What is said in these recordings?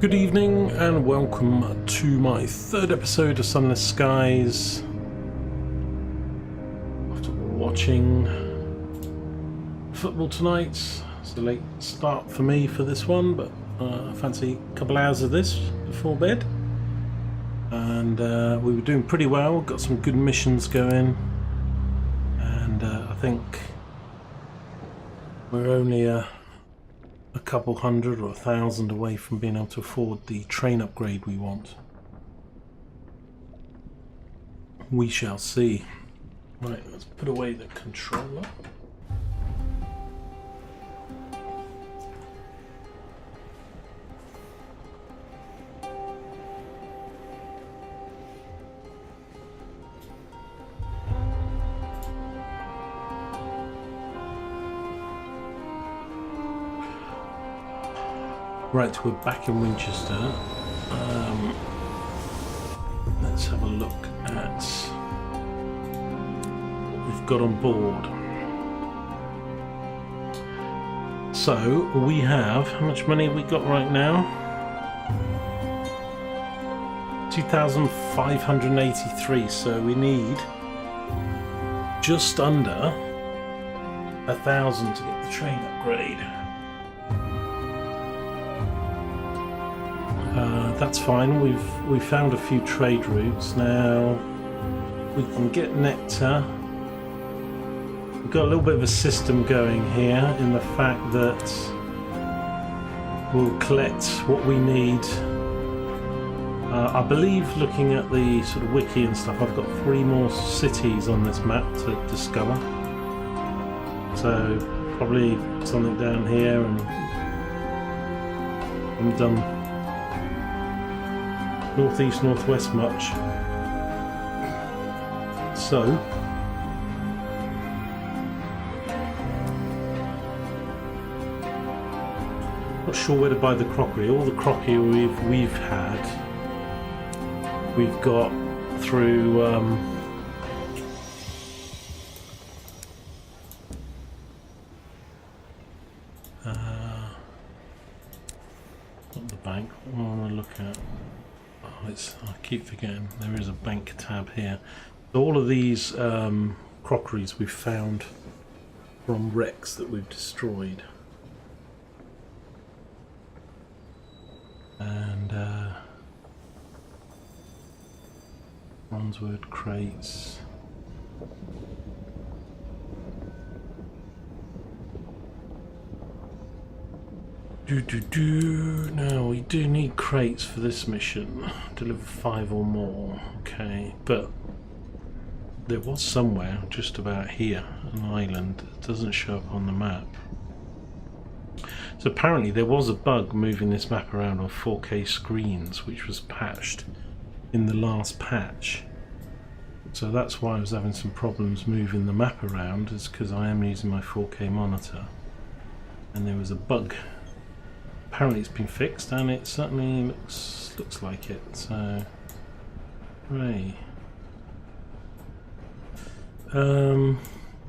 Good evening and welcome to my third episode of Sunless Skies. After watching football tonight, it's a late start for me for this one, but I fancy a couple hours of this before bed. And we were doing pretty well, got some good missions going, and I think we're only a couple hundred or 1,000 away from being able to afford the train upgrade we want. We shall see. Right, let's put away the controller. Right, we're back in Winchester. Let's have a look at what we've got on board. So we have, how much money have we got right now? 2,583, so we need just under 1,000 to get the train upgrade. That's fine. We've found a few trade routes now. We can get nectar. We've got a little bit of a system going here in the fact that we'll collect what we need. I believe, looking at the sort of wiki and stuff, I've got 3 more cities on this map to discover. So probably something down here, and I'm done. Northeast, northwest much. So not sure where to buy the crockery. All the crockery we've had, we've got through not the bank. What do I want to look at? I keep forgetting there is a bank tab here. So all of these crockeries we've found from wrecks that we've destroyed, and bronzewood crates. Now we do need crates for this mission. Deliver 5 or more. Okay, but there was somewhere just about here an island that doesn't show up on the map. So apparently there was a bug moving this map around on 4K screens, which was patched in the last patch. So that's why I was having some problems moving the map around, is because I am using my 4K monitor, and there was a bug. Apparently it's been fixed, and it certainly looks like it. So, hooray!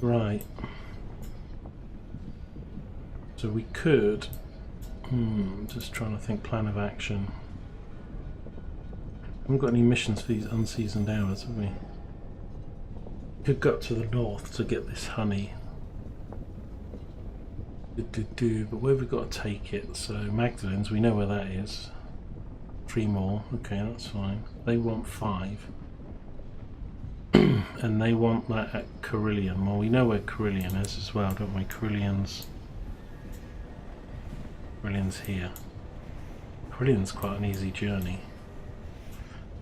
Right. So we could. Just trying to think. Plan of action. Haven't got any missions for these unseasoned hours, have we? Could go up to the north to get this honey. But where have we got to take it? So Magdalene's, we know where that is. 3 more, okay, that's fine. They want 5. And they want that at Carillion. Well, we know where Carillion is as well, don't we? Carillion's here. Carillion's quite an easy journey.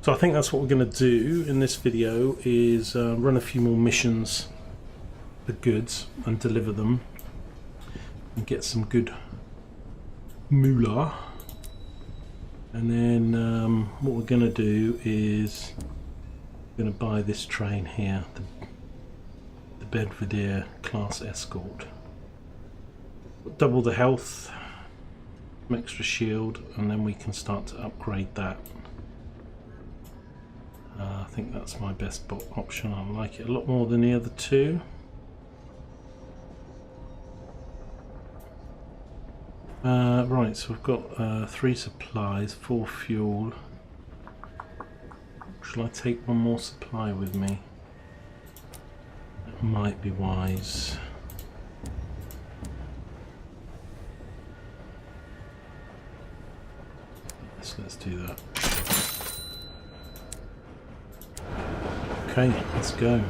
So I think that's what we're going to do in this video, is run a few more missions for goods and deliver them. And get some good moolah, and then what we're going to do is we're going to buy this train here, the Belvedere class escort. Double the health, some extra shield, and then we can start to upgrade that. I think that's my best option. I like it a lot more than the other 2. Right, so we've got 3 supplies, 4 fuel. Shall I take one more supply with me? It might be wise. Let's do that. Okay, let's go.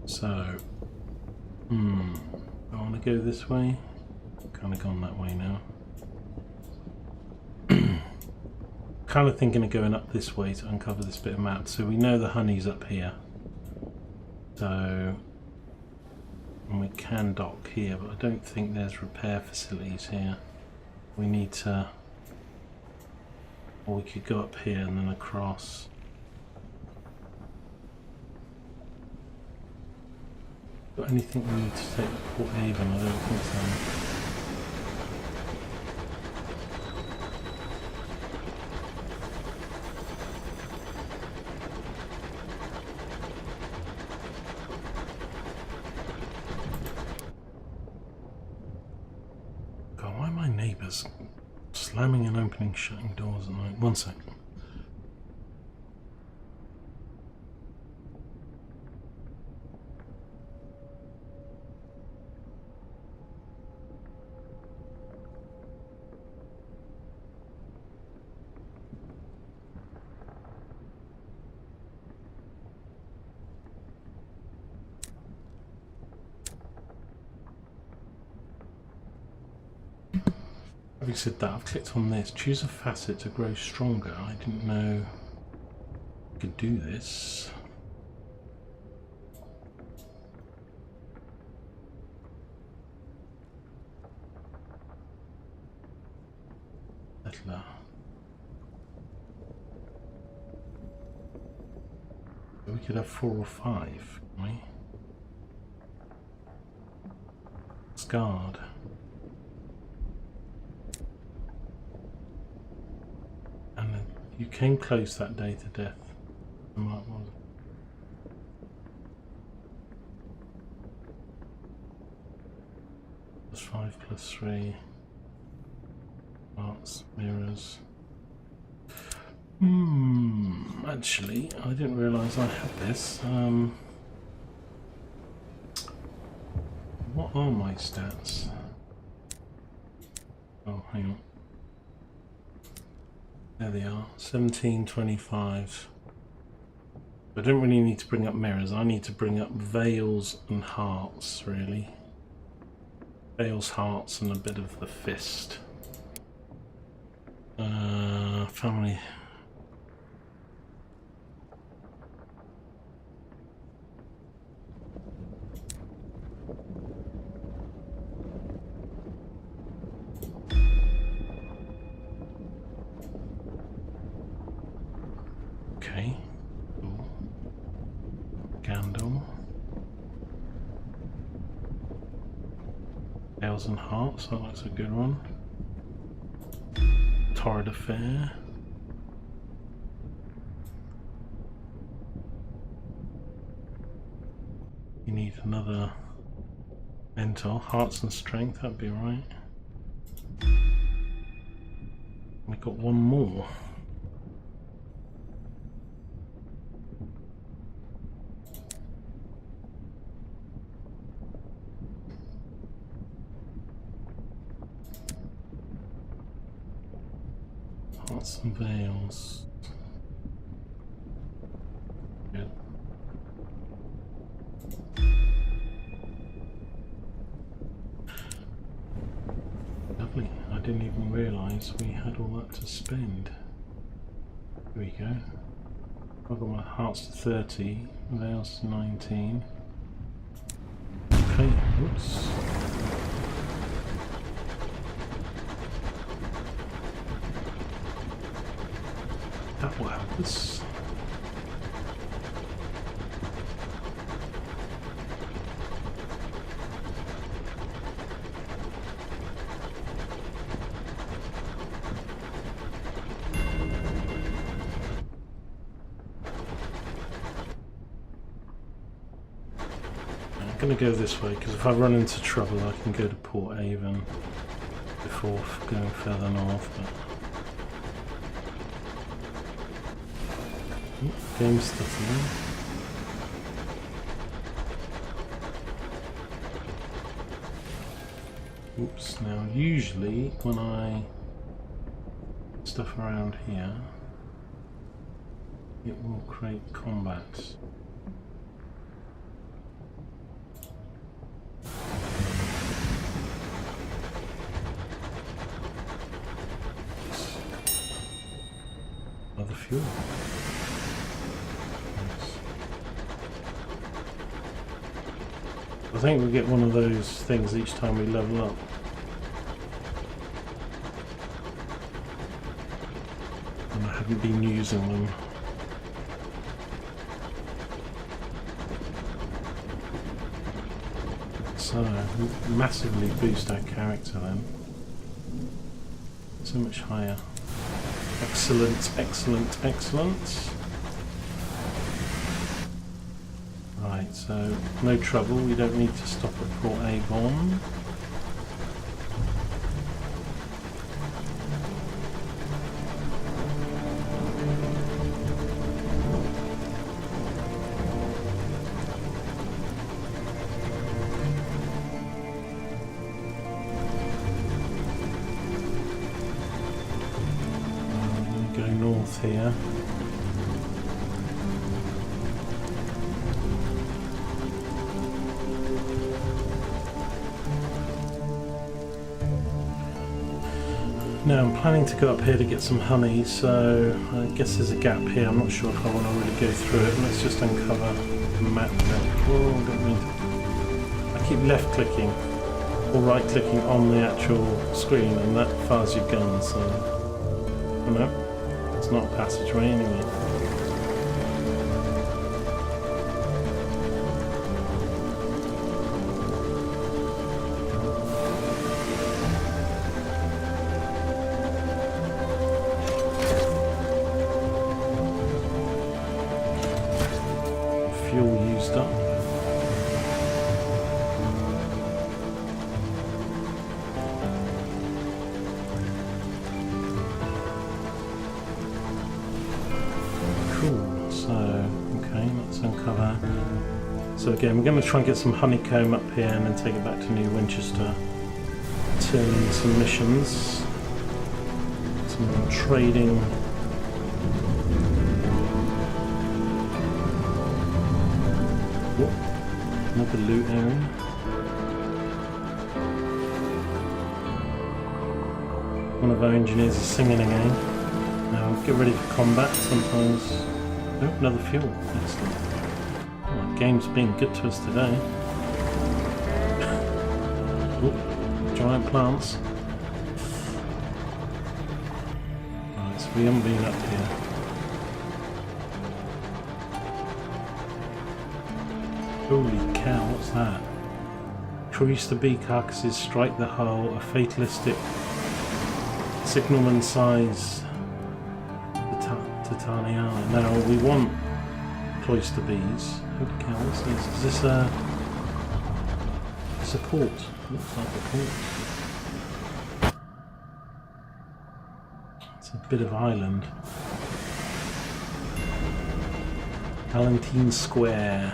So, I want to go this way. Kind of gone that way now. Kind of thinking of going up this way to uncover this bit of map. So we know the honey's up here. So, and we can dock here, but I don't think there's repair facilities here. We need to, or we could go up here and then across. Got anything we need to take to Port Haven? I don't think so. God, why are my neighbours slamming and opening, shutting doors at night? 1 second. Having said that, I've clicked on this. Choose a facet to grow stronger. I didn't know I could do this. Settler. We could have 4 or 5, can we? Scarred. And you came close that day to death. +5 +3. Arts, mirrors. Actually, I didn't realise I had this. What are my stats? Oh, hang on. There they are, 1725. I don't really need to bring up mirrors, I need to bring up veils and hearts, really. Veils, hearts, and a bit of the fist. Family. Okay. Cool. Candle. Veils and hearts, that looks a good one. Torrid affair. You need another mental, hearts and strength, that'd be right. We got one more. Hearts and veils. Good. Lovely. I didn't even realise we had all that to spend. Here we go. I've got my hearts to 30, veils to 19. Okay, whoops. That will help us. going to go this way because if I run into trouble I can go to Port Avon before going further north. But... game's stuttering. Oops, now usually when I stuff around here it will create combat. Other fuel. Nice. I think we get one of those things each time we level up. And I haven't been using them. So, massively boost our character then. So much higher. Excellent, excellent, excellent. Right, so no trouble, we don't need to stop at Port Avon. Go north here. Now I'm planning to go up here to get some honey, so I guess there's a gap here. I'm not sure if I want to really go through it. Let's just uncover the map there. Oh, I don't mean to. I keep left clicking or right clicking on the actual screen and that fires your gun, so... Oh no, it's not a passageway anyway. Fuel used up. Cool, so, okay, let's uncover. So again, we're going to try and get some honeycomb up here and then take it back to New Winchester. Turn in some missions. Some trading. Another loot area. One of our engineers is singing again. Now get ready for combat. Sometimes. Oh, another fuel. Excellent. Oh, the game's been good to us today. Oh, giant plants. Right, so we haven't been up here. Holy cow, what's that? Increase the bee carcasses, strike the hull, a fatalistic signalman size Titania. Now we want cloister bees. Holy cow, what's this? Is this a port? Looks like a port. It's a bit of island. Valentine Square.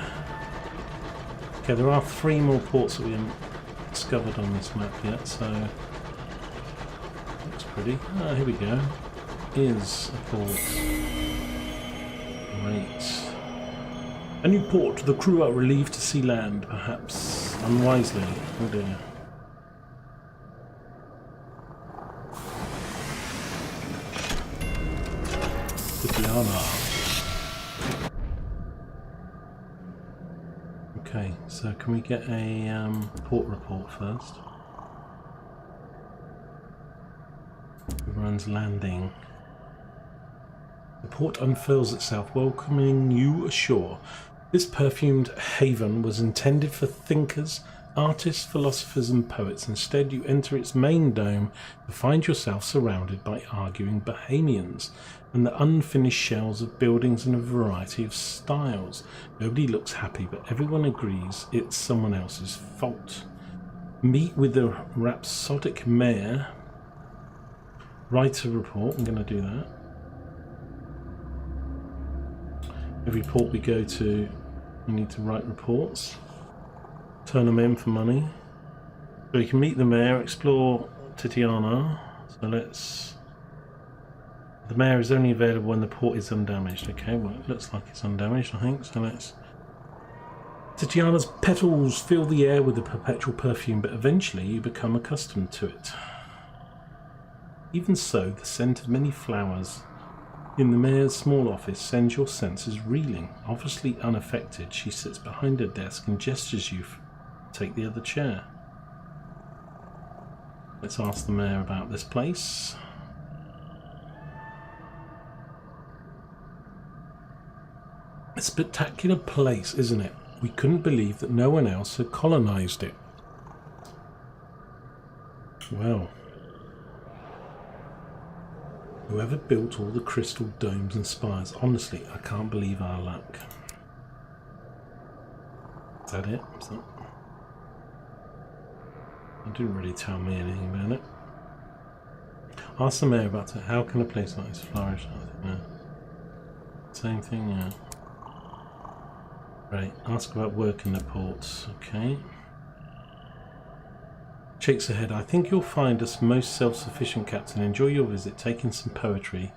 Okay, there are 3 more ports that we haven't discovered on this map yet, so looks pretty. Ah, here we go. Is a port. Great. A new port. The crew are relieved to see land, perhaps unwisely. Oh dear. Tiana. Okay, so can we get a port report first? Everyone's landing. The port unfurls itself, welcoming you ashore. This perfumed haven was intended for thinkers artists, philosophers and poets. Instead, you enter its main dome to find yourself surrounded by arguing Bohemians and the unfinished shells of buildings in a variety of styles. Nobody looks happy, but everyone agrees it's someone else's fault. Meet with the rhapsodic mayor. Write a report. I'm going to do that. Every port we go to, we need to write reports. Turn them in for money. So we can meet the mayor, explore Titiana. So let's... The mayor is only available when the port is undamaged. Okay, well it looks like it's undamaged, I think. So let's... Titiana's petals fill the air with a perpetual perfume, but eventually you become accustomed to it. Even so, the scent of many flowers in the mayor's small office sends your senses reeling. Obviously unaffected, she sits behind her desk and gestures you to take the other chair. Let's ask the mayor about this place. A spectacular place, isn't it? We couldn't believe that no one else had colonized it. Well, whoever built all the crystal domes and spires, honestly, I can't believe our luck. Is that it? Is that... It didn't really tell me anything about it. Ask the mayor about it. How can a place like this flourish? I think, yeah. Same thing, yeah. Right, ask about work in the ports. Okay. Shakes her head. I think you'll find us most self-sufficient, Captain. Enjoy your visit, take in some poetry.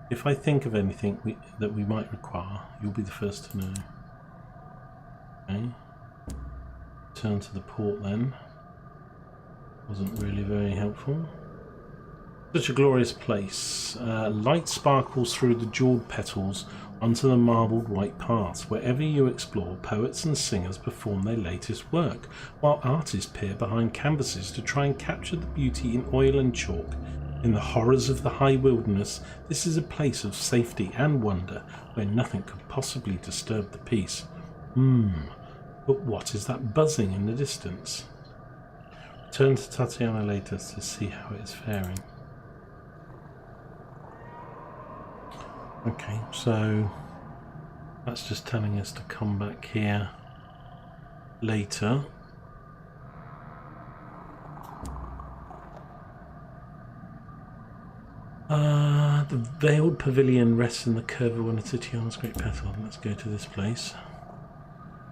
If I think of anything that we might require, you'll be the first to know. Okay. Turn to the port then. Wasn't really very helpful. Such a glorious place. Light sparkles through the jeweled petals onto the marbled white paths. Wherever you explore, poets and singers perform their latest work, while artists peer behind canvases to try and capture the beauty in oil and chalk. In the horrors of the high wilderness, this is a place of safety and wonder, where nothing could possibly disturb the peace. But what is that buzzing in the distance? Return to Tatiana later to see how it is faring. Okay, so that's just telling us to come back here later. The veiled pavilion rests in the curve of one of Titiana's great petals. Let's go to this place.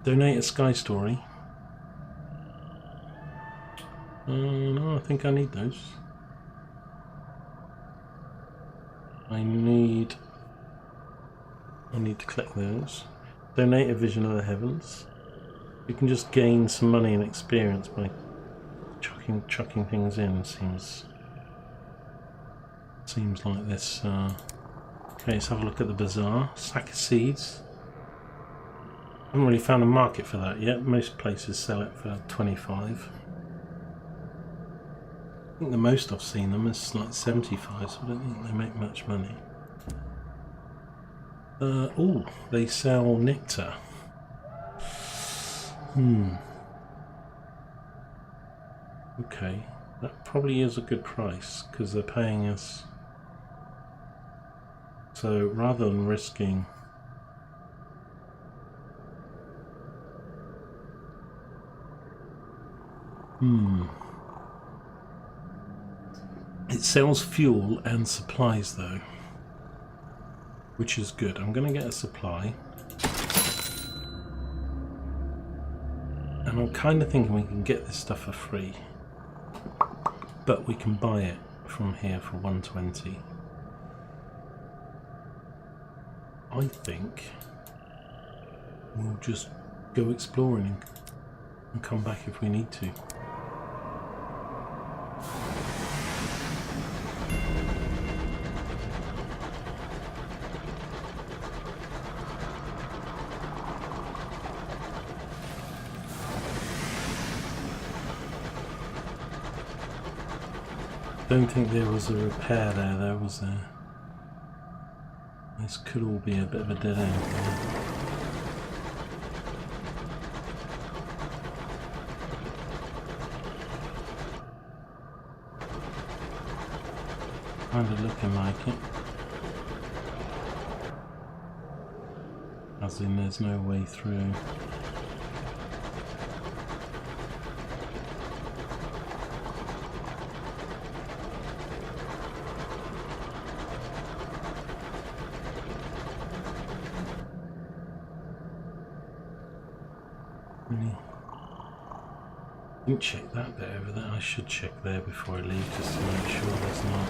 Donate a sky story. No, I think I need those. I need to collect those. Donate a vision of the heavens. You can just gain some money and experience by chucking things in. Seems like this. Okay, let's have a look at the bazaar. Sack of seeds. Haven't really found a market for that yet. Most places sell it for 25. I think the most I've seen them is like 75, so I don't think they make much money. Oh, they sell nectar. Okay, that probably is a good price because they're paying us. So rather than risking it sells fuel and supplies though, which is good. I'm going to get a supply. And I'm kind of thinking we can get this stuff for free. But we can buy it from here for 120. I think we'll just go exploring and come back if we need to. Don't think there was a repair there though, was there? This could all be a bit of a dead end. Kind of looking like it. As in, there's no way through. I didn't check that bit over there. I should check there before I leave, just to make sure there's not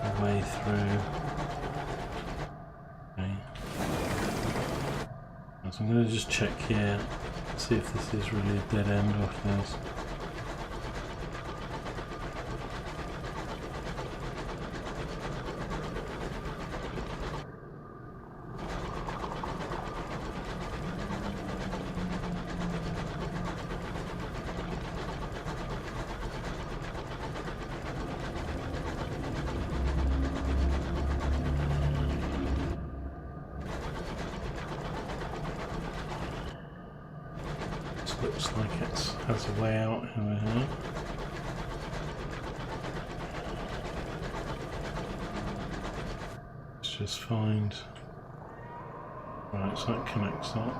a way through. Okay. So I'm going to just check here, see if this is really a dead end or if there's... Looks like it has a way out over here. Let's just find... Right, so that connects up.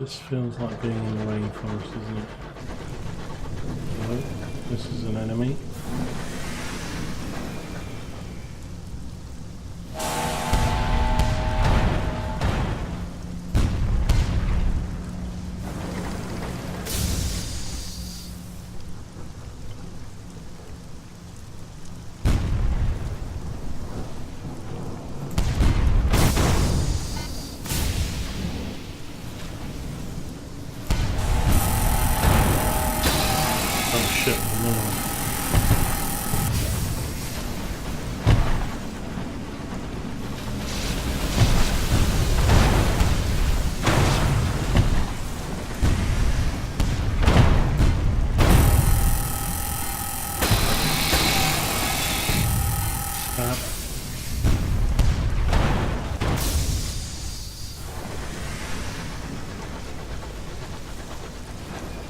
This feels like being in the rainforest, isn't it? No, this is an enemy. Shit, no.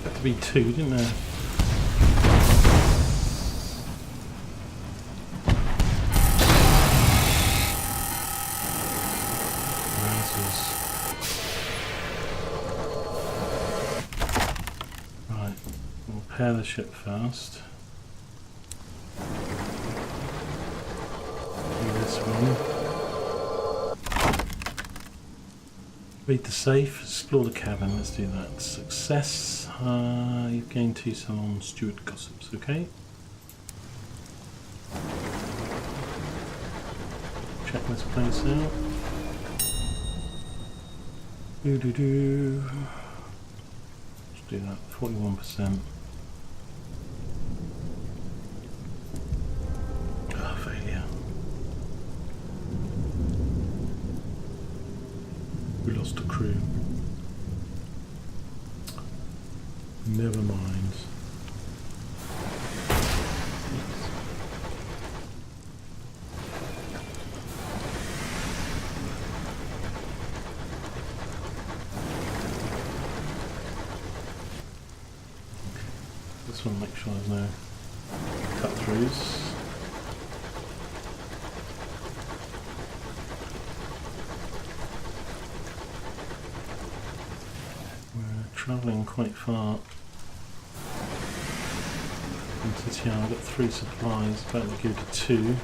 Had to be two, didn't there? Right, we'll repair the ship first. Do this one. Read the safe, explore the cabin, let's do that. Success, you've gained 2 Salon Steward gossips, okay? Check this place out. Let's do that, 41%. Ah, failure. We lost a crew. Never mind. Just want to make sure there's no cut-throughs. We're travelling quite far into town. I've got 3 supplies, about to go to 2.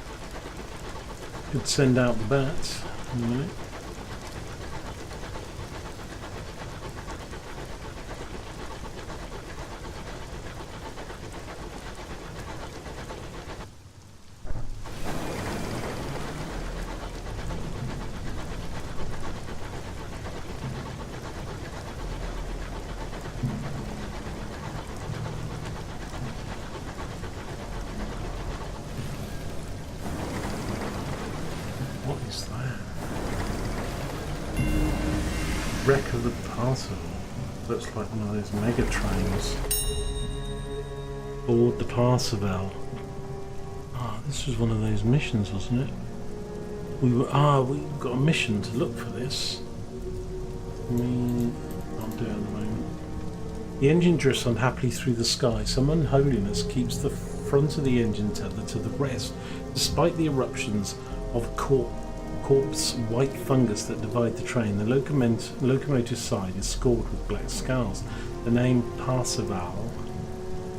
Could send out the bats in a minute. Wreck of the Parcel. Looks like one of those mega trains. Board the Parseval. Ah, this was one of those missions, wasn't it? We got a mission to look for this. I'll do it at the moment. The engine drifts unhappily through the sky. Some unholiness keeps the front of the engine tethered to the rest, despite the eruptions of corpse white fungus that divide the train. The locomotive side is scored with black scars. The name Parseval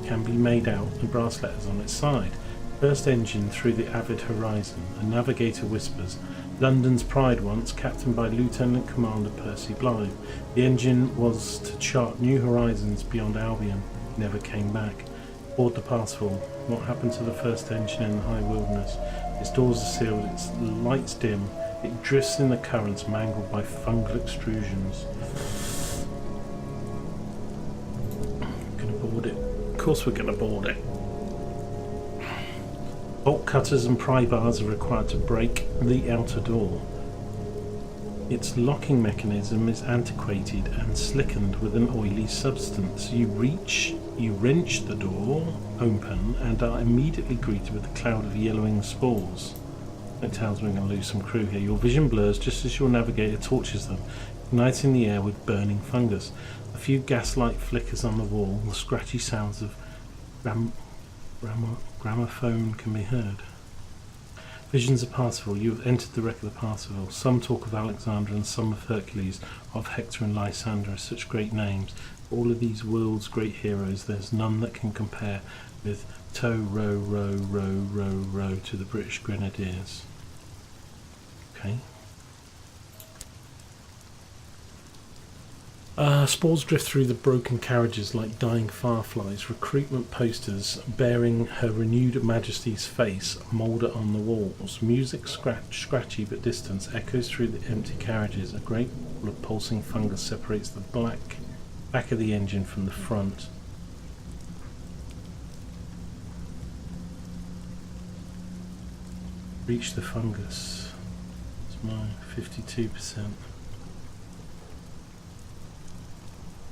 can be made out in brass letters on its side. First engine through the avid horizon. A navigator whispers, London's pride once, captained by Lieutenant Commander Percy Blythe. The engine was to chart new horizons beyond Albion. Never came back. Board the Parseval. What happened to the first engine in the high wilderness? Its doors are sealed, its lights dim. It drifts in the currents, mangled by fungal extrusions. Gonna board it. Of course we're gonna board it. Bolt cutters and pry bars are required to break the outer door. Its locking mechanism is antiquated and slickened with an oily substance. You wrench the door open and are immediately greeted with a cloud of yellowing spores. It tells me we're going to lose some crew here. Your vision blurs just as your navigator torches them, igniting the air with burning fungus. A few gaslight flickers on the wall. The scratchy sounds of gramophone can be heard. Visions of Parseval. You have entered the wreck of the Parseval. Some talk of Alexander and some of Hercules, of Hector and Lysander as such great names. All of these world's great heroes, there's none that can compare with tow, row, row, row, row, row to the British Grenadiers. Okay. Spores drift through the broken carriages like dying fireflies. Recruitment posters bearing Her Renewed Majesty's face moulder on the walls. Music, scratchy but distant, echoes through the empty carriages. A great wall of pulsing fungus separates the back of the engine from the front. Reach the fungus. It's my 52%.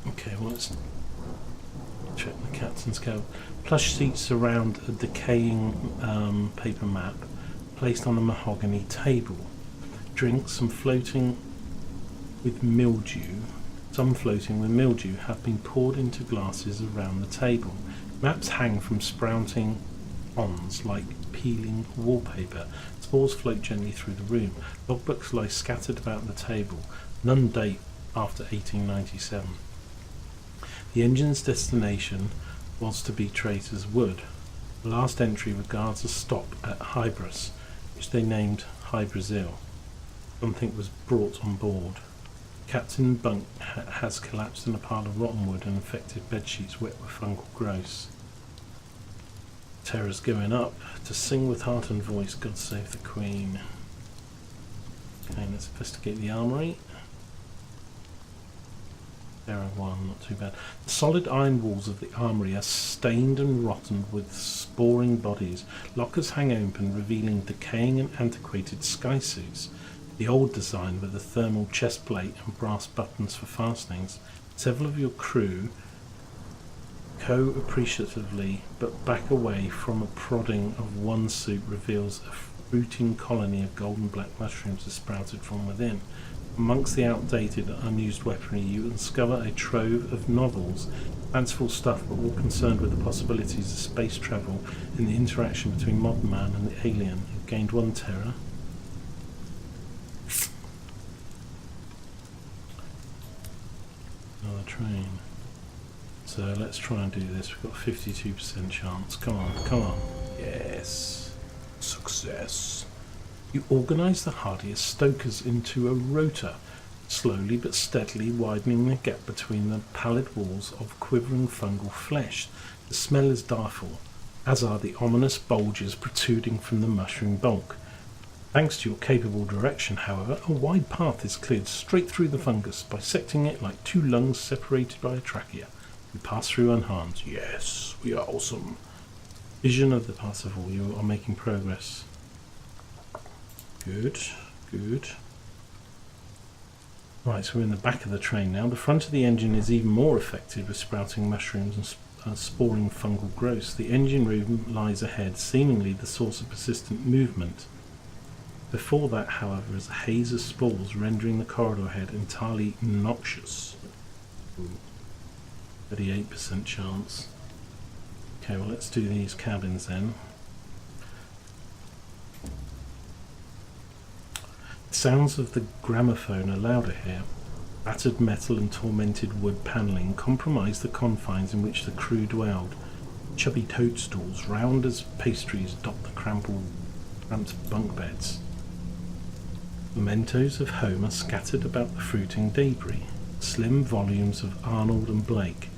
Okay, well, let's check the captain's code. Plush seats surround a decaying paper map placed on a mahogany table. Drinks, some floating with mildew have been poured into glasses around the table. Maps hang from sprouting ponds like peeling wallpaper. Spores float gently through the room. Logbooks lie scattered about the table. None date after 1897. The engine's destination was to be Traitor's Wood. The last entry regards a stop at Hybris, which they named High Brazil. Something was brought on board. Captain bunk has collapsed in a pile of rotten wood and infected bedsheets wet with fungal growths. Terror's going up to sing with heart and voice, God save the Queen. Okay, let's investigate the armoury. Terror 1, not too bad. The solid iron walls of the armoury are stained and rotten with sporing bodies. Lockers hang open, revealing decaying and antiquated sky suits. The old design with a thermal chest plate and brass buttons for fastenings. Several of your crew appreciatively but back away from a prodding of one suit reveals a fruiting colony of golden black mushrooms has sprouted from within. Amongst the outdated and unused weaponry you discover a trove of novels, fanciful stuff but all concerned with the possibilities of space travel and the interaction between modern man and the alien. You've gained 1 terror. Another train. So let's try and do this. We've got 52% chance. Come on, come on. Yes. Success. You organise the hardiest stokers into a rota, slowly but steadily widening the gap between the pallid walls of quivering fungal flesh. The smell is direful, as are the ominous bulges protruding from the mushroom bulk. Thanks to your capable direction, however, a wide path is cleared straight through the fungus, bisecting it like 2 lungs separated by a trachea. You pass through unharmed. Yes, we are awesome. Vision of the Parseval. You are making progress. Good, good. Right, so we're in the back of the train now. The front of the engine is even more affected with sprouting mushrooms and sporing fungal growths. The engine room lies ahead, seemingly the source of persistent movement. Before that, however, is a haze of spores rendering the corridor ahead entirely noxious. 38% chance. Okay, well, let's do these cabins then. The sounds of the gramophone are louder here. Battered metal and tormented wood panelling compromise the confines in which the crew dwelled. Chubby toadstools, round as pastries, dot the cramped bunk beds. Mementos of home are scattered about the fruiting debris. Slim volumes of Arnold and Blake,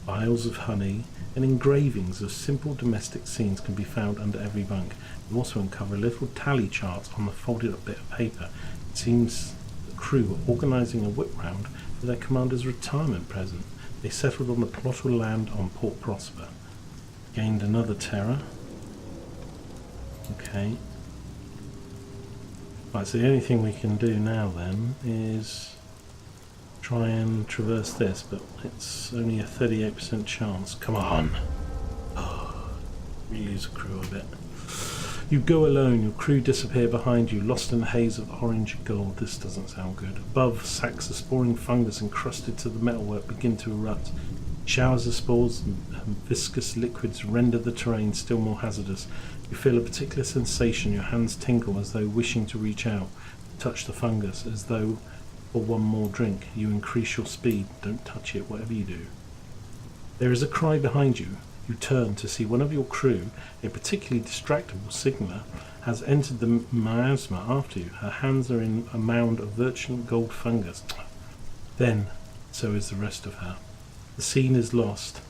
vials of honey, and engravings of simple domestic scenes can be found under every bunk. You also uncover a little tally chart on the folded up bit of paper. It seems the crew were organising a whip round for their commander's retirement present. They settled on the plot of land on Port Prosper. Gained another terror. Okay. Right, so the only thing we can do now then is try and traverse this, but it's only a 38% chance. Come on! Oh, reuse a crew a bit. You go alone, your crew disappear behind you, lost in a haze of orange and gold. This doesn't sound good. Above, sacks of sporing fungus encrusted to the metalwork begin to erupt. Showers of spores and viscous liquids render the terrain still more hazardous. You feel a particular sensation, your hands tingle as though wishing to reach out, touch the fungus, as though for one more drink. You increase your speed. Don't touch it, whatever you do. There is a cry behind you. You turn to see one of your crew, a particularly distractible signaller, has entered the miasma after you. Her hands are in a mound of virgin gold fungus. Then, so is the rest of her. The scene is lost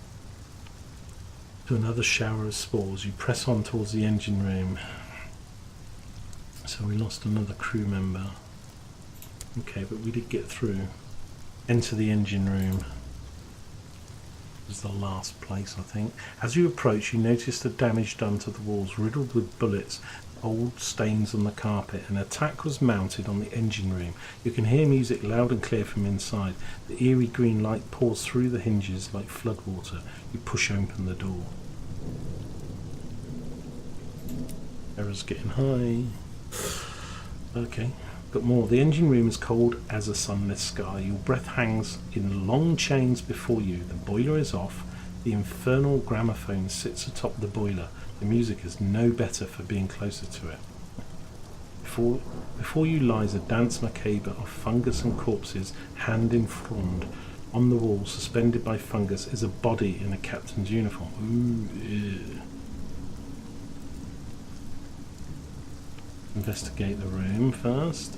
to another shower of spores. You press on towards the engine room. So we lost another crew member. Okay, but we did get through. Enter the engine room. This is the last place, I think. As you approach, you notice the damage done to the walls, riddled with bullets, old stains on the carpet. An attack was mounted on the engine room. You can hear music loud and clear from inside. The eerie green light pours through the hinges like floodwater. You push open the door. Error's getting high. Okay, got more. The engine room is cold as a sunless sky. Your breath hangs in long chains before you. The boiler is off. The infernal gramophone sits atop the boiler. The music is no better for being closer to it. Before you lies a dance macabre of fungus and corpses, hand in frond. On the wall, suspended by fungus, is a body in a captain's uniform. Ooh, ew. Investigate the room first.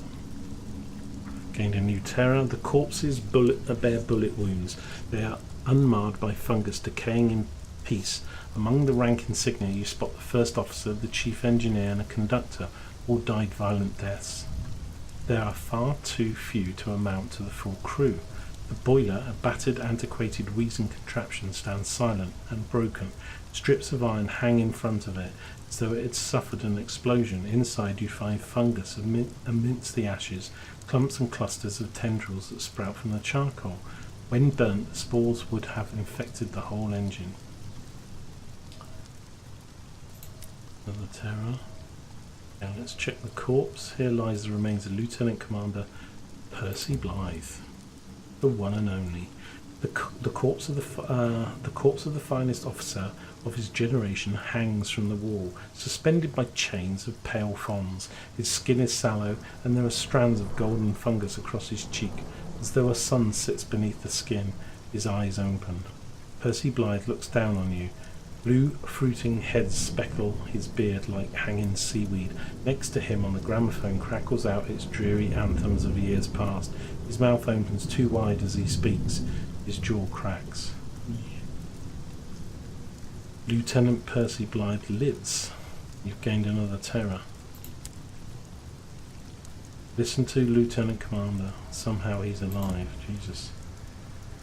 Gained a new terror. The corpses bear bullet wounds. They are unmarred by fungus, decaying in peace. Among the rank insignia you spot the first officer, the chief engineer and a conductor. All died violent deaths. There are far too few to amount to the full crew. The boiler, a battered, antiquated, wheezing contraption, stands silent and broken. Strips of iron hang in front of it, as though it had suffered an explosion. Inside you find fungus amidst the ashes, clumps and clusters of tendrils that sprout from the charcoal. When burnt, the spores would have infected the whole engine. Another terror. Now let's check the corpse. Here lies the remains of Lieutenant Commander Percy Blythe, the one and only. The corpse of the finest officer of his generation hangs from the wall, suspended by chains of pale fronds. His skin is sallow, and there are strands of golden fungus across his cheek, as though a sun sits beneath the skin. His eyes open. Percy Blythe looks down on you. Blue fruiting heads speckle his beard like hanging seaweed. Next to him on the gramophone crackles out its dreary anthems of years past. His mouth opens too wide as he speaks. His jaw cracks. Lieutenant Percy Blythe lives. You've gained another terror. Listen to Lieutenant Commander. Somehow he's alive. Jesus.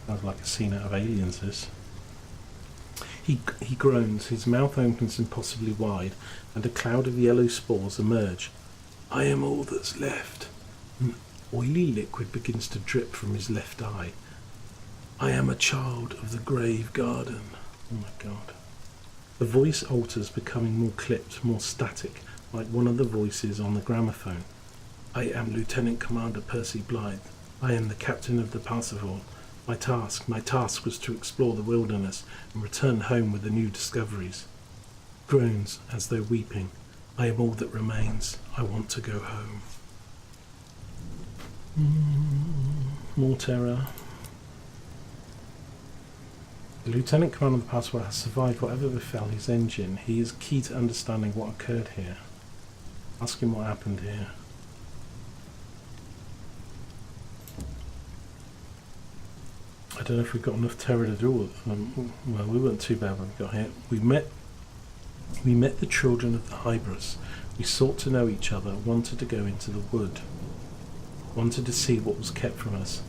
Sounds like a scene out of Aliens, this. He groans, his mouth opens impossibly wide, and a cloud of yellow spores emerge. I am all that's left. Oily liquid begins to drip from his left eye. I am a child of the grave garden. Oh my god. The voice alters, becoming more clipped, more static, like one of the voices on the gramophone. I am Lieutenant Commander Percy Blythe. I am the captain of the Parsifal. My task was to explore the wilderness and return home with the new discoveries. Groans as though weeping. I am all that remains. I want to go home. More terror. The Lieutenant Commander of the Parsifal has survived whatever befell his engine. He is key to understanding what occurred here. Ask him what happened here. I don't know if we've got enough terror to do with them. Well, we weren't too bad when we got here. We met the children of the Hybris. We sought to know each other, wanted to go into the wood, wanted to see what was kept from us.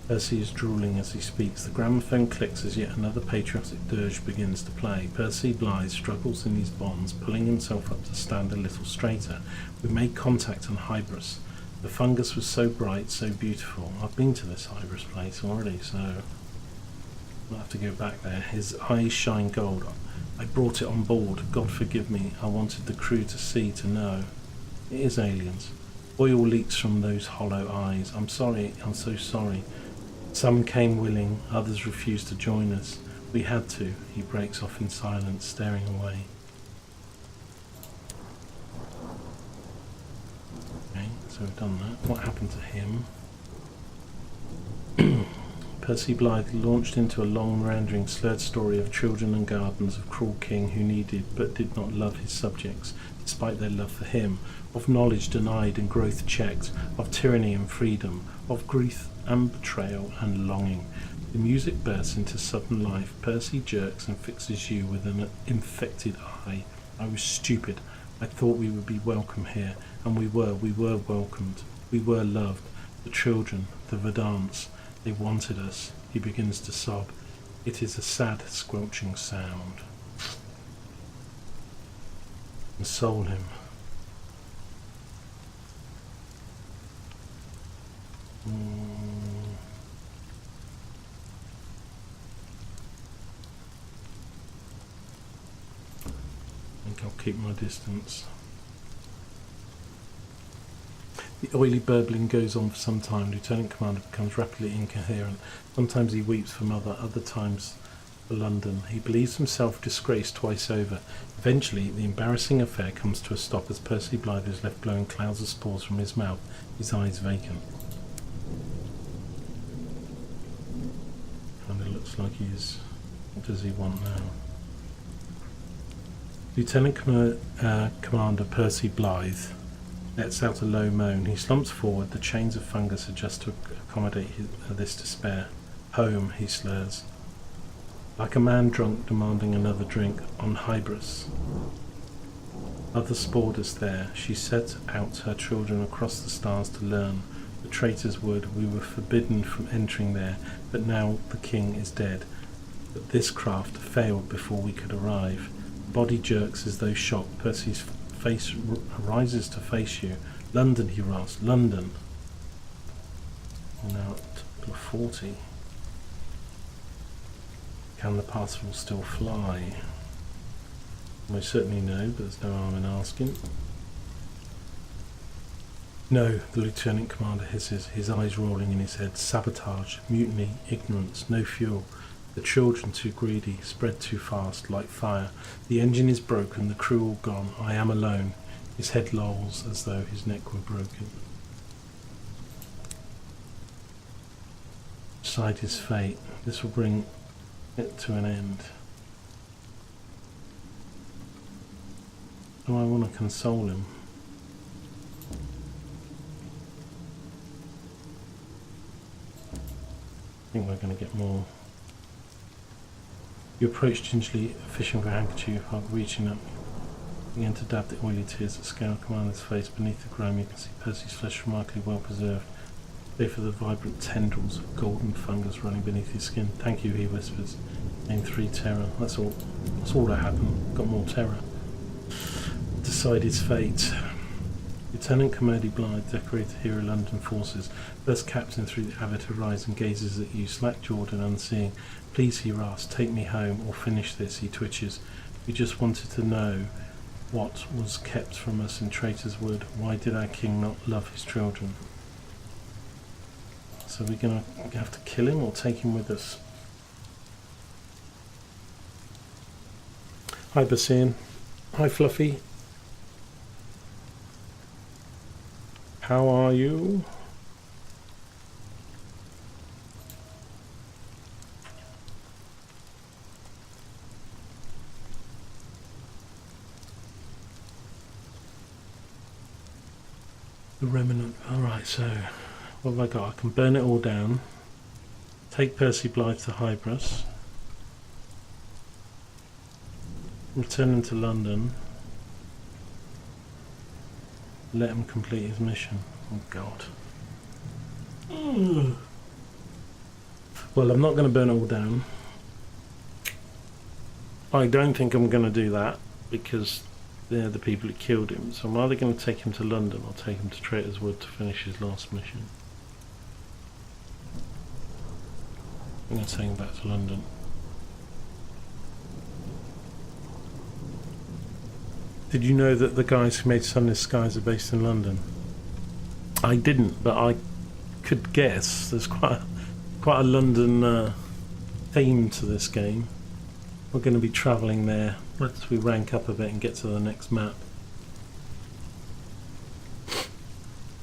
Percy is drooling as he speaks. The gramophone clicks as yet another patriotic dirge begins to play. Percy Blythe struggles in his bonds, pulling himself up to stand a little straighter. We made contact on Hybris. The fungus was so bright, so beautiful. I've been to this Hybris place already, so I'll have to go back there. His eyes shine gold. I brought it on board. God forgive me. I wanted the crew to see, to know. It is aliens. Oil leaks from those hollow eyes. I'm sorry. I'm so sorry. Some came willing. Others refused to join us. We had to. He breaks off in silence, staring away. Okay, so we've done that. What happened to him? Percy Blythe launched into a long, meandering, slurred story of children and gardens, of cruel king who needed but did not love his subjects, despite their love for him, of knowledge denied and growth checked, of tyranny and freedom, of grief and betrayal and longing. The music bursts into sudden life. Percy jerks and fixes you with an infected eye. I was stupid. I thought we would be welcome here, and we were welcomed. We were loved. The children, the Vedants, they wanted us. He begins to sob. It is a sad, squelching sound. Console him. I think I'll keep my distance. The oily burbling goes on for some time. Lieutenant Commander becomes rapidly incoherent. Sometimes he weeps for mother, other times for London. He believes himself disgraced twice over. Eventually, the embarrassing affair comes to a stop as Percy Blythe is left blowing clouds of spores from his mouth, his eyes vacant. Kind of looks like he's... What does he want now? Lieutenant Commander Percy Blythe lets out a low moan. He slumps forward. The chains of fungus adjust to accommodate this despair. Home, he slurs. Like a man drunk demanding another drink on Hybris. Mother spored us there. She set out her children across the stars to learn. The traitors would. We were forbidden from entering there, but now the king is dead. But this craft failed before we could arrive. Body jerks as though shocked. Percy's face rises to face you. London, he rasps. London. Now at 40. Can the Parsifal still fly? Most certainly no, but there's no harm in asking. No, the Lieutenant Commander hisses, his eyes rolling in his head. Sabotage, mutiny, ignorance, no fuel. The children too greedy, spread too fast, like fire. The engine is broken, the crew all gone. I am alone. His head lolls as though his neck were broken. Decide his fate. This will bring it to an end. Do I want to console him? I think we're going to get more. You approach gingerly, fishing for a handkerchief, reaching up. Begin to dab the oily tears that scour Commander's face. Beneath the grime you can see Percy's flesh remarkably well preserved, save for the vibrant tendrils of golden fungus running beneath his skin. Thank you, he whispers. Name 3 terror. That's all that happened. Got more terror. Decide his fate. Lieutenant Commodore Blythe, decorated hero, London Forces. First captain through the avid horizon, gazes at you, slack-jawed and unseeing. Please, he rasps, take me home or finish this, he twitches. We just wanted to know what was kept from us in Traitor's Wood. Why did our king not love his children? So we're going to have to kill him or take him with us. Hi Bassian. Hi Fluffy. How are you? The remnant. Alright, so what have I got? I can burn it all down. Take Percy Blythe to Hybris. Return him to London. Let him complete his mission. Oh God. Well, I'm not going to burn it all down. I don't think I'm going to do that because they're the people who killed him. So I'm either going to take him to London or take him to Traitor's Wood to finish his last mission. I'm going to take him back to London. Did you know that the guys who made Sunless Skies are based in London? I didn't, but I could guess. There's quite a London theme to this game. We're going to be travelling there once we rank up a bit and get to the next map.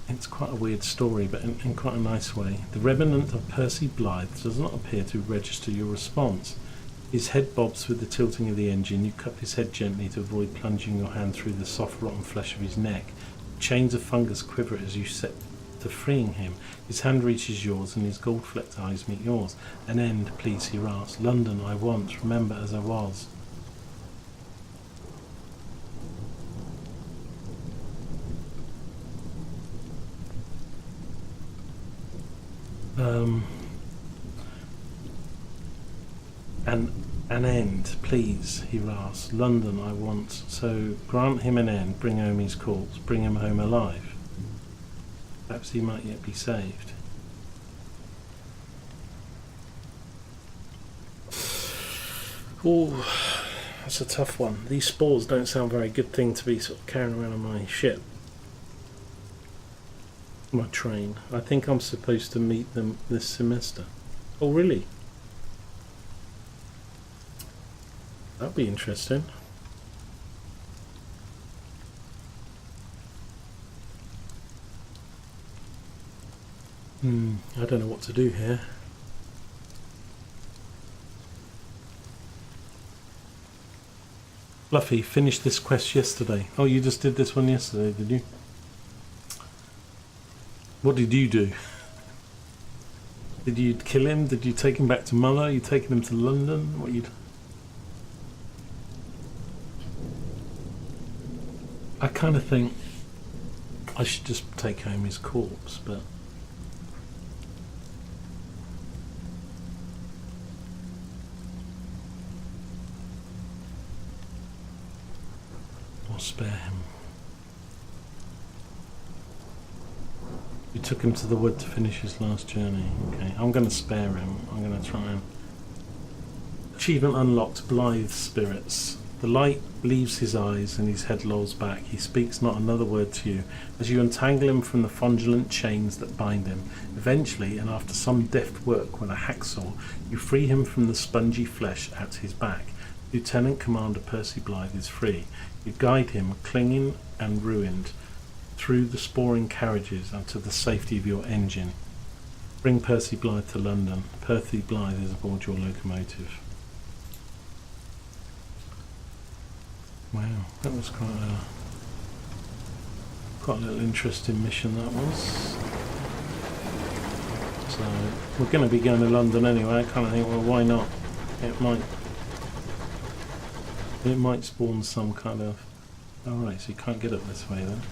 It's quite a weird story, but in quite a nice way. The remnant of Percy Blythe does not appear to register your response. His head bobs with the tilting of the engine. You cup his head gently to avoid plunging your hand through the soft rotten flesh of his neck. Chains of fungus quiver as you set to freeing him. His hand reaches yours and his gold-flecked eyes meet yours. An end, please, he rasps. London, I want. Remember as I was. An end, please, he rasps. London, I want. So grant him an end, bring home his corpse, bring him home alive. Perhaps he might yet be saved. Oh, that's a tough one. These spores don't sound very good thing to be sort of carrying around on my ship. My train. I think I'm supposed to meet them this semester. Oh, really? That'd be interesting. I don't know what to do here. Fluffy, finished this quest yesterday. Oh, you just did this one yesterday, did you? What did you do? Did you kill him? Did you take him back to Mother? Are you taking him to London? What you? I kind of think I should just take home his corpse, but or spare him. We took him to the wood to finish his last journey. Okay, I'm going to spare him. I'm going to try and... Achievement unlocked, Blythe Spirits. The light leaves his eyes and his head lolls back. He speaks not another word to you as you untangle him from the fundulent chains that bind him. Eventually, and after some deft work with a hacksaw, you free him from the spongy flesh at his back. Lieutenant Commander Percy Blythe is free. You guide him, clinging and ruined, through the sporing carriages and to the safety of your engine. Bring Percy Blythe to London. Percy Blythe is aboard your locomotive. Wow, that was quite a little interesting mission, that was. So we're going to be going to London anyway. I kind of think, well, why not? It might spawn some kind of... Oh right, so you can't get up this way then.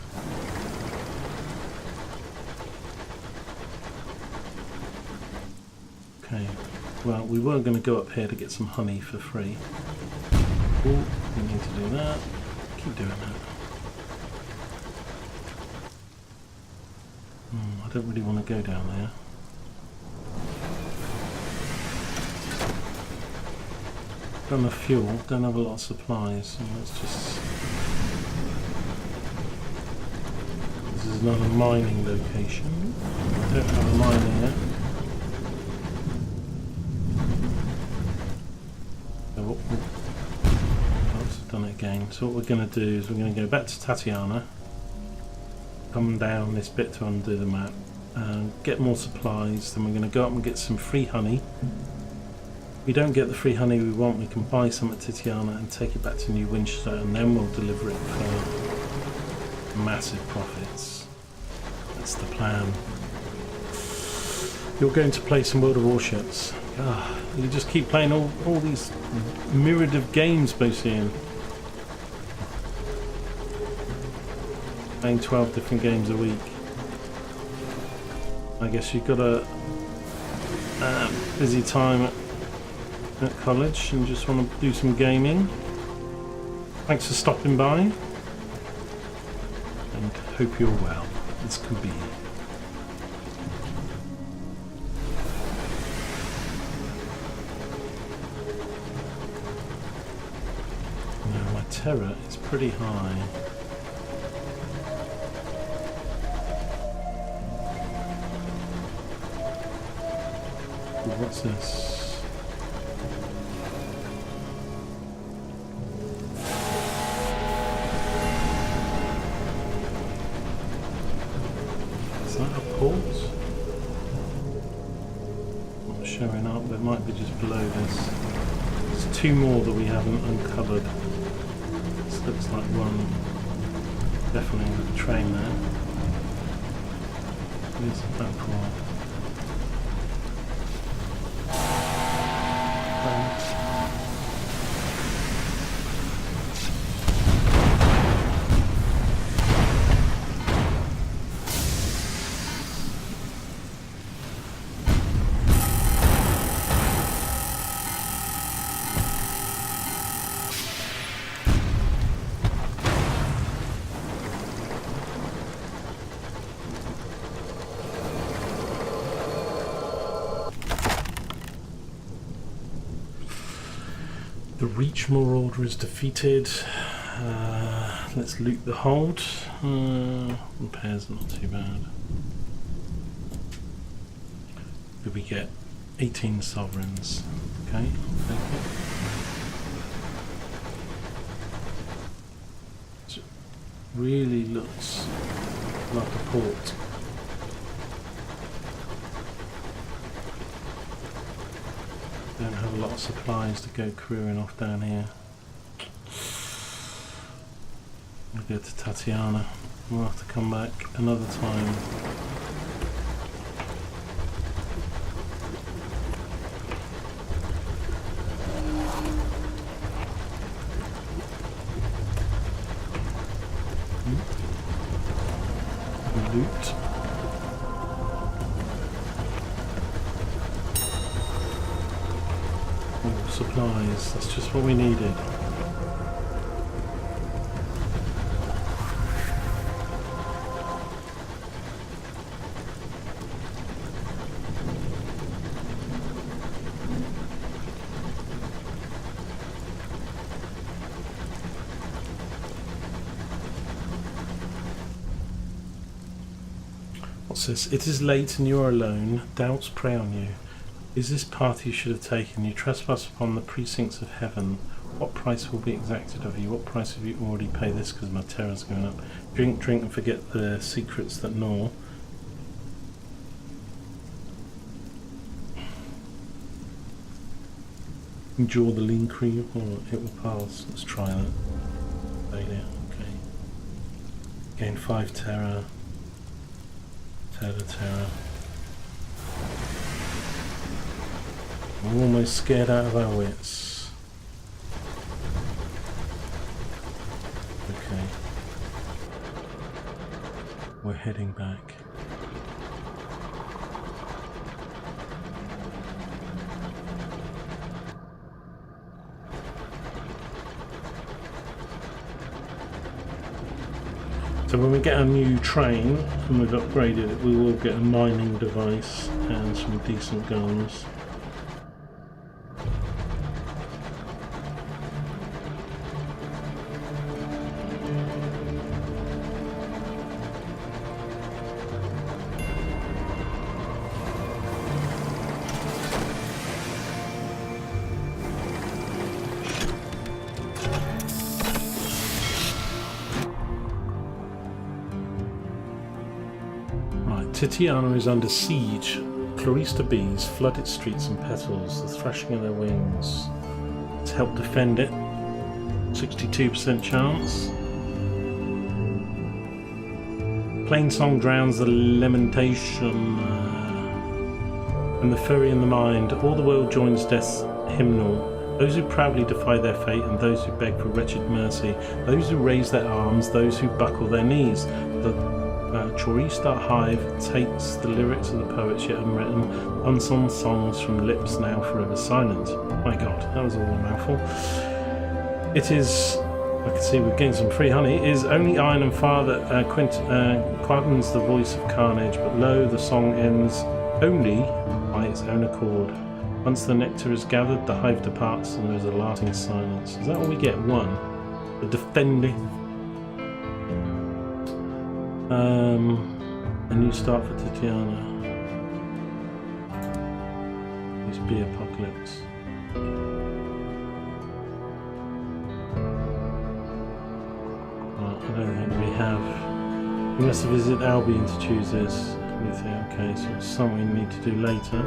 Okay, well, we were going to go up here to get some honey for free. Oh, we need to do that. Keep doing that. don't really want to go down there. Don't have fuel, don't have a lot of supplies, so let's just... This is another mining location. Don't have a mine here. So I've done it again. So what we're going to do is we're going to go back to Tatiana, come down this bit to undo the map, and get more supplies. Then we're going to go up and get some free honey. If we don't get the free honey we want, we can buy some at Tatiana and take it back to New Winchester, and then we'll deliver it for massive profits. That's the plan. You're going to play some World of Warships. You just keep playing all these myriad of games, Bosian. Playing 12 different games a week. I guess you've got a busy time at college and just want to do some gaming. Thanks for stopping by, and hope you're well. This could be. Now my terror is pretty high. What's this? Is that a port? Not showing up, but it might be just below this. There's two more that we haven't uncovered. This looks like one. Definitely with a train there. Where's that port? The Reach Marauder is defeated. Let's loot the hold. Repairs are not too bad. Did we get 18 sovereigns? Okay, I'll take it. It really looks like a port. Don't have a lot of supplies to go cruising off down here. We'll go to Tatiana. We'll have to come back another time. Loot. Supplies, that's just what we needed. What's this? It is late and you are alone. Doubts prey on you. Is this path you should have taken? You trespass upon the precincts of heaven. What price will be exacted of you? What price have you already paid this? Because my terror's going up. Drink, drink, and forget the secrets that gnaw. Endure the lean cream. Oh, it will pass. Let's try that. Failure. Okay. Gain 5 terror. Terror. We're almost scared out of our wits. Okay. We're heading back. So when we get a new train and we've upgraded it, we will get a mining device and some decent guns. Titiana is under siege. Cloista bees flood its streets and petals, the thrashing of their wings. Let's help defend it. 62% chance. Plain song drowns the lamentation. And the fury in the mind. All the world joins death's hymnal. Those who proudly defy their fate and those who beg for wretched mercy. Those who raise their arms, those who buckle their knees. The Chorista hive takes the lyrics of the poets yet unwritten, unsung songs from lips now forever silent. My god, that was all a mouthful. It is, I can see we've gained some free honey, it is only iron and fire that quietens the voice of carnage, but lo, the song ends only by its own accord. Once the nectar is gathered, the hive departs and there is a lasting silence. Is that all we get? One. The defending. A new start for Titiana. This bee apocalypse. Well, I don't think we have. We must visit Albion to choose this. Okay, so it's something we need to do later.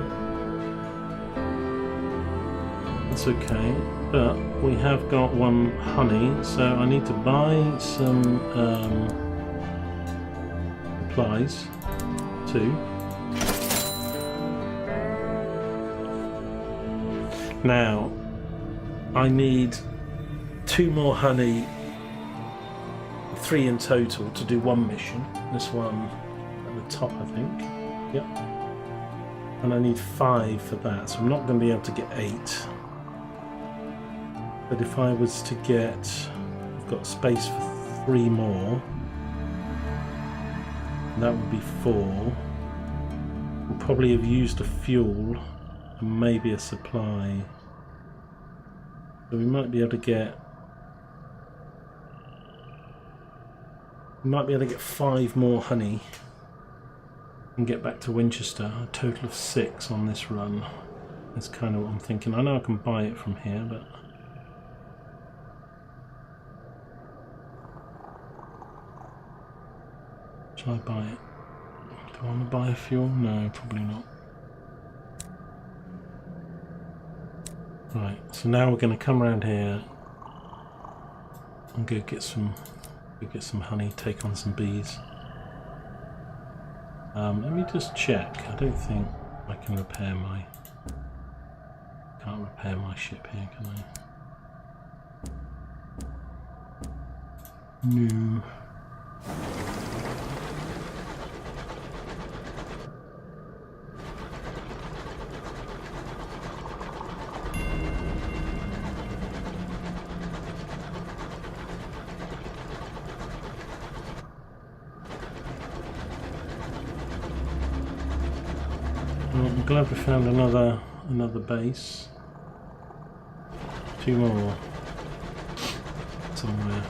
That's okay, but we have got one honey, so I need to buy some supplies too. Now I need 2 more honey, 3 in total to do one mission. This one at the top, I think. Yep. And I need 5 for that, so I'm not going to be able to get 8. But if I was to get, I've got space for 3 more. That would be 4. We'll probably have used a fuel and maybe a supply. So we might be able to get. We might be able to get 5 more honey and get back to Winchester. A total of 6 on this run. That's kind of what I'm thinking. I know I can buy it from here, but. Shall I buy it? Do I want to buy a fuel? No, probably not. Right, so now we're going to come around here and go get some honey, take on some bees. Let me just check. I don't think I can repair my. Can't repair my ship here, can I? No. I'm glad we found another base. 2 more somewhere.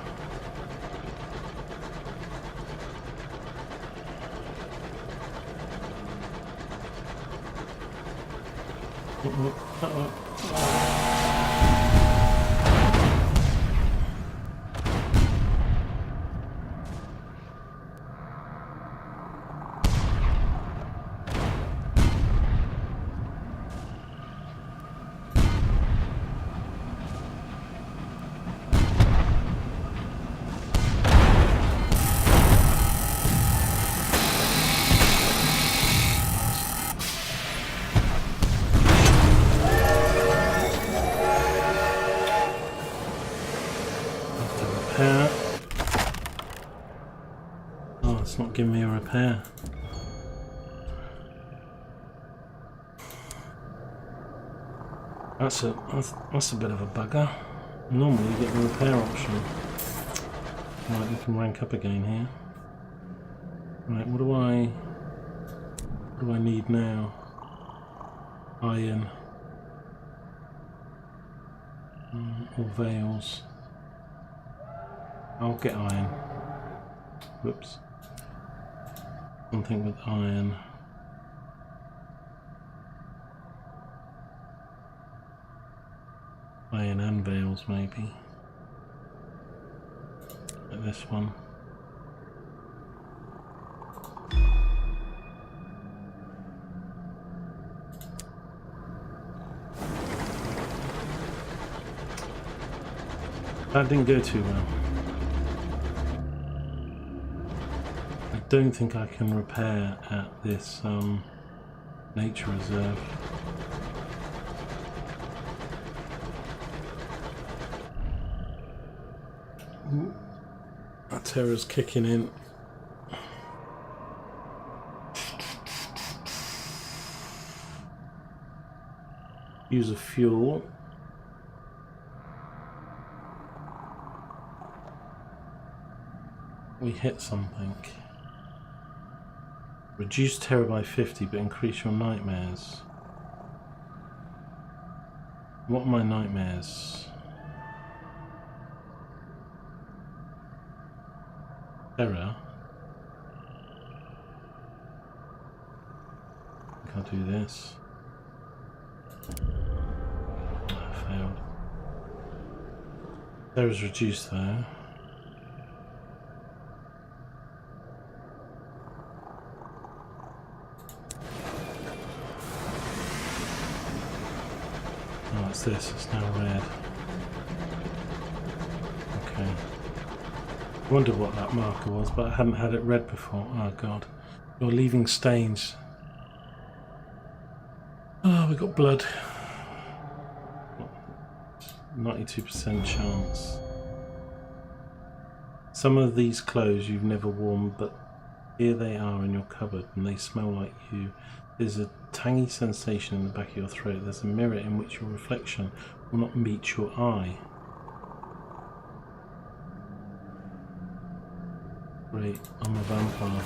Oh, it's not giving me a repair. That's a bit of a bugger. Normally you get the repair option. Right, we can rank up again here. Right, what do I need now? Iron. Or veils. I'll get iron. Whoops. Something with iron. Iron and veils, maybe. Like this one. That didn't go too well. I don't think I can repair at this nature reserve. Ooh. That terror's kicking in. Use a fuel. We hit something. Reduce terror by 50 but increase your nightmares. What are my nightmares? Terror. I think I'll do this. I failed. Terror's reduced though. Oh, it's this, it's now red. Okay. I wondered what that marker was, but I hadn't had it red before. Oh god. You're leaving stains. Oh, we got blood. 92% chance. Some of these clothes you've never worn, but here they are in your cupboard and they smell like you. There's a tangy sensation in the back of your throat. There's a mirror in which your reflection will not meet your eye. Great, I'm a vampire.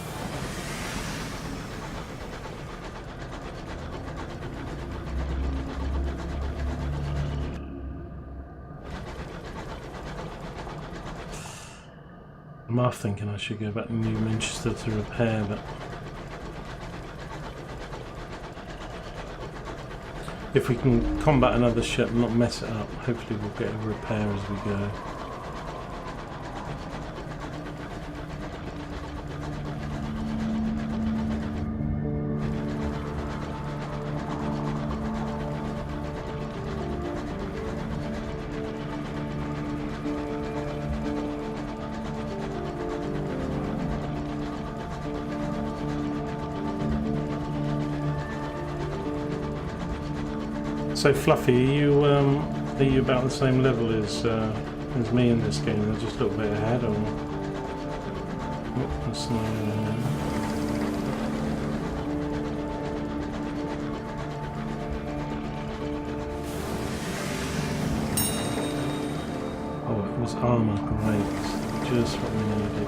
I'm half thinking I should go back to New Manchester to repair, but if we can combat another ship and not mess it up, hopefully we'll get a repair as we go. So Fluffy, are you about the same level as me in this game? Or just a little bit ahead, or what's oh, it was armor, great, just what we needed.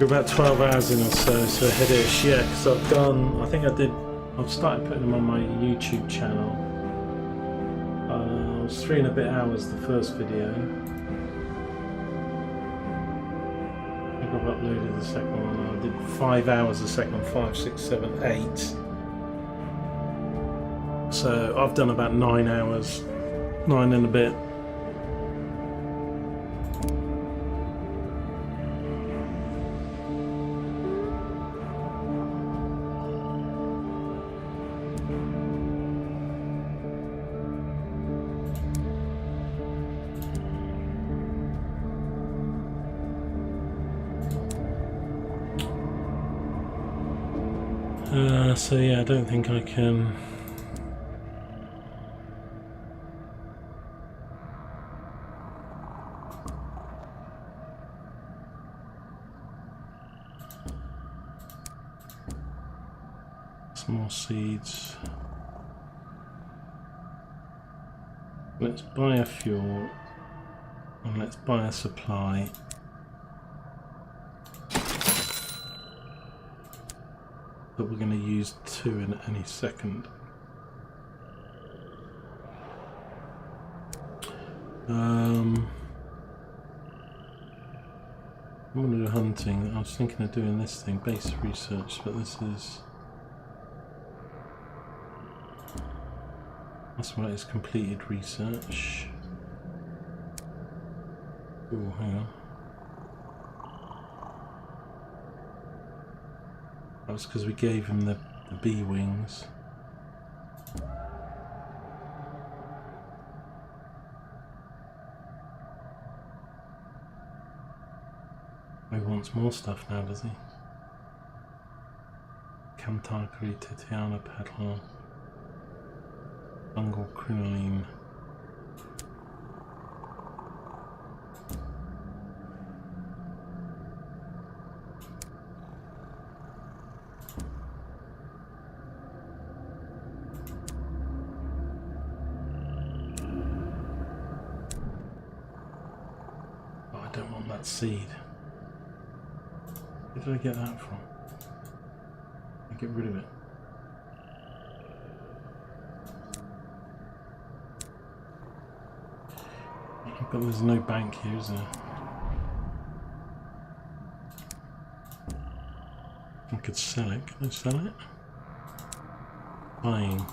We're about 12 hours in or so headish, yeah, because I've started putting them on my YouTube channel. It was 3 and a bit hours the first video. I think I've uploaded the second one. I did 5 hours the second one, 5, 6, 7, 8. So I've done about 9 hours, 9 and a bit. So yeah, I don't think I can. some more seeds. Let's buy a fuel and let's buy a supply. That we're going to use 2 in any second. I'm going to do hunting. I was thinking of doing this thing, base research, but this is... That's right, it's completed research. Oh, hang on. That was because we gave him the bee wings. He wants more stuff now, does he? Camtarkari, Titiana, Petal, Fungal Crinoline. Oh, I don't want that seed. Where did I get that from? I get rid of it. But there's no bank here, is there? I could sell it. Can I sell it? Buying.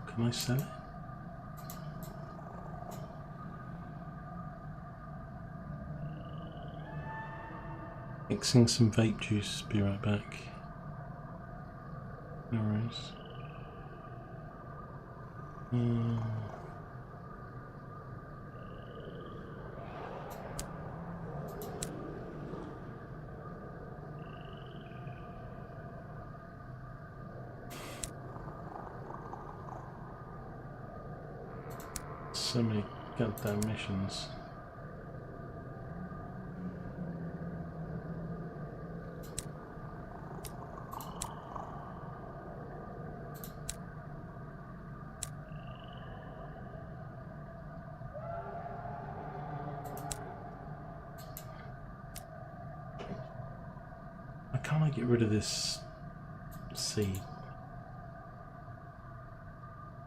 Can I sell it? Mixing some vape juice, be right back. No worries. So many goddamn missions. Can't I get rid of this seed?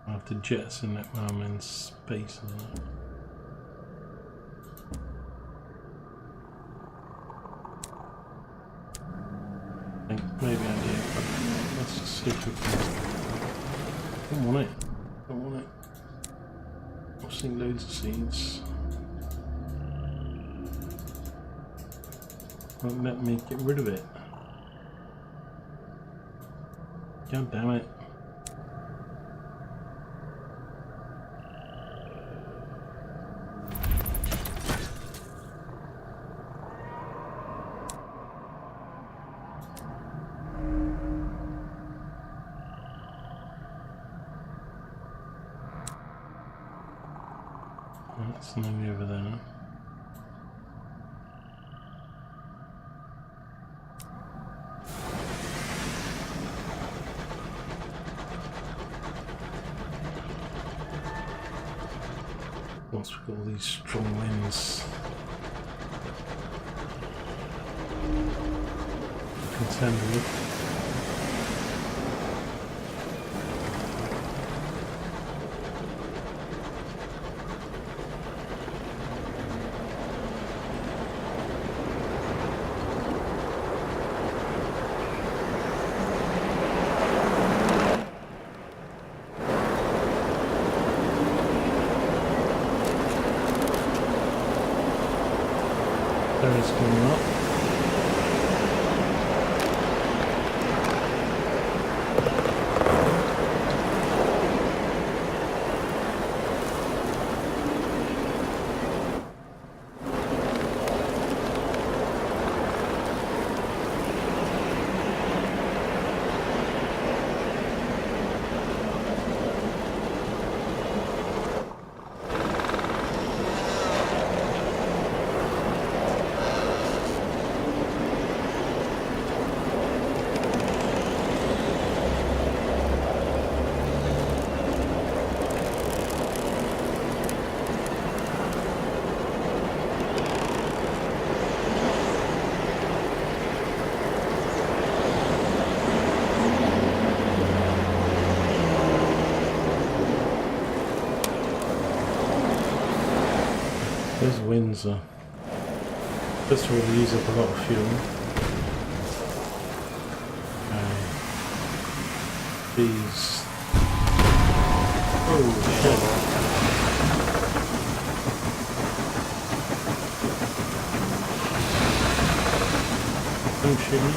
I have to jettison it when I'm in space, isn't it? I think maybe I do, but let's just see if we can. Don't want it. Don't want it. I've seen loads of seeds. Won't let me get rid of it. God damn it. That's maybe over there now. Once we've got all these strong winds to contend with. It's coming up. Those winds are, first of all, they use up a lot of fuel. These, oh shit. Don't shoot me.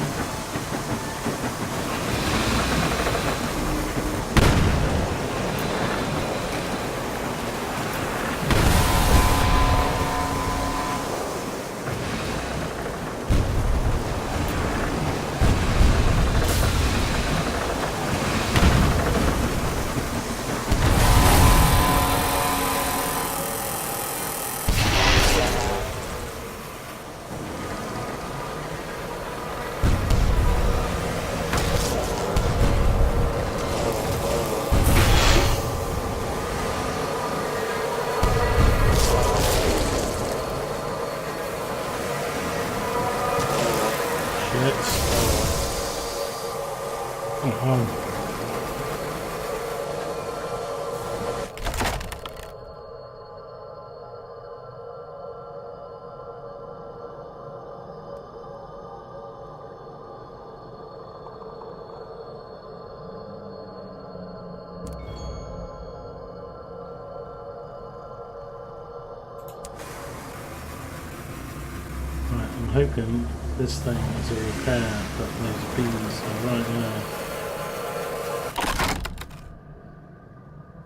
I'm hoping this thing is a repair, but those bees are right there.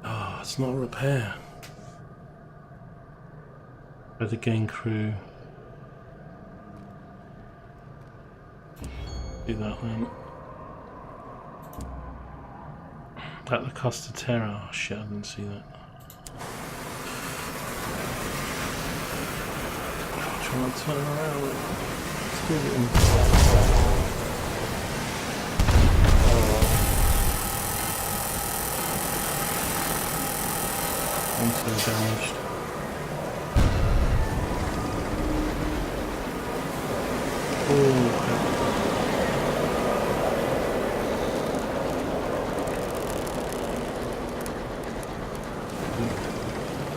Oh, it's not a repair. Better gain crew. Do that then. At the cost of terror. Oh shit, I didn't see that. Trying to turn around. Let's do it. I'm so damaged. Oh,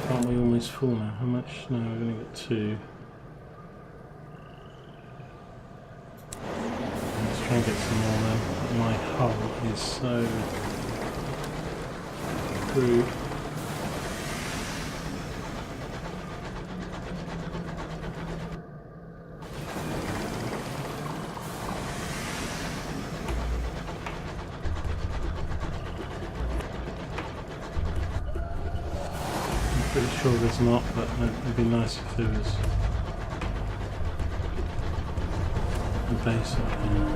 aren't we almost full now? How much? No, we're going to get 2. Try and get some more then. My hull is so crude. I'm pretty sure there's not, but it'd be nice if there was a base up here.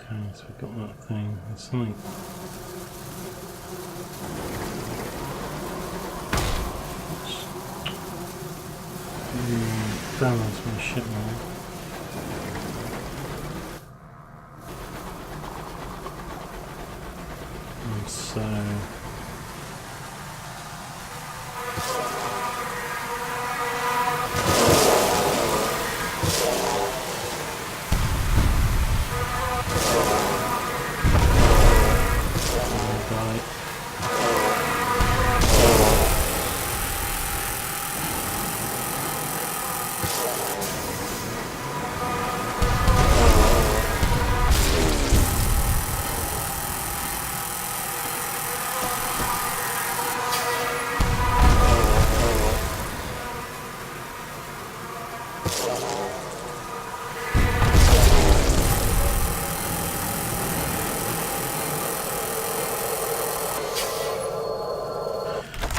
Okay, so we've got that thing. There's something. Balance my ship now. And so.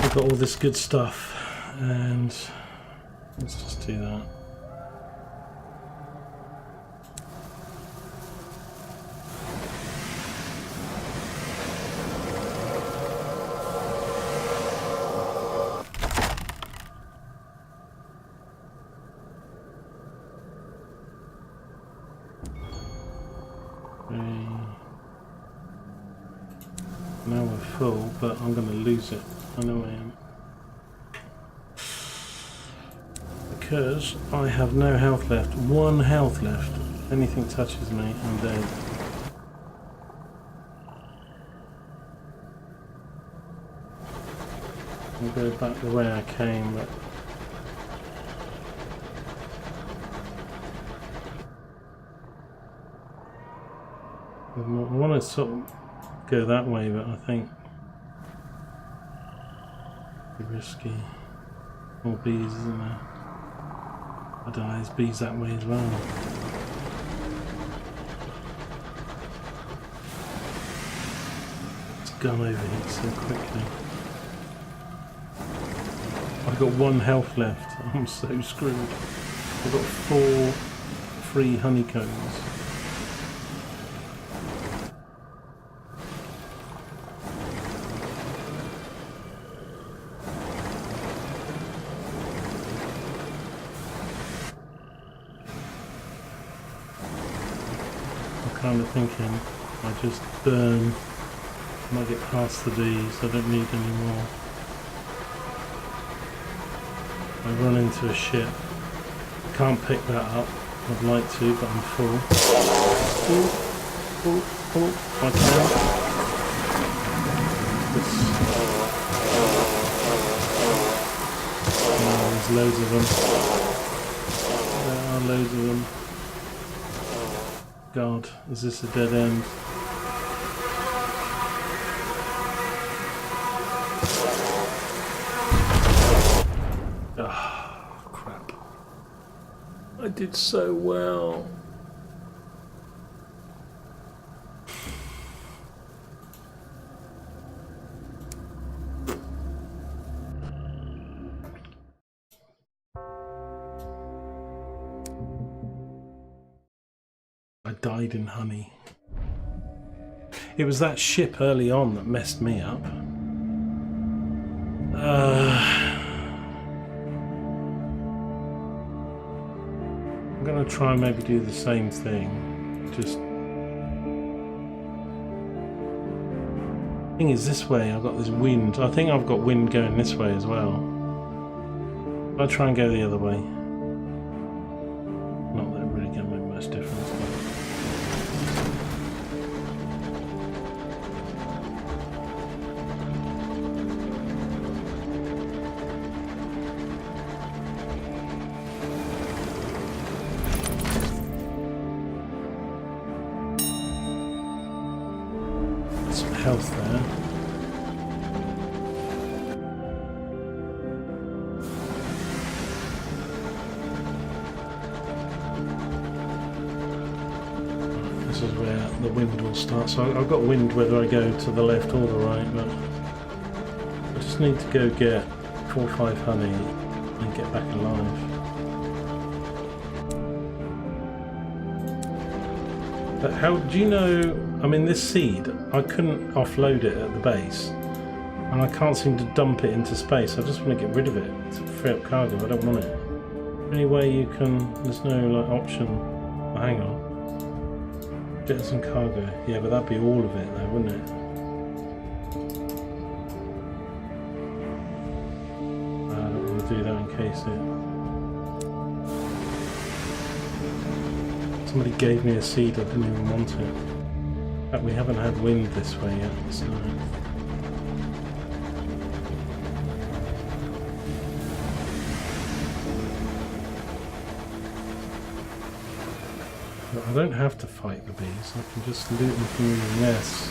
We've got all this good stuff, and let's just do that. cool, but I'm going to lose it. I know I am. Because I have no health left. 1 health left. If anything touches me, I'm dead. I'll go back the way I came, but I want to sort of go that way, but I think it's risky. More bees, isn't there? I don't know, there's bees that way as well. It's gone overheat so quickly. I've got 1 health left. I'm so screwed. I've got 4 free honeycombs. I'm kind of thinking I just burn, I might get past the bees, I don't need any more. I run into a ship. Can't pick that up. I'd like to, but I'm full. Oh, I can. Oh, there's loads of them. There are loads of them. God, is this a dead end? Ah, crap. I did so well. I died in honey. It was that ship early on that messed me up. I'm going to try and maybe do the same thing. Just... thing is, this way I've got this wind. I think I've got wind going this way as well. I'll try and go the other way. Not that it really can make much difference. Some health there. This is where the wind will start. So I've got wind whether I go to the left or the right, but I just need to go get 4 or 5 honey and get back alive. But how do you know? I mean, this seed, I couldn't offload it at the base, and I can't seem to dump it into space. I just want to get rid of it to free up cargo. I don't want it. Any way you can? There's no like option. Oh, hang on. Get some cargo. Yeah, but that'd be all of it, though, wouldn't it? I don't want to do that in case it. Somebody gave me a seed. I didn't even want it. But we haven't had wind this way yet, so... But I don't have to fight the bees, I can just loot them from the nests.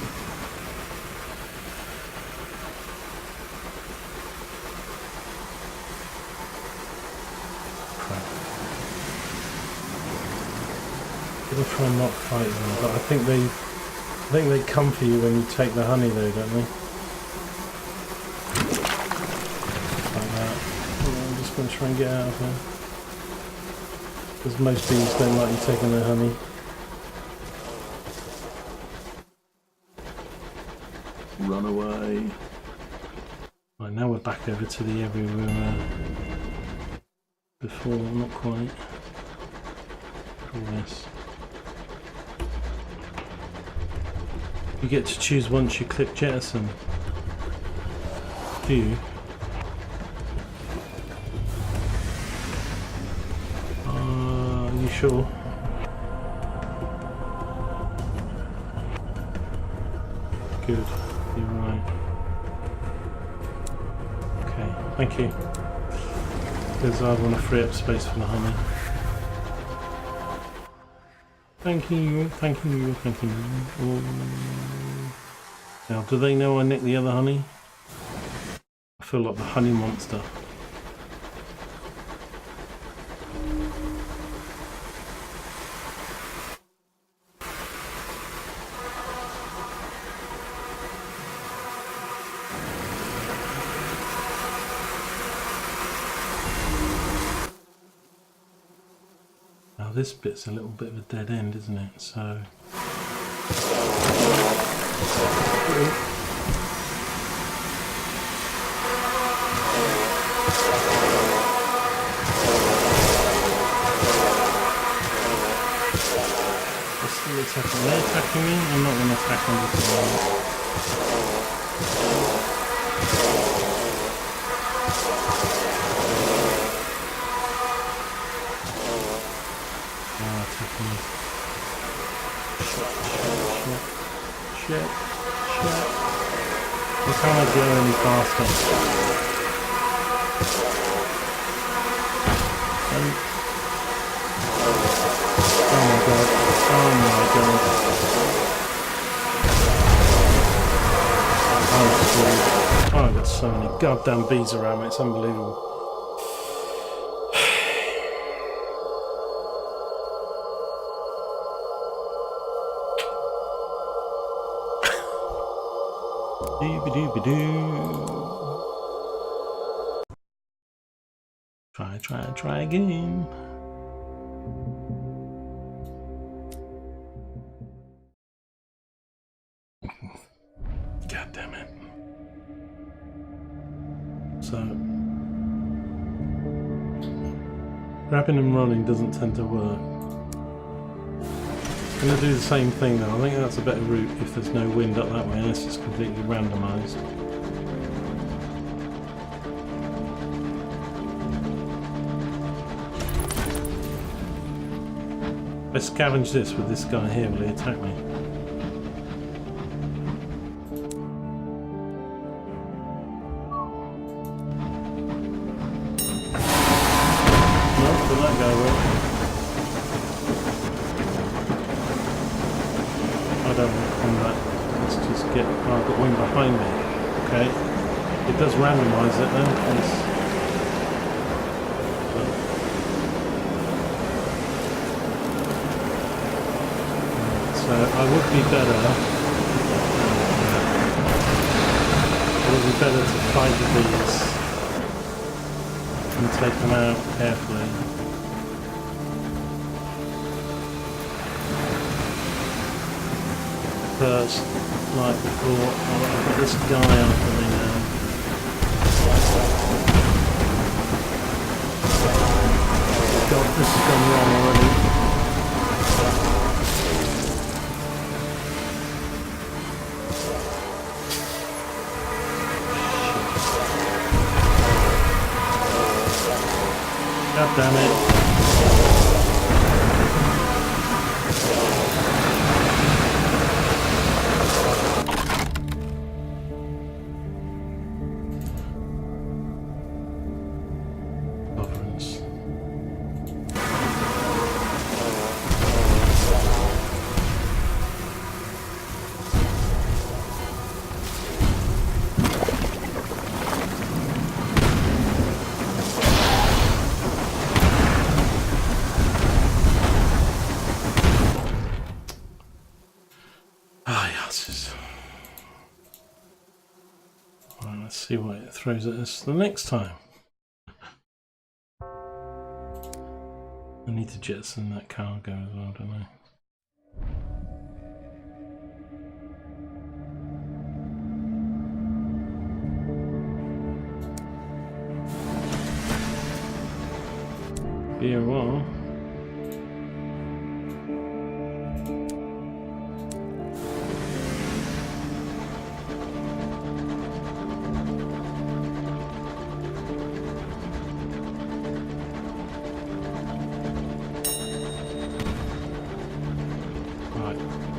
Crap. I'll try and not fight them, but I think they come for you when you take the honey though, don't they? Like that. Yeah, I'm just going to try and get out of here. Because most bees don't like you taking their honey. Run away. Right, now we're back over to the area we were before, not quite. All this. You get to choose once you click jettison. few. Are you sure? Good, you're right. Okay, thank you. Because I want to free up space for the honey. Thank you, thank you, thank you. Oh. Now, do they know I nicked the other honey? I feel like the honey monster. Now this bit's a little bit of a dead end, isn't it? So... Attacking. They're attacking me. I'm not going to attack them this time. Oh, attacking me. Shit. I can't go any faster. Oh my god. Oh my god. Oh, I've got so many goddamn bees around me, it's unbelievable. Try again. God damn it. So, grabbing and running doesn't tend to work. I'm going to do the same thing though. I think that's a better route if there's no wind up that way, unless it's completely randomised. Let's scavenge this with this guy here. Will he attack me? Nope, but that guy will. I don't want combat. Let's just get... Oh, I've got wind behind me. Okay. It does randomise it then. It's... I would be better. It would be better to fight the bees and take them out carefully. First, like before, I've got this guy after me now. God, this has gone wrong already. God damn it. Tolerance. Let's see what it throws at us the next time. I need to jettison that cargo as well, don't I? Be a while.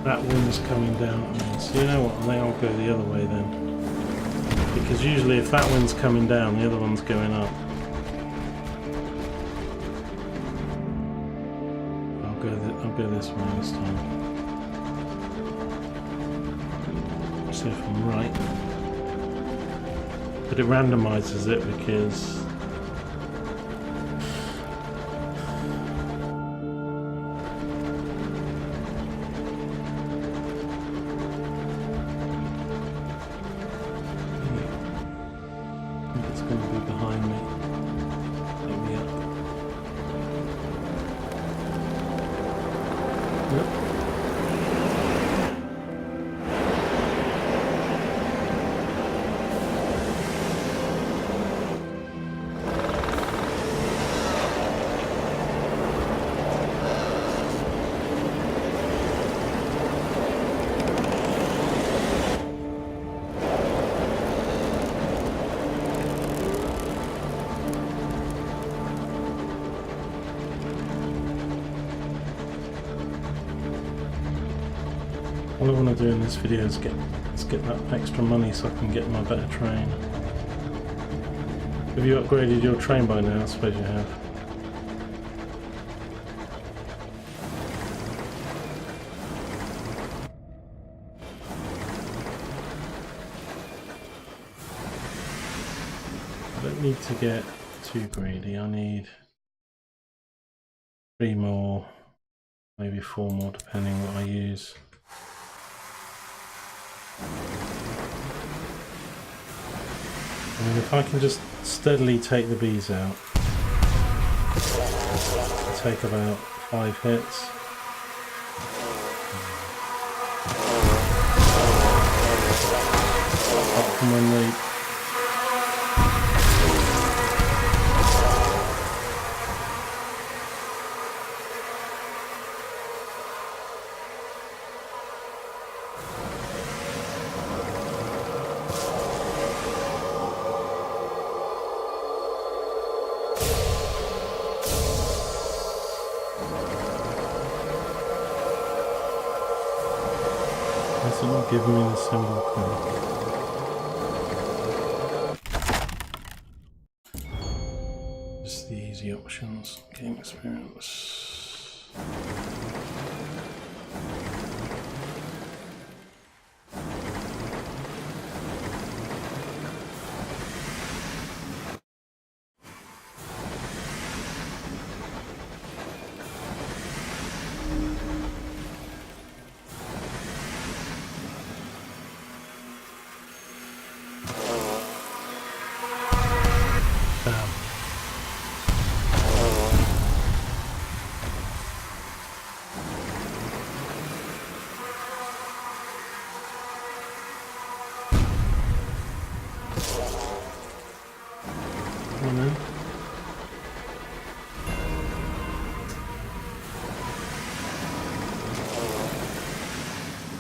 that wind's coming down at me. So you know what, I think I'll go the other way then. Because usually if that wind's coming down, the other one's going up. I'll go this way this time. See if I'm right. But it randomizes it because it's going to be behind me. Let me up. Yep. All I want to do in this video is get that extra money so I can get my better train. Have you upgraded your train by now? I suppose you have. I don't need to get too greedy. I need 3 more, maybe 4 more depending what I use. I mean, if I can just steadily take the bees out, it'll take about 5 hits. Apart from when they It's not giving me the symbol code. Just the easy options, game experience.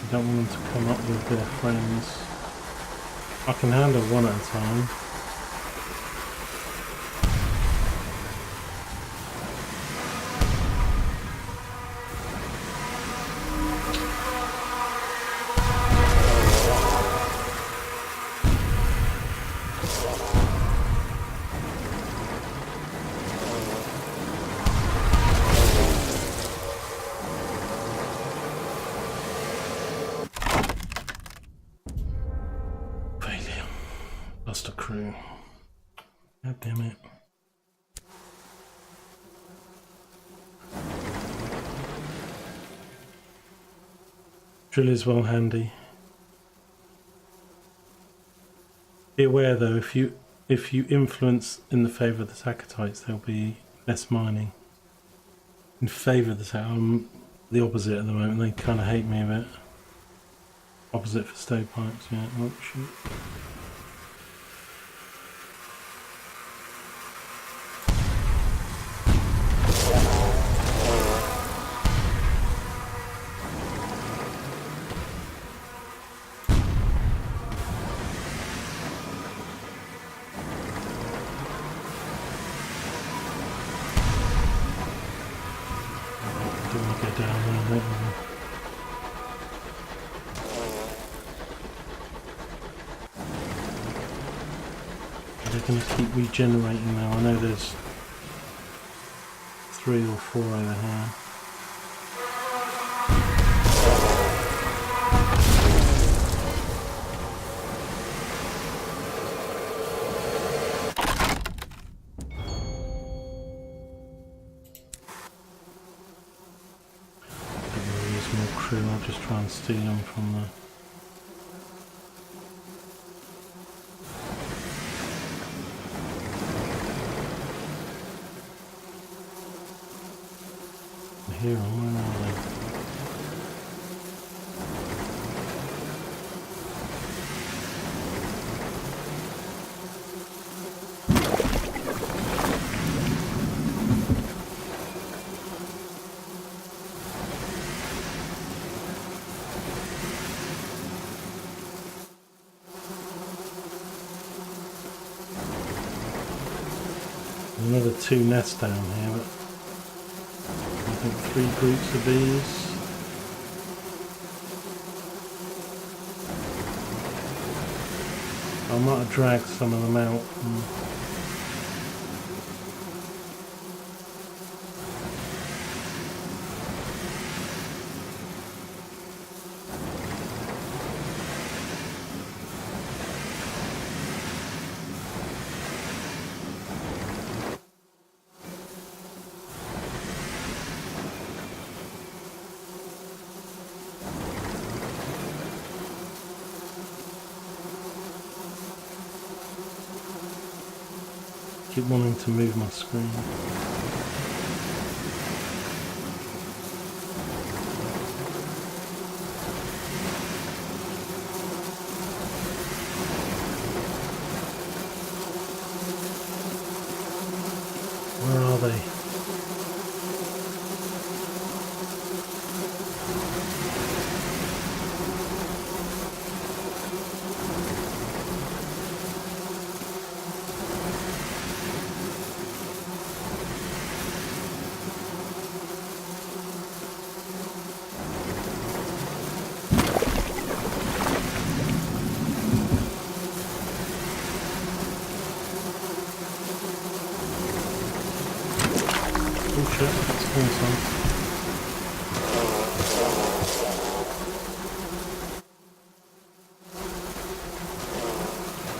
I don't want them to come up with their friends. I can handle one at a time. Lost a crew. God damn it. Drill is well handy. Be aware though, if you influence in the favour of the Takatites, there'll be less mining. In favour of the Takatites, I'm the opposite at the moment. They kind of hate me a bit. Opposite for stovepipes, yeah. Oh shoot. Down there. They're going to keep regenerating now. I know there's 3 or 4 over here. I'll just try and steal them from the... Here, where are they? Another 2 nests down here, but I think 3 groups of bees. I might have dragged some of them out. Keep wanting to move my screen. Where are they? Oh shit, that's awesome.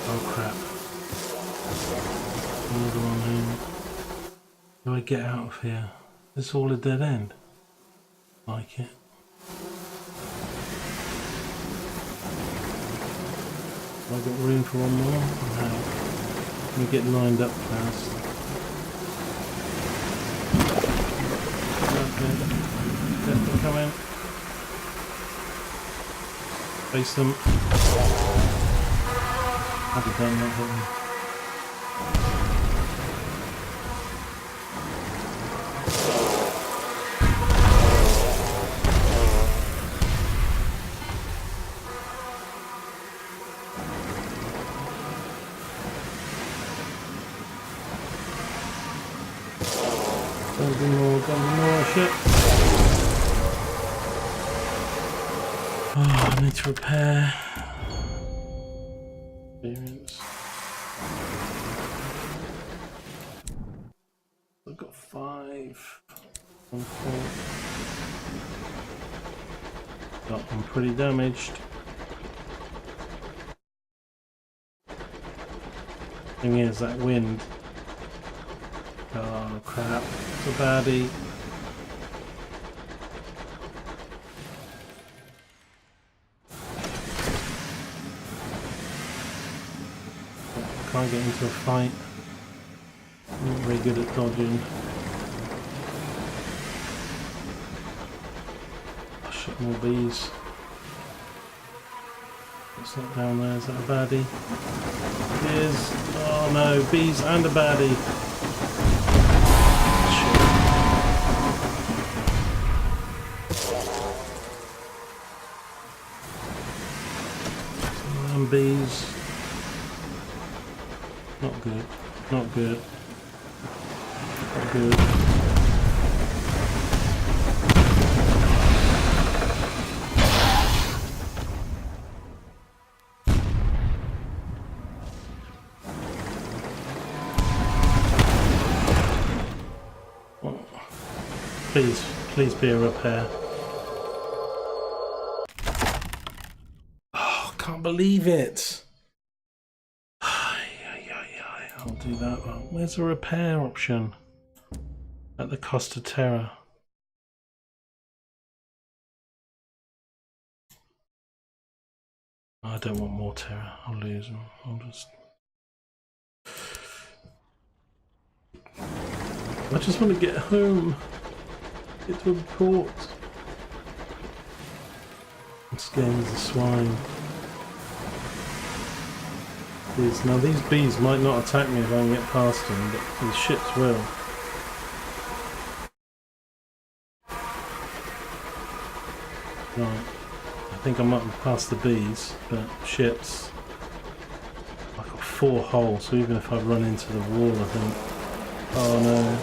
Oh crap. Another one here. How do I get out of here? Is this all a dead end? Like it. Have I got room for one more? No. Let me get lined up first. Okay. Come in. Face them. How did that not hit me? Don't more shit. Oh, I need to repair. Experience. I've got 5. 1, 4. Oh, I'm pretty damaged. Thing is, that wind. Oh crap, it's a baddie. Can't get into a fight. I'm not very good at dodging. Oh shit, more bees. What's that down there? Is that a baddie? It is. Oh no, bees and a baddie. Bees. Not good. Not good. Not good. Please, please be a repair. Oh, can't believe it. I'll do that one. Where's the repair option? At the cost of terror. I don't want more terror. I'll lose them. I'll just... I just want to get home. Get to a port. I'm scared as a swine. Now these bees might not attack me if I can get past them, but these ships will. Right. I think I might have passed the bees, but ships. I've got 4 holes, so even if I run into the wall, I think... Oh no.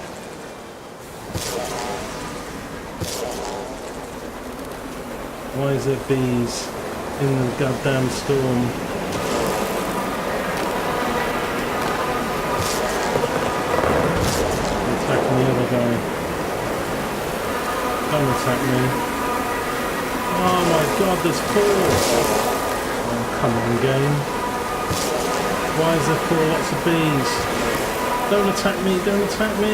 Why is there bees in the goddamn storm? Attacking the other guy. Don't attack me. Oh my god, there's 4! Oh, come on, game. Why is there 4 lots of bees? Don't attack me, don't attack me!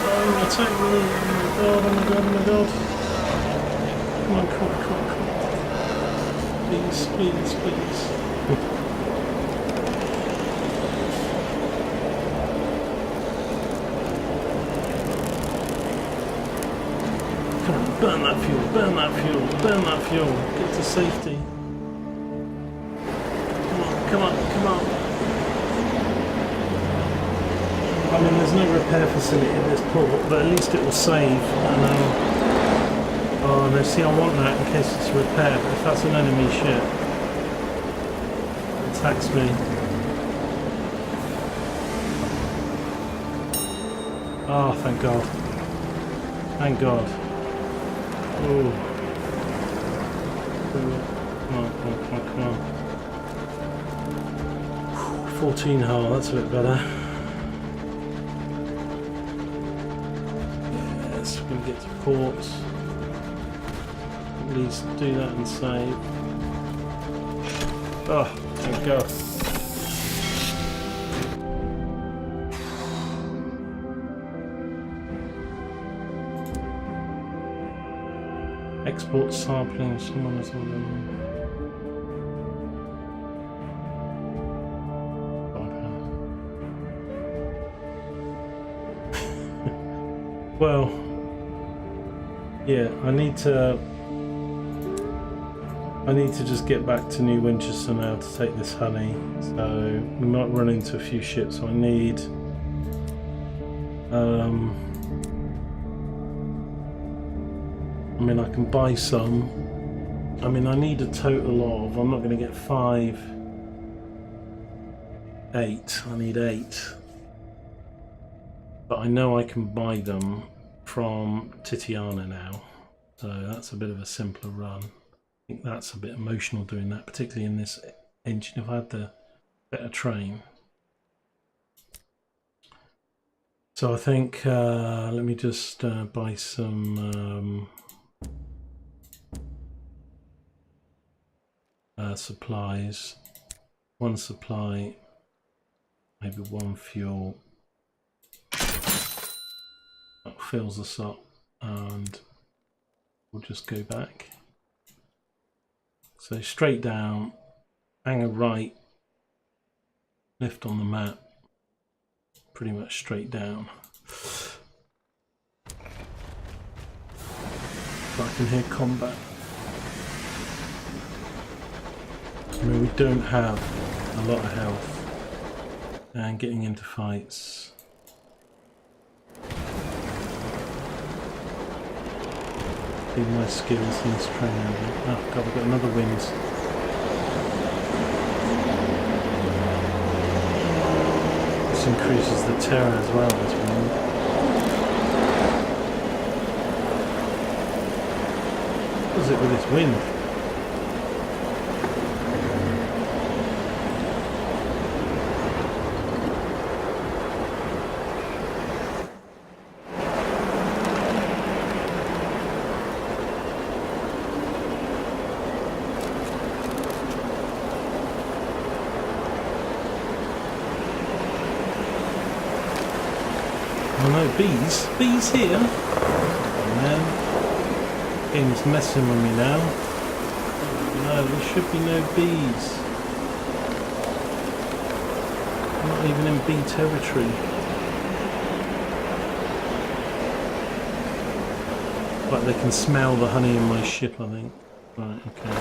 Don't attack me! Oh my god, oh my god, oh my god! Come on, come on, come on, come on. Please, please, please. Come on, burn that fuel, burn that fuel, burn that fuel. Get to safety. Come on, come on, come on. I mean, there's no repair facility at this port, but at least it will save. And, oh no, see, I want that in case it's a repair, but if that's an enemy ship, it attacks me. Oh, thank God. Thank God. Oh. Come on, come on, come on, come on. 14 hull, that's a bit better. Yes, we're going to get to port. At least do that and save. Oh, thank God. Export sampling, someone has all them. Well, yeah, I need to just get back to New Winchester now to take this honey. So we might run into a few ships. So I need I mean, I can buy some. I mean, I need a total of, I'm not going to get 5, 8. I need 8. But I know I can buy them from Titiana now. So that's a bit of a simpler run. I think that's a bit emotional doing that, particularly in this engine. If I had the better train. So I think, let me just buy some supplies. 1 supply, maybe 1 fuel. That fills us up, and we'll just go back. So straight down, hanger right, lift on the map, pretty much straight down. I can hear combat. I mean, we don't have a lot of health, and getting into fights. Be my skills in this train. Oh god, we've got another wind. This increases the terror as well, this wind. What is it with this wind? Oh no, bees! Bees here! Oh man. Game's messing with me now. No, there should be no bees. I'm not even in bee territory. But they can smell the honey in my ship, I think. Right, okay.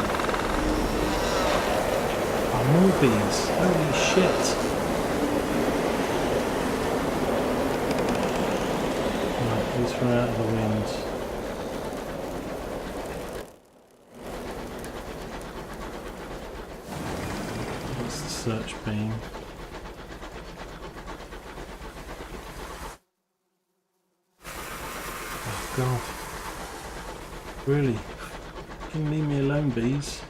Oh, more bees. Holy shit. Right, these are out of the wind. That's the search beam. Oh god. Really? Can you leave me alone, bees?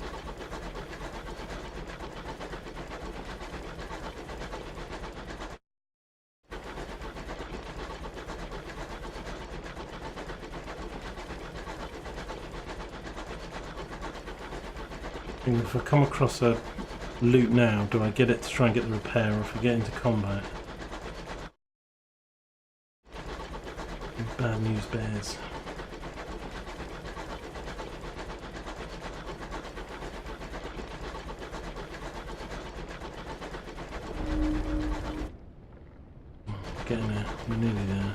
And if I come across a loot now, do I get it to try and get the repair, or if I get into combat? Bad news bears. Getting there, we're nearly there.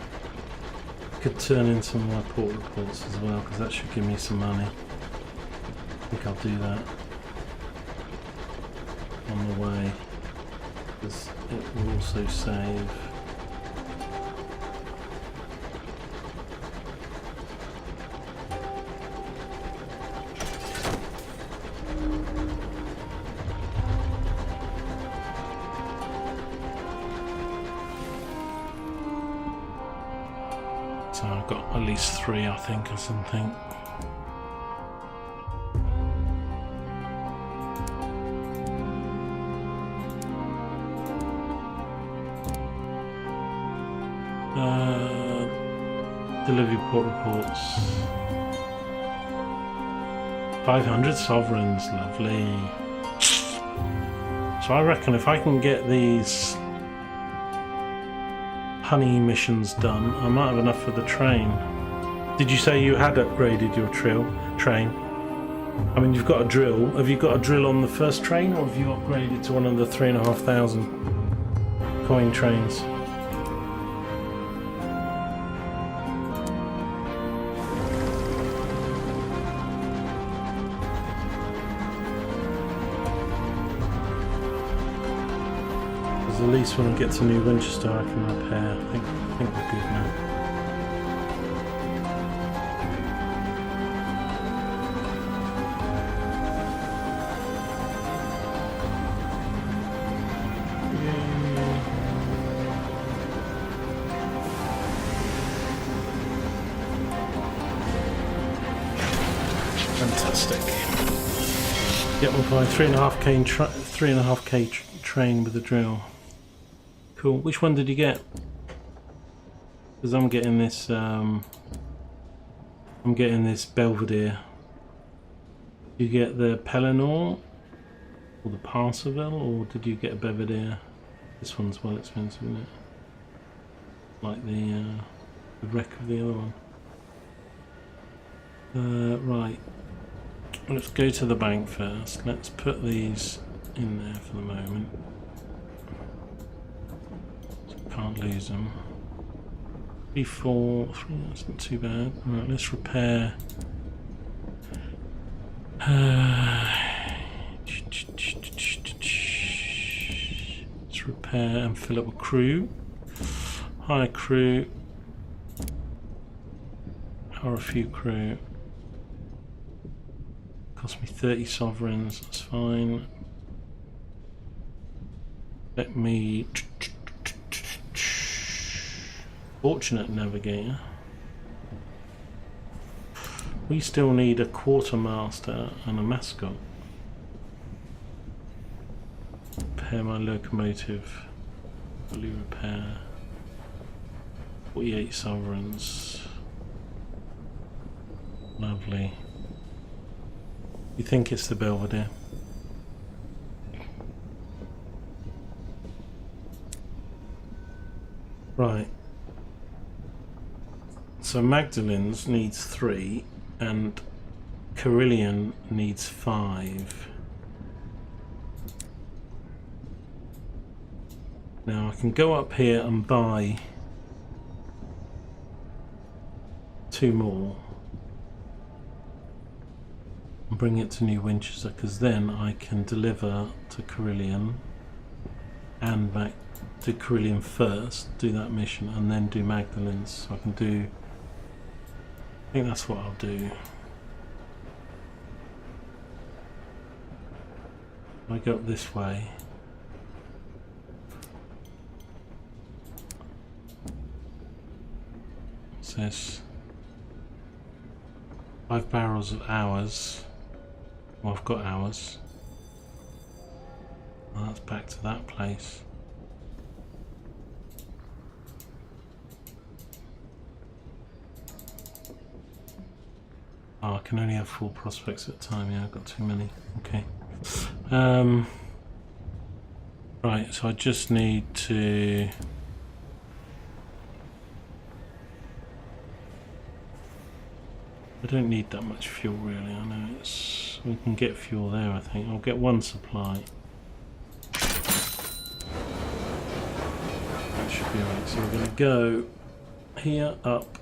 Could turn in some of my port reports as well, because that should give me some money. I think I'll do that on the way, because it will also save. So I've got at least 3, I think, or something. Delivery port reports. 500 sovereigns, lovely. So I reckon if I can get these honey missions done, I might have enough for the train. Did you say you had upgraded your train? I mean, you've got a drill. Have you got a drill on the first train, or have you upgraded to one of the 3,500 coin trains? At least when I get to New Winchester I can repair. I think we're good now. Fantastic. Yep, we'll buy 3.5k train with a drill. Cool. Which one did you get? Because I'm getting this. Belvedere. You get the Pelennor or the Parseval, or did you get a Belvedere? This one's well expensive, isn't it? Like the wreck of the other one. Right. Let's go to the bank first. Let's put these in there for the moment. Can't lose them. 3, 4, 3, that's not too bad. Right, let's repair. Let's repair and fill up a crew. Hire crew. Hire a few crew. Cost me 30 sovereigns, that's fine. Let me... Fortunate navigator. We still need a quartermaster and a mascot. Repair my locomotive. Fully repair. 48 sovereigns. Lovely. You think it's the Belvedere? Right. So Magdalene's needs 3 and Carillion needs 5. Now I can go up here and buy 2 more and bring it to New Winchester, because then I can deliver to Carillion and back to Carillion first, do that mission, and then do Magdalene's. So I can do, I think that's what I'll do. I go up this way. What's this? 5 barrels of hours. Well, I've got hours. Oh, that's back to that place. Oh, I can only have 4 prospects at a time. Yeah, I've got too many. Okay. Right, so I just need to... I don't need that much fuel really. I know it's... we can get fuel there, I think. I'll get 1 supply. That should be right. So we're going to go here, up.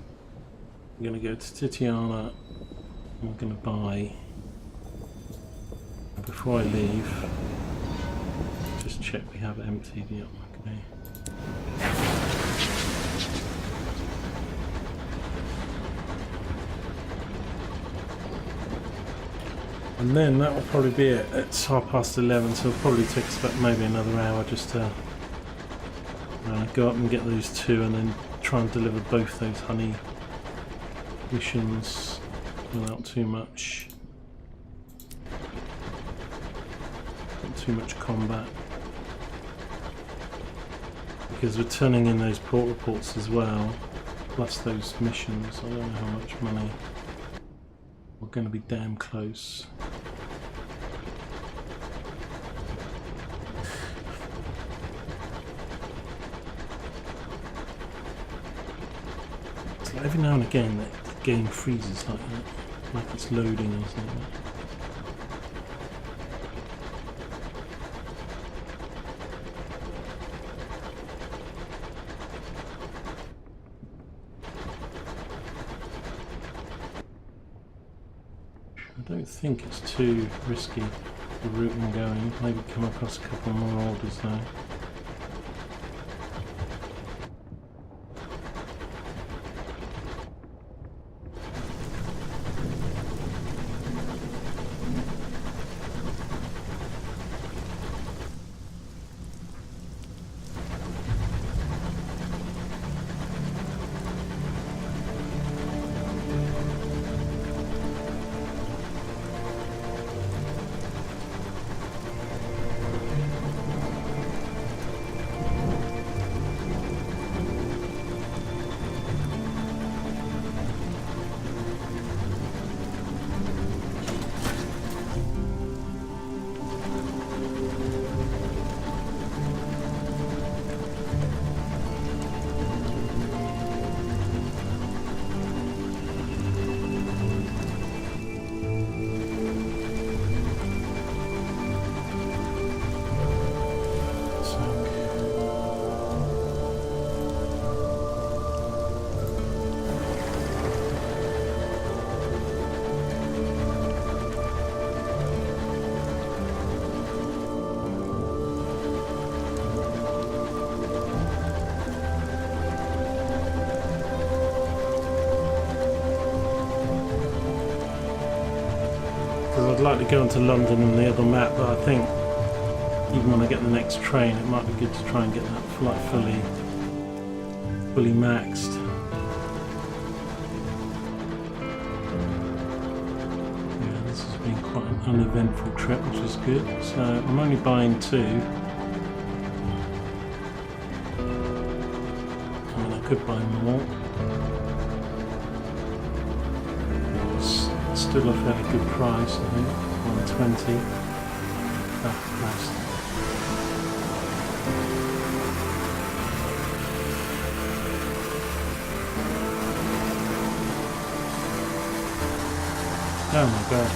We're going to go to Titiana. I'm going to buy... Before I leave, just check we have emptied. Yep, okay. And then that will probably be it. It's 11:30, so it'll probably take us about maybe another hour just to go up and get those 2 and then try and deliver both those honey missions without too much combat, because we're turning in those port reports as well, plus those missions. I don't know how much money. We're going to be damn close. It's like every now and again that the game freezes like that, like it's loading or something. I don't think it's too risky, the route I'm going. Maybe come across a couple more orders though. I'd like to go into London and the other map, but I think even when I get the next train it might be good to try and get that flight fully maxed. Yeah, this has been quite an uneventful trip, which is good. So I'm only buying 2. I mean, I could buy more. Still a fairly good price, I think. 120. That's the price. Oh my god.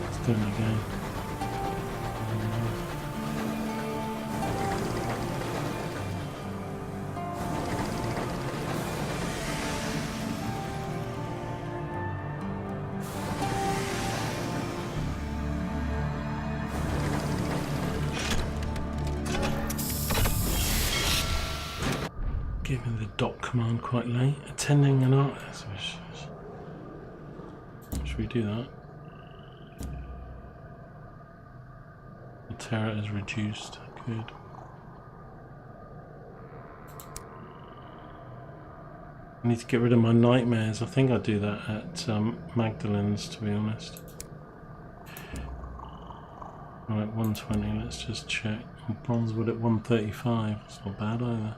Let's do it again. Giving the dot command quite late. Attending an art. Should we do that? The terror is reduced. Good. I need to get rid of my nightmares. I think I'll do that at Magdalene's, to be honest. Right, 120. Let's just check. Bronzewood at 135. It's not bad either.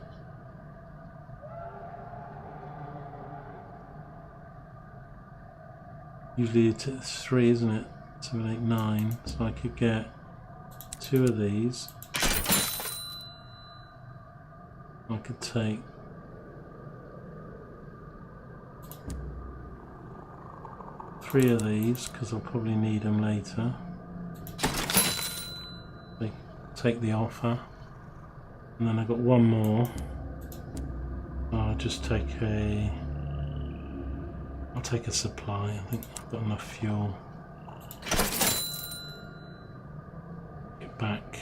Usually it's 3, isn't it? 7, 8, 9. So I could get 2 of these. I could take three of these because I'll probably need them later. Take the offer, and then I've got one more. I'll just take a. I'll take a supply. I think I've got enough fuel. Get back.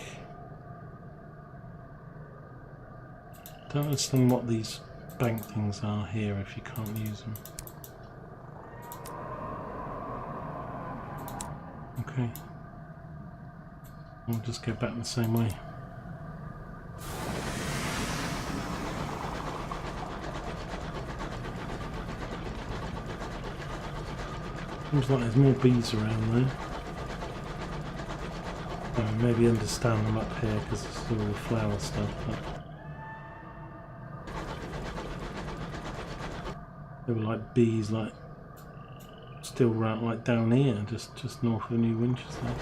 Don't understand what these bank things are here if you can't use them. Okay. We'll just go back the same way. Seems like there's more bees around there. Maybe understand them up here because it's all the flower stuff. But they were like bees, like still around, like down here, just north of New Winchester.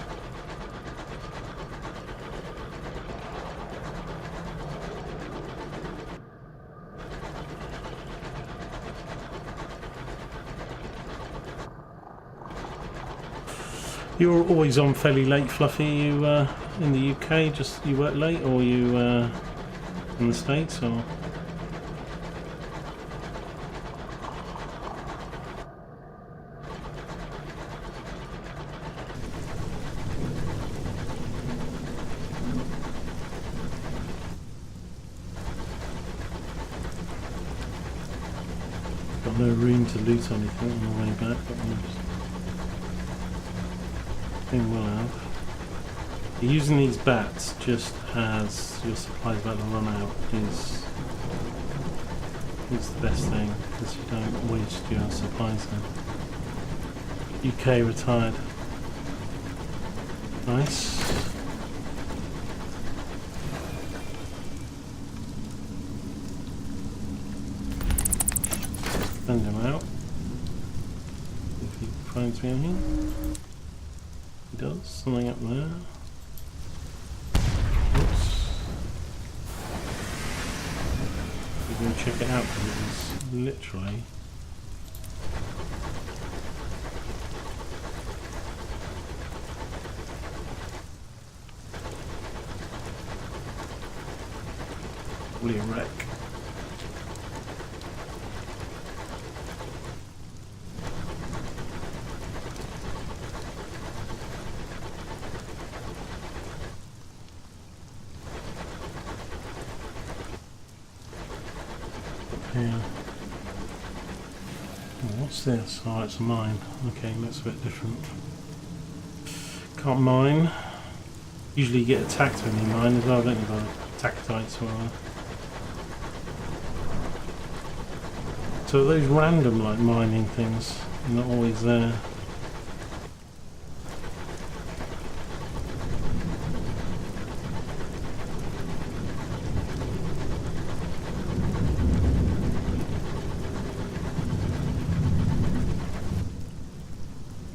You're always on fairly late, Fluffy. You in the UK, just you work late, or you in the States, or? Got no room to loot anything on the way back, but we'll just will have. Using these bats just as your supply's about to run out is the best thing, because you don't waste your supplies then. UK retired. Nice. Send him out. If he finds me anything. He does. Something up there. Oops. We're going to check it out because it is literally probably a wreck. Yeah. What's this? Oh, it's a mine. Okay, that's a bit different. Can't mine. Usually you get attacked when you mine as well, don't you, by tactites or whatever. So those random like mining things are not always there.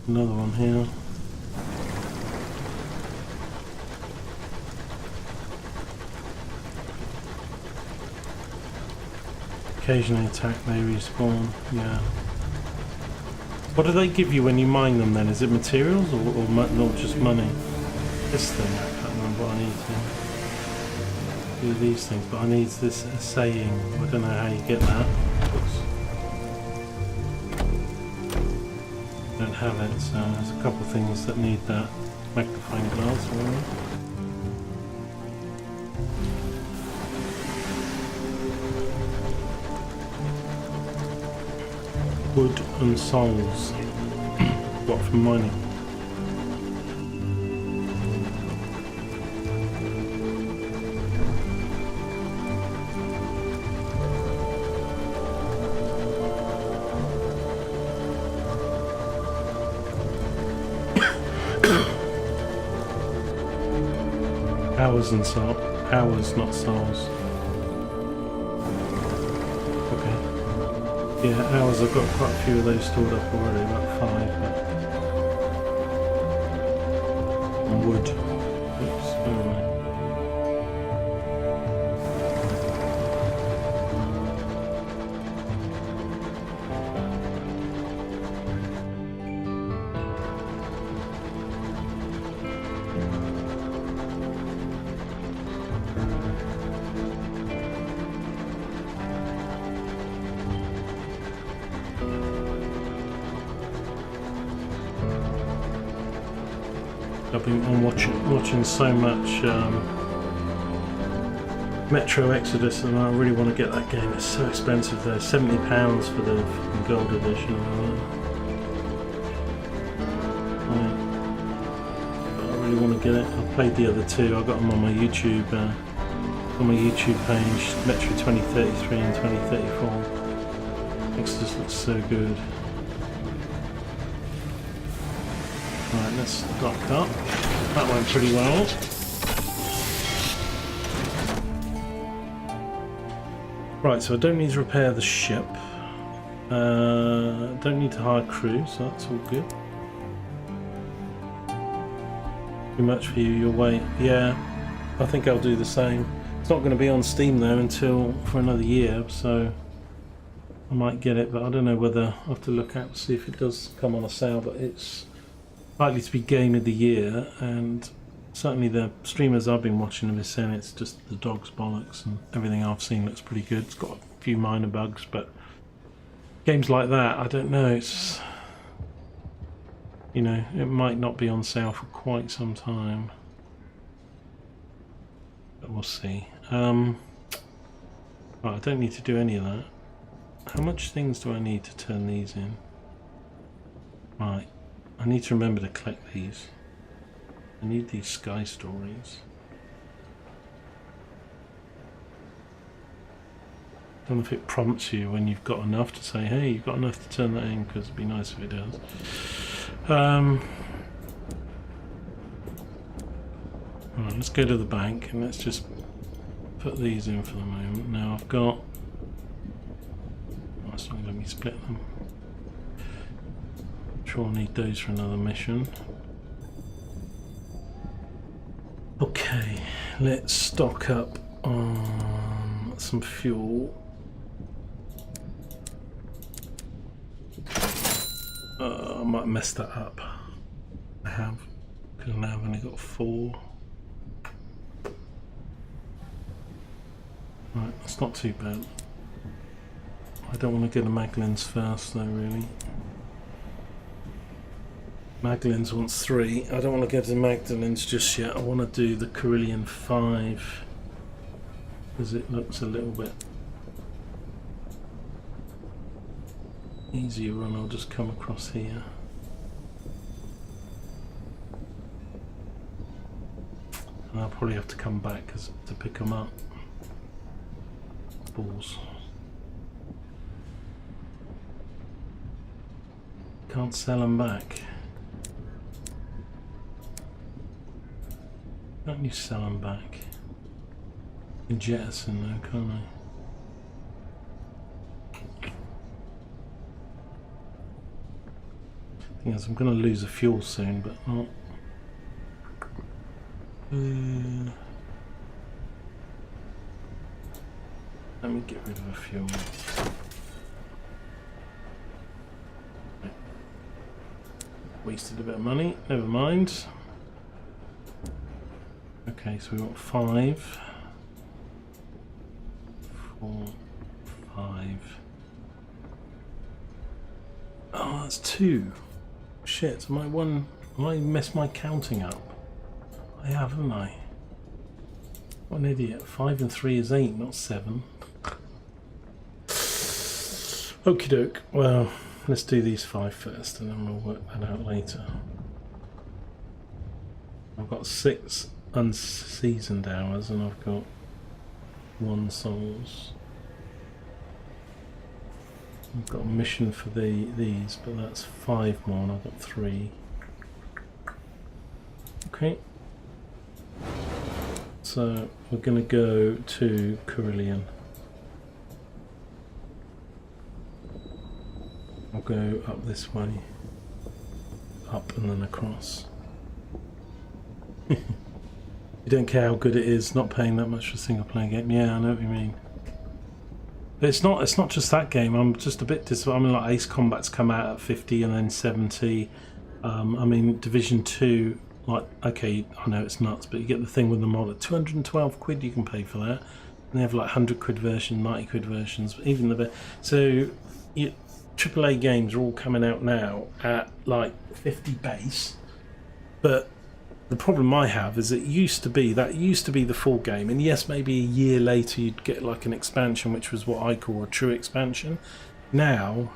Another one here. Occasionally attack, they respawn. Yeah. What do they give you when you mine them then? Is it materials or not just money? This thing, I can't remember what I need to do these things, but I need this saying. I don't know how you get that. I don't have it, so there's a couple of things that need that magnifying glass. Really. Wood and souls. What from mining? Hours and soul. Hours, not souls. Yeah, hours. I've got quite a few of those stored up already, about 5. But... and wood. Oops, anyway. I'm watching so much Metro Exodus, and I really want to get that game. It's so expensive though, £70 for the gold edition. I really want to get it. I've played the other two. I've got them on my YouTube page, Metro 2033 and 2034. Exodus looks so good. Right, let's stock up. That went pretty well. Right, so I don't need to repair the ship. Don't need to hire crew, so that's all good. Too much for you, you'll wait. Yeah, I think I'll do the same. It's not going to be on Steam though until for another year, so I might get it, but I don't know whether I'll have to look out to see if it does come on a sale, but it's likely to be game of the year, and certainly the streamers I've been watching have been saying it's just the dog's bollocks, and everything I've seen looks pretty good. It's got a few minor bugs, but games like that, I don't know, it's, you know, it might not be on sale for quite some time, but we'll see. Right, I don't need to do any of that. How much things do I need to turn these in? Right, I need to remember to collect these. I need these sky stories. I don't know if it prompts you when you've got enough to say, hey, you've got enough to turn that in, because it'd be nice if it does. Right, let's go to the bank and let's just put these in for the moment. Now I've got... oh, it's not going to let me split them. I'm sure I'll need those for another mission. Okay, let's stock up on some fuel. I might mess that up. I have, because now I've only got 4. Right, that's not too bad. I don't want to go to Maglins first though, really. Maglins wants 3. I don't want to go to Magdalene's just yet. I want to do the Carillion 5 because it looks a little bit easier, and I'll just come across here. And I'll probably have to come back to pick them up. Balls. Can't sell them back. Don't you sell them back? In jettison though, can't I? Thing is, I'm going to lose the fuel soon, but not. Let me get rid of a few. Wasted a bit of money, never mind. Okay, so we want 5, 4, 5. Oh, that's 2. Shit, am I messed my counting up? I have, haven't I? What an idiot. 5 and 3 is 8, not 7. Okie doke. Well, let's do these 5 first and then we'll work that out later. I've got 6 unseasoned hours and I've got 1 souls. I've got a mission for these, but that's 5 more and I've got 3. Okay. So we're going to go to Carillion. I'll go up this way, up and then across. You don't care how good it is, not paying that much for a single player game. Yeah, I know what you mean. But it's not just that game. I'm just a bit I mean, like Ace Combat's come out at 50 and then 70. I mean, Division 2, like, okay, I know it's nuts, but you get the thing with the mod at 212 quid you can pay for that. And they have like 100 quid version, 90 quid versions, even the best. So AAA games are all coming out now at like 50 base, but the problem I have is that used to be the full game, and yes, maybe a year later you'd get like an expansion, which was what I call a true expansion. Now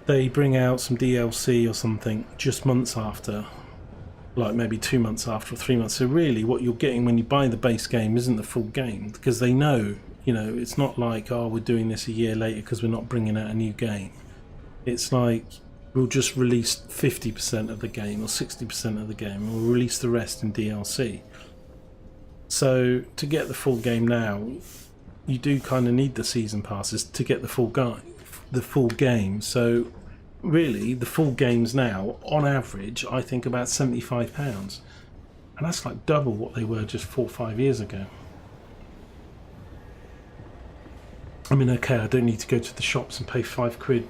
they bring out some DLC or something just months after, like maybe 2 months after or 3 months. So really what you're getting when you buy the base game isn't the full game, because they know, you know, it's not like, oh, we're doing this a year later because we're not bringing out a new game. It's like, we'll just release 50% of the game or 60% of the game and we'll release the rest in DLC. So to get the full game now, you do kind of need the season passes to get the full game. So really the full games now, on average, I think about £75. And that's like double what they were just 4 or 5 years ago. I mean, okay, I don't need to go to the shops and pay 5 quid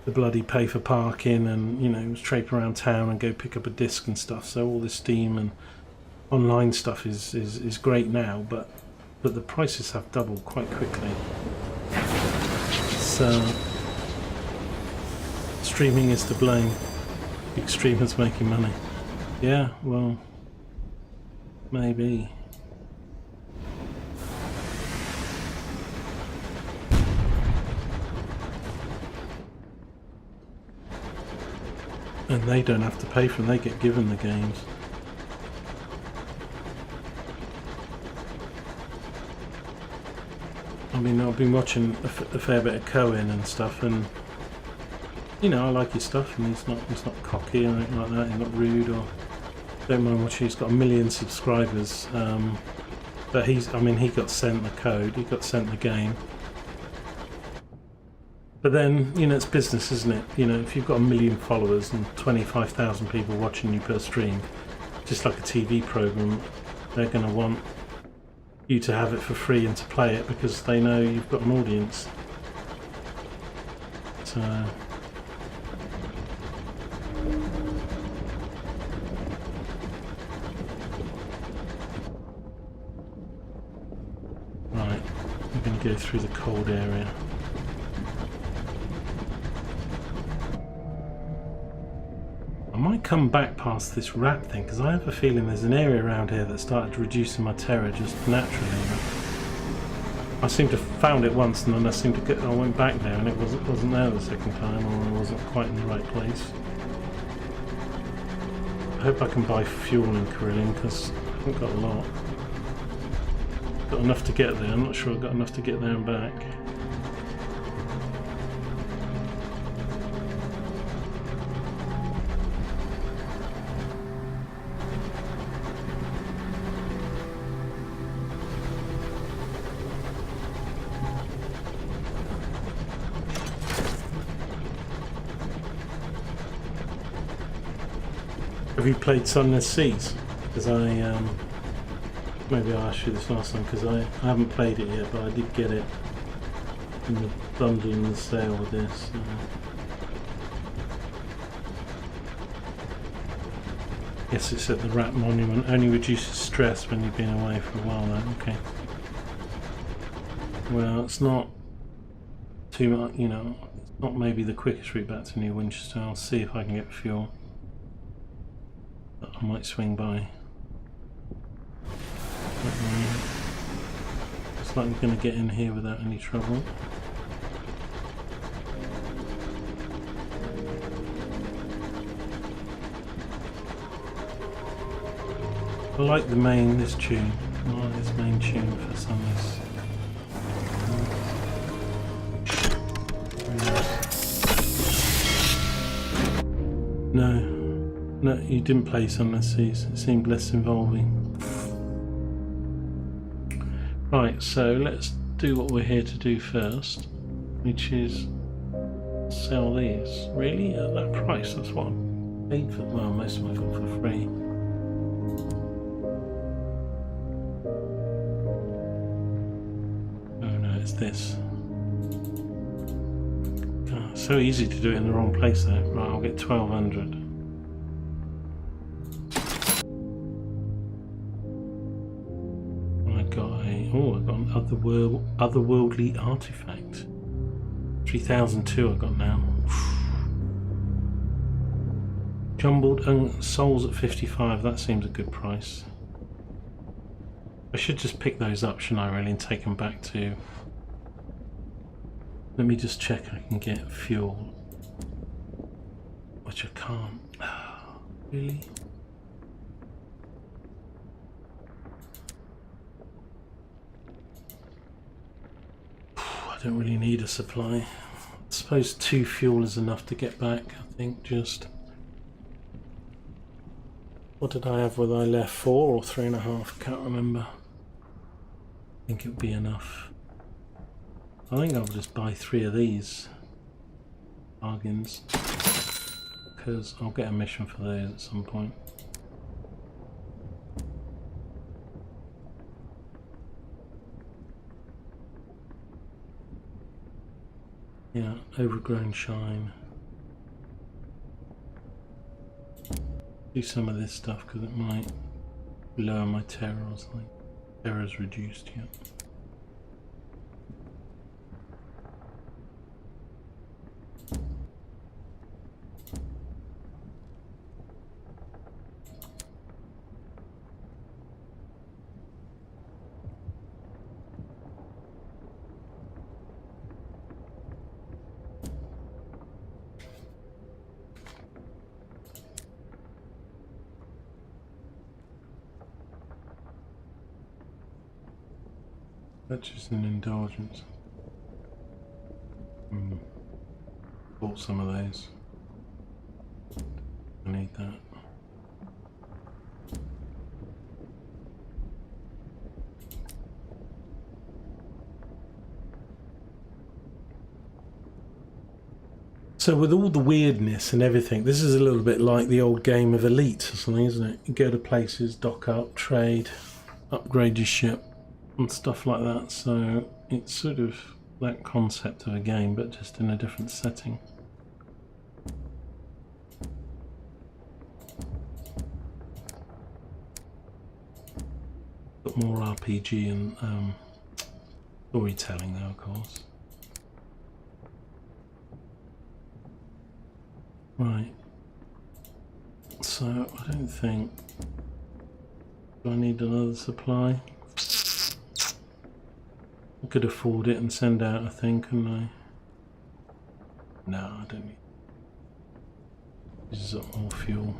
the bloody pay for parking and, you know, trape around town and go pick up a disc and stuff. So all this Steam and online stuff is great now, but the prices have doubled quite quickly. So streaming is to blame. Big streamers making money. Yeah, well, maybe. And they don't have to pay for them, they get given the games. I mean, I've been watching a fair bit of Cohen and stuff, and you know, I like his stuff, and he's not cocky or anything like that, he's not rude, or don't mind watching. He's got 1 million subscribers, but he got sent the code, he got sent the game. But then, you know, it's business, isn't it? You know, if you've got 1 million followers and 25,000 people watching you per stream, just like a TV program, they're going to want you to have it for free and to play it because they know you've got an audience. So right, we're going to go through the cold area. I might come back past this rat thing because I have a feeling there's an area around here that started reducing my terror just naturally. I seem to have found it once and then I went back there and it wasn't there the second time, or I wasn't quite in the right place. I hope I can buy fuel in Carillion because I haven't got a lot. Got enough to get there. I'm not sure I've got enough to get there and back. Have you played Sunless Skies? Because I Maybe I asked you this last time because I haven't played it yet, but I did get it in the bundle and the sale with this. Yes, it's at the Rat Monument. Only reduces stress when you've been away for a while then. Okay. Well, it's not too much, you know, it's not maybe the quickest route back to New Winchester. I'll see if I can get fuel. But I might swing by. Looks like we're going to get in here without any trouble. I like this tune. I like this main tune for Sunless. No, you didn't play Sunless Skies. It seemed less involving. Right, so let's do what we're here to do first, which is sell these. Really? At that price? That's what I paid for. Well, most of them I got for free. Oh no, it's this. God, so easy to do it in the wrong place though. Right, I'll get 1200. I got an otherworldly artifact. 3002 I got now. Jumbled souls at 55. That seems a good price. I should just pick those up, shouldn't I, really, and take them back to... Let me just check I can get fuel. Which I can't. Really? I don't really need a supply. I suppose 2 fuel is enough to get back, I think, just... What did I have when I left? 4 or 3.5? I can't remember. I think it would be enough. I think I'll just buy 3 of these bargains because I'll get a mission for those at some point. Yeah, overgrown shine. Do some of this stuff because it might lower my terror or something. Terror's reduced yet. That's just an indulgence. Bought some of those. I need that. So with all the weirdness and everything, this is a little bit like the old game of Elite or something, isn't it? You go to places, dock up, trade, upgrade your ship and stuff like that. So it's sort of that concept of a game, but just in a different setting. Got more RPG and storytelling though, of course. Right. So I don't think... Do I need another supply? I could afford it and send out, I think, couldn't I? No, I don't need... This is more fuel.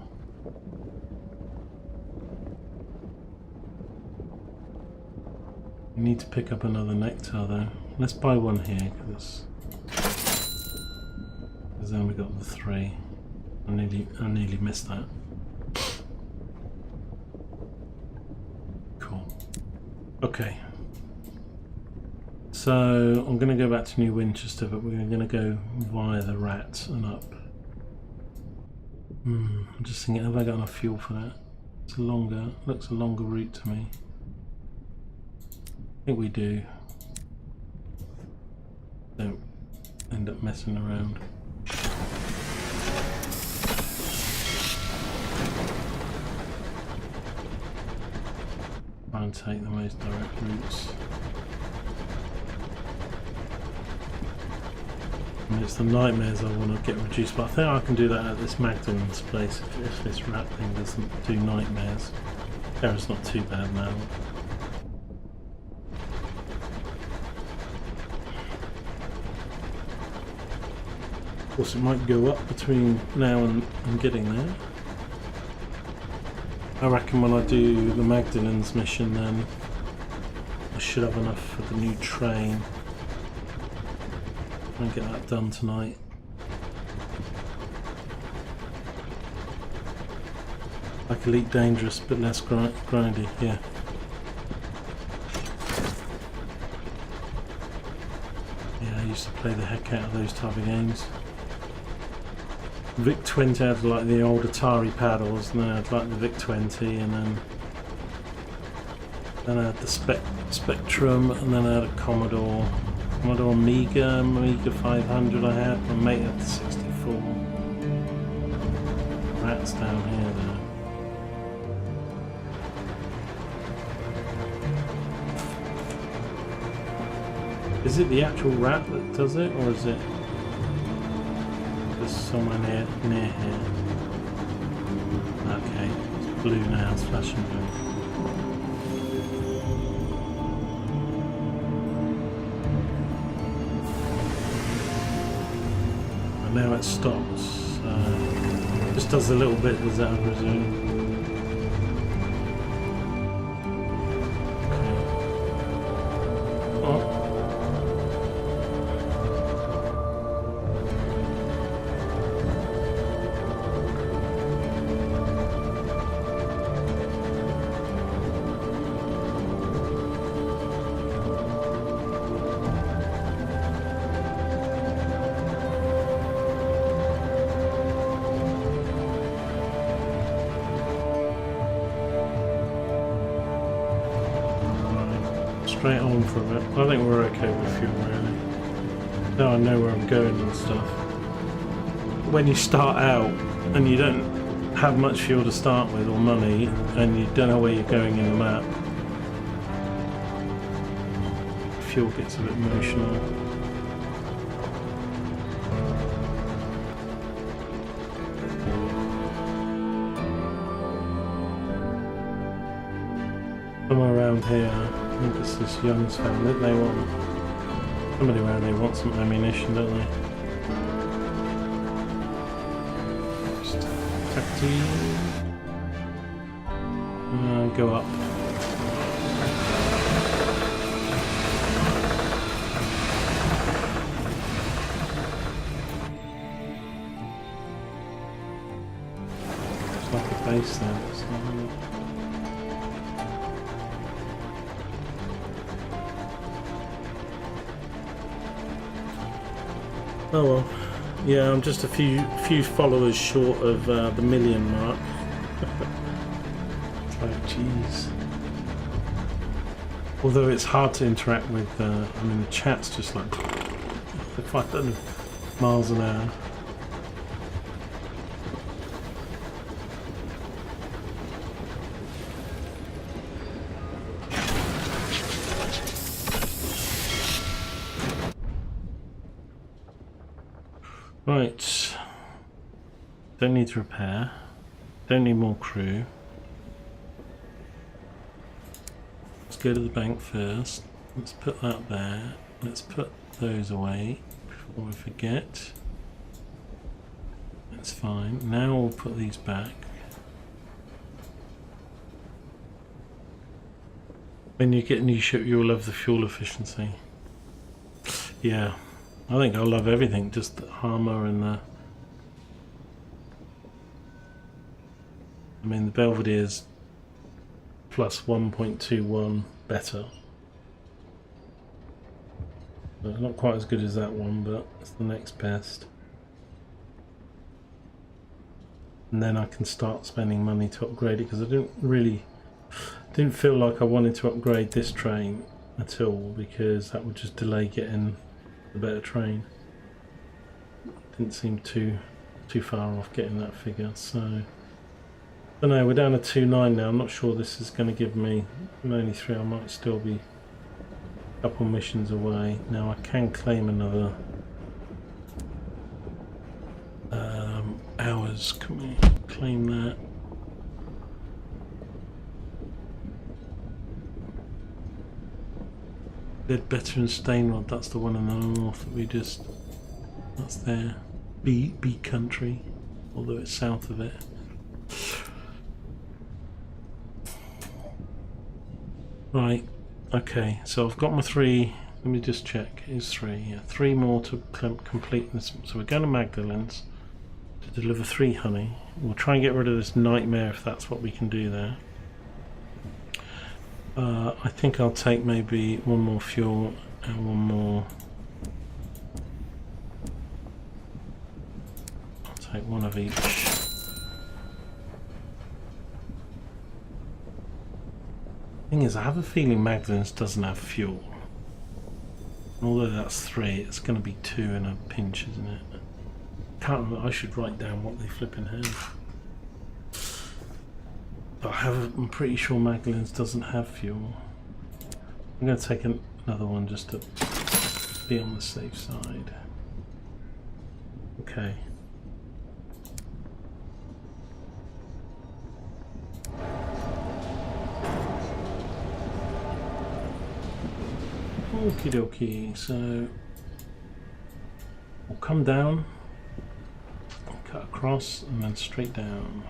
We need to pick up another nectar though. Let's buy one here, because then we got the 3. I nearly missed that. Cool. Okay. So I'm going to go back to New Winchester, but we're going to go via the Rat and up. I'm just thinking, have I got enough fuel for that? It's a longer, looks a longer route to me. I think we do. Don't end up messing around. Try and take the most direct routes. And it's the nightmares I want to get reduced, but I think I can do that at this Magdalene's place if this rat thing doesn't do nightmares. Terror's not too bad now. Of course, it might go up between now and getting there. I reckon when I do the Magdalene's mission, then I should have enough for the new train. Try and get that done tonight. Like Elite Dangerous, but less grindy, yeah. Yeah, I used to play the heck out of those type of games. Vic 20 had like the old Atari paddles, and then I had like the Vic 20, and then I had the Spectrum, and then I had a Commodore Amiga 500 I had. My mate had the 64. Rats down here though. Is it the actual rat that does it, or is it just somewhere near here? Okay, it's blue now, it's flashing blue. And now it stops. Just does a little bit, does that, I presume? Straight on for a bit. I think we're okay with fuel really. Now I know where I'm going and stuff. When you start out and you don't have much fuel to start with or money, and you don't know where you're going in the map, fuel gets a bit emotional. Somewhere around here, I think it's this Young's family. They want somebody around here wants some ammunition, don't they? Just go up. It's like a base there. Oh well, yeah, I'm just a few followers short of the 1 million mark. Oh jeez. Although it's hard to interact with, I mean the chat's just like 500 miles an hour. Right, don't need to repair, don't need more crew. Let's go to the bank first, let's put that there, let's put those away before we forget. That's fine, now we'll put these back. When you get a new ship you'll love the fuel efficiency. Yeah. I think I love everything, just the armour and the... I mean the Belvedere's plus 1.21 better. So it's not quite as good as that one, but it's the next best. And then I can start spending money to upgrade it, because I didn't feel like I wanted to upgrade this train at all, because that would just delay getting the better train. Didn't seem too far off getting that figure, so I don't know. We're down to 2.9 now. I'm not sure this is going to give me. I'm only 3. I might still be a couple missions away. Now I can claim another hours. Can we claim that? Better and Stainrod, that's the one in the north that we just, that's there. B country, although it's south of it. Right, okay, so I've got my 3, let me just check, it's 3, yeah, 3 more to complete this. So we're going to Magdalene's to deliver 3 honey. We'll try and get rid of this nightmare if that's what we can do there. I think I'll take maybe 1 more fuel and 1 more. I'll take 1 of each. Thing is, I have a feeling Magdalene's doesn't have fuel. Although that's 3, it's going to be 2 in a pinch, isn't it? Can't remember. I should write down what they flipping have. But I'm pretty sure Magdalene's doesn't have fuel. I'm going to take another one just to be on the safe side. Okay. Okie dokie, so we'll come down, cut across, and then straight down.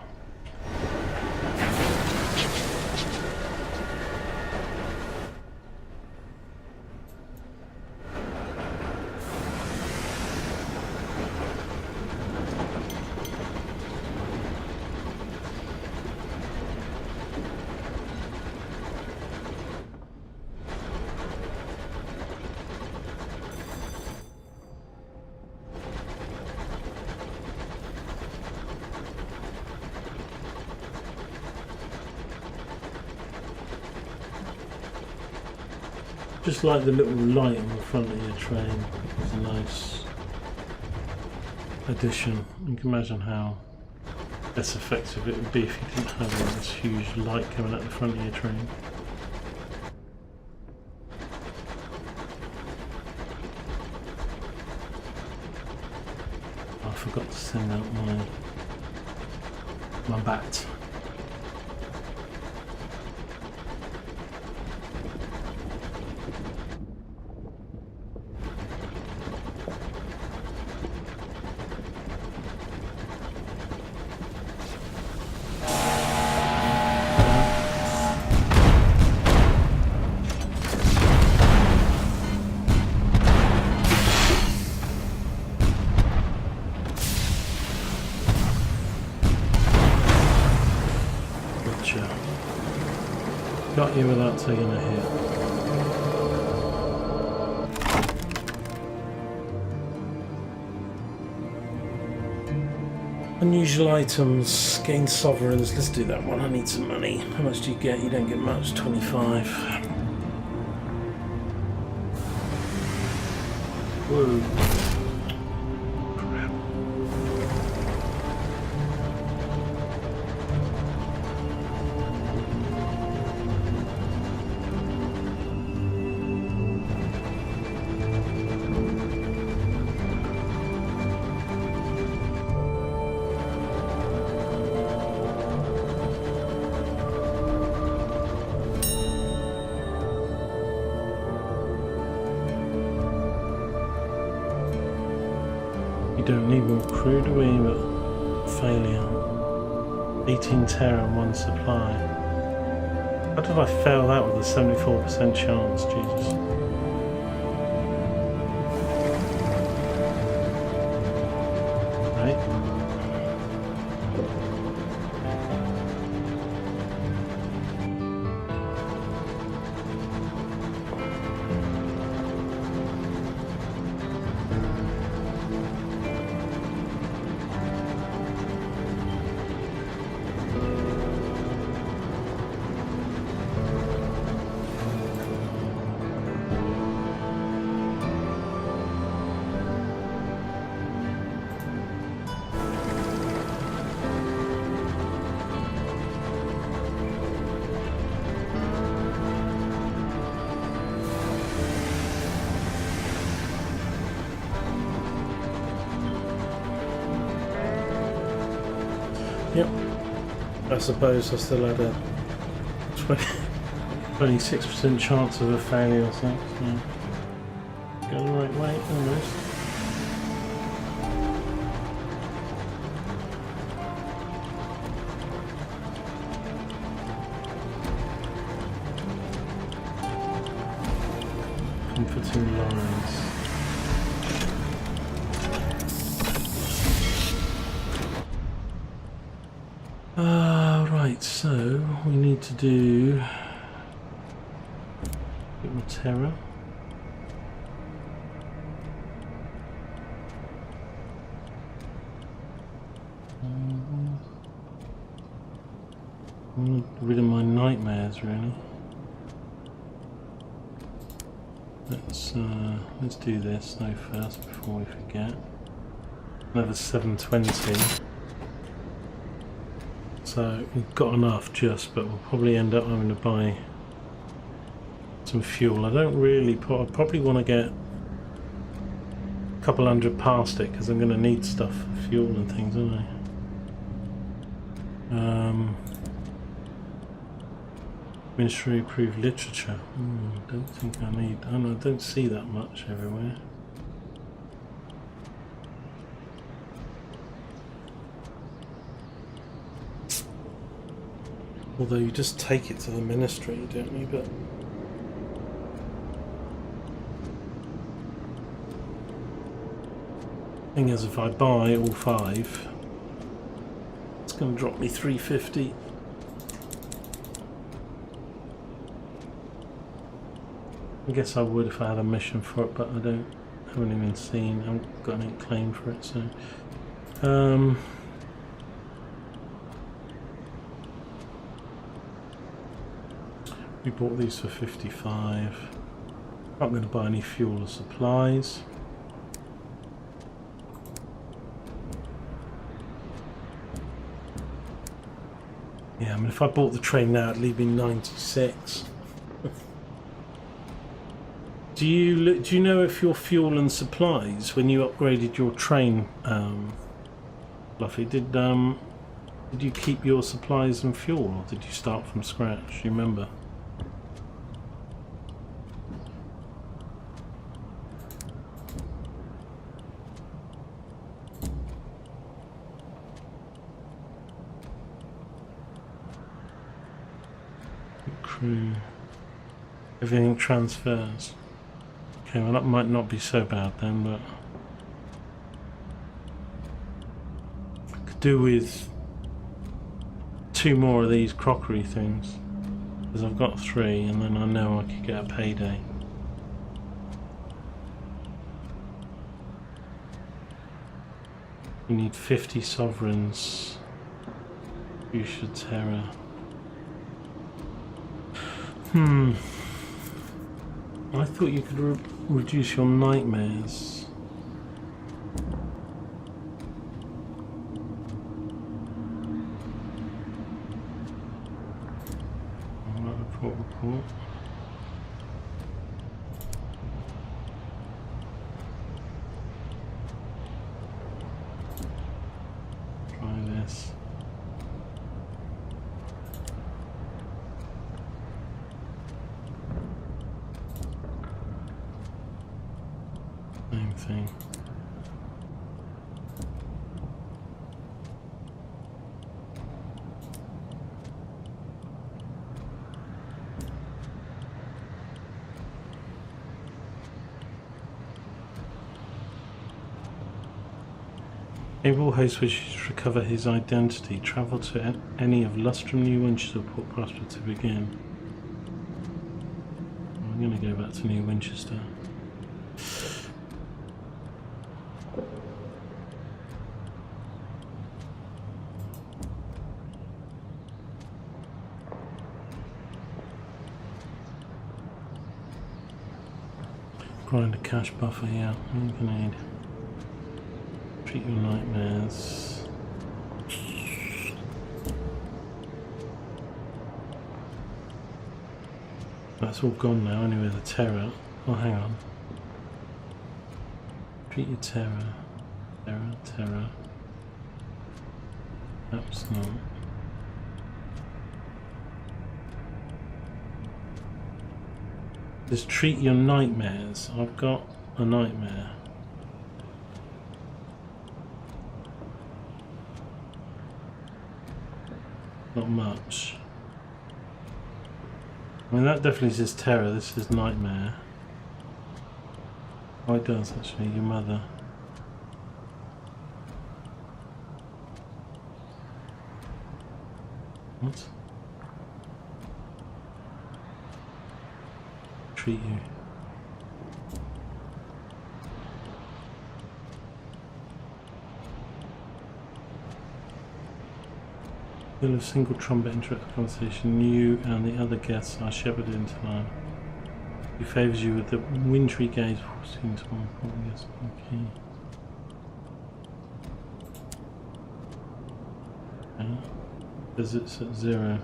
Just like the little light on the front of your train. It's a nice addition. You can imagine how less effective it would be if you didn't have this huge light coming out the front of your train. I forgot to send out my bat. Got you without taking a hit. Unusual items, gain sovereigns. Let's do that one. I need some money. How much do you get? You don't get much. 25. Whoa. We don't need more crew, do we? But failure. 18 terror and 1 supply. How did I fail that with a 74% chance? Jesus. Right. Yep. I suppose I still had a 26% chance of a failure or something. So go the right way, almost. Comforting lines. Right, so we need to do a bit more terror. Get rid of my nightmares, really. Let's do this though first before we forget. Another 720. So we've got enough just, but we'll probably end up having to buy some fuel. I don't really I probably want to get a couple hundred past it because I'm going to need stuff for fuel and things, aren't I? Ministry approved literature. Don't think I need. I don't see that much everywhere. Although you just take it to the ministry, don't you? But thing is, if I buy all 5, it's going to drop me 350. I guess I would if I had a mission for it, but I haven't even seen. I haven't got any claim for it, so. We bought these for 55. Not going to buy any fuel or supplies. Yeah, I mean, if I bought the train now, it'd leave me 96. Do you know if your fuel and supplies, when you upgraded your train, Fluffy, did you keep your supplies and fuel, or did you start from scratch? Do you remember? Crew. Everything transfers. Okay, well that might not be so bad then, but I could do with 2 more of these crockery things, because I've got 3 and then I know I could get a payday. We need 50 sovereigns. Fuchsia Terror. I thought you could reduce your nightmares. Alright, report. Try this. Same thing. Able host wishes to recover his identity. Travel to any of Lustrum, New Winchester, or Port Prosper to begin. I'm going to go back to New Winchester. Grind a cash buffer, yeah. What are you gonna need? Treat your nightmares. That's all gone now anyway, the terror. Oh, hang on. Treat your terror. Terror. Perhaps not. Just treat your nightmares. I've got a nightmare. Not much. I mean, that definitely says terror. This is nightmare. Oh, it does actually. Your mother. What? Treat you. Fill a single trumpet interrupt conversation. You and the other guests are shepherded into life. He favours you with the wintry gaze. Seems more important. Yes, okay. Okay. Visits at 0.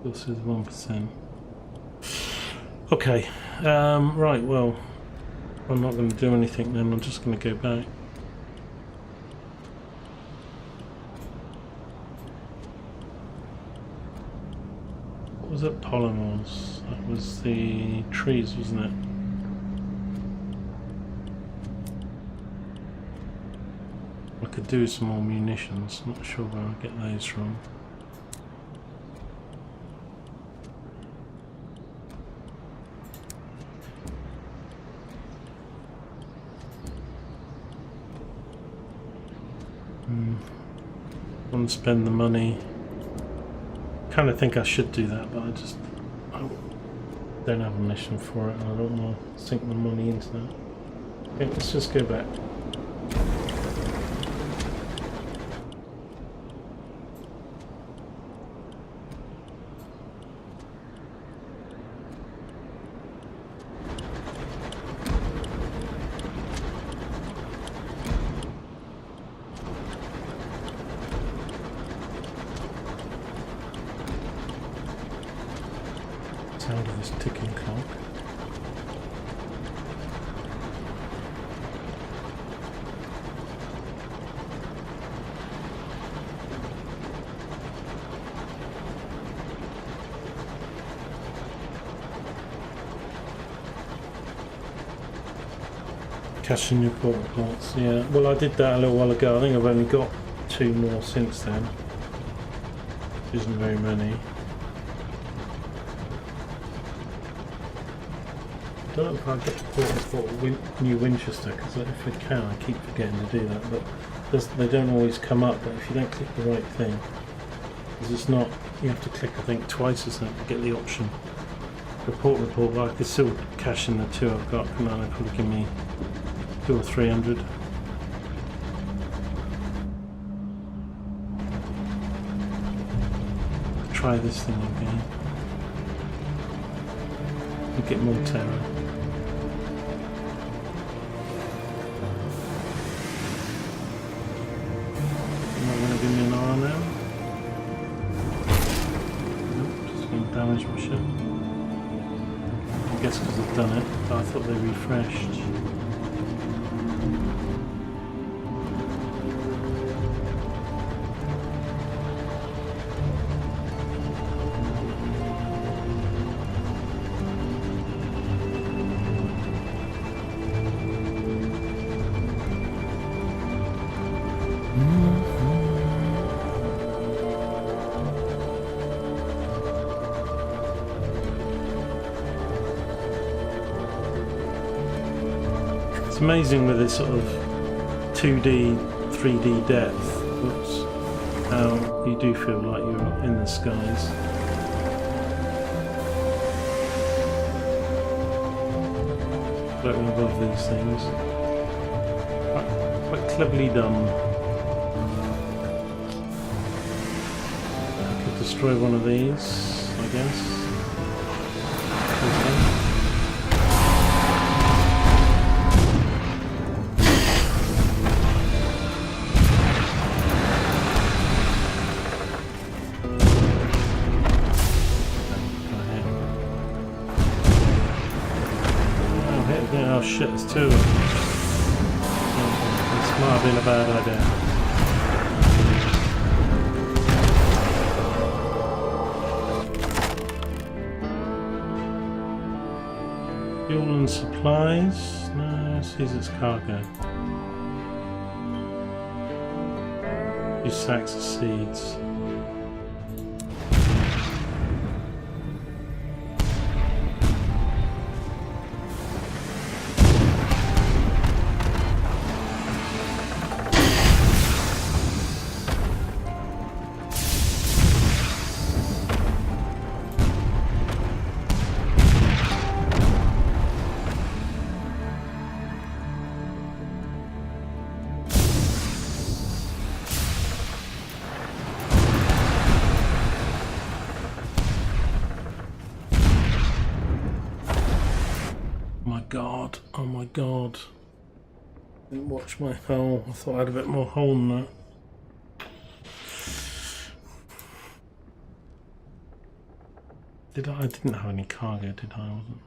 This is 1%. Okay. Right. Well, I'm not going to do anything then. I'm just going to go back. What was it? Polymers. That was the trees, wasn't it? I could do some more munitions. Not sure where I get those from. I want to spend the money. Kind of think I should do that, but I don't have a mission for it, and I don't want to sink my money into that. Okay, let's just go back. Sound of this ticking clock. Cashing your portal pots, yeah. Well, I did that a little while ago. I think I've only got 2 more since then. Which isn't very many. I don't know if I get the portal new Winchester, because if I can, I keep forgetting to do that. But they don't always come up. But if you don't click the right thing, because it's not, you have to click I think twice or something to get the option. Report, but I could still cash in the 2 I've got, and then they'll probably give me 200 or 300. Try this thing again. You get more terror. Give me an R now. Nope, just going to damage my ship. I guess because I've done it, but I thought they refreshed. It's amazing with this sort of 2D, 3D depth, how you do feel like you're in the skies. Floating above these things. Quite cleverly done. I could destroy one of these, I guess. Okay. Oh shit, there's 2 of them. This might have been a bad idea. Fuel and supplies. No, sees its cargo. 2 sacks of seeds. Oh my god. Didn't watch my hole. I thought I had a bit more hole than that. I didn't have any cargo, did I? Wasn't.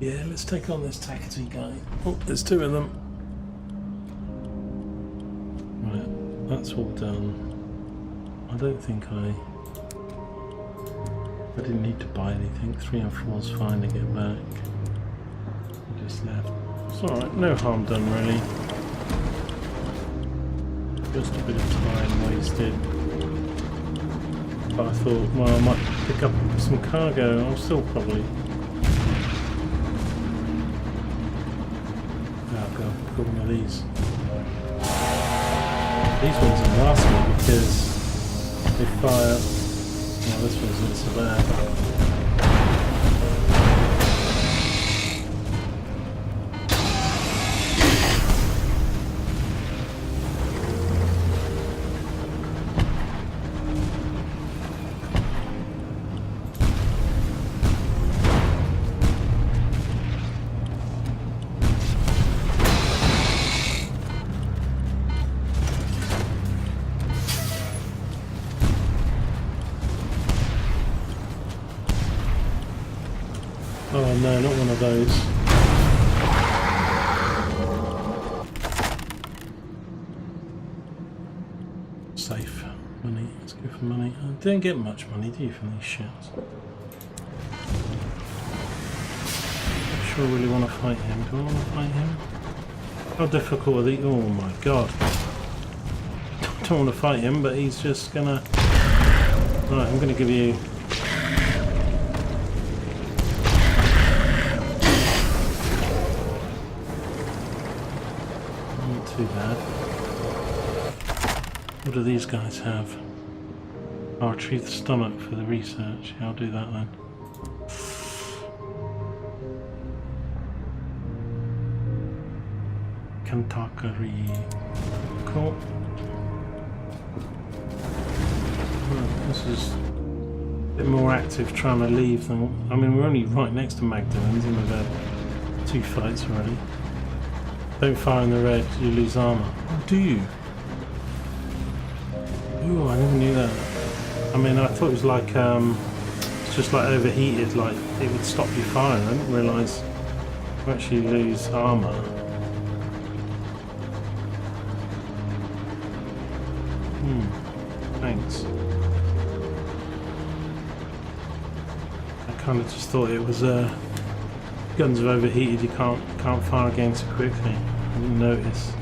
Yeah, let's take on this tackety guy. Oh, there's 2 of them. Right, that's all done. I don't think I didn't need to buy anything. 3 and 4 is fine to get back. I just left. It's alright, no harm done really. Just a bit of time wasted. But I thought, well, I might pick up some cargo. I'll still probably. I'll go one of these. These ones are nasty because they fire. Well, this one's not so bad. Oh no, not one of those. Safe. Money. Let's go for money. I don't get much money, do you, from these shits? Not sure I really want to fight him. Do I want to fight him? How difficult are these? Oh my god. I don't want to fight him, but he's just gonna... Right, I'm gonna give you... Too bad. What do these guys have? I'll retrieve the stomach for the research. Yeah, I'll do that then. Kantakari. Cool. Right, this is a bit more active trying to leave them. I mean, we're only right next to Magdalene's and we've had 2 fights already. Don't fire in the red, you lose armor. Oh, do you? Ooh, I never knew that. I mean, I thought it was like, it's just like overheated, like it would stop you firing. I didn't realise you actually lose armor. Thanks. I kind of just thought it was, guns are overheated, you can't fire again so quickly. I didn't notice.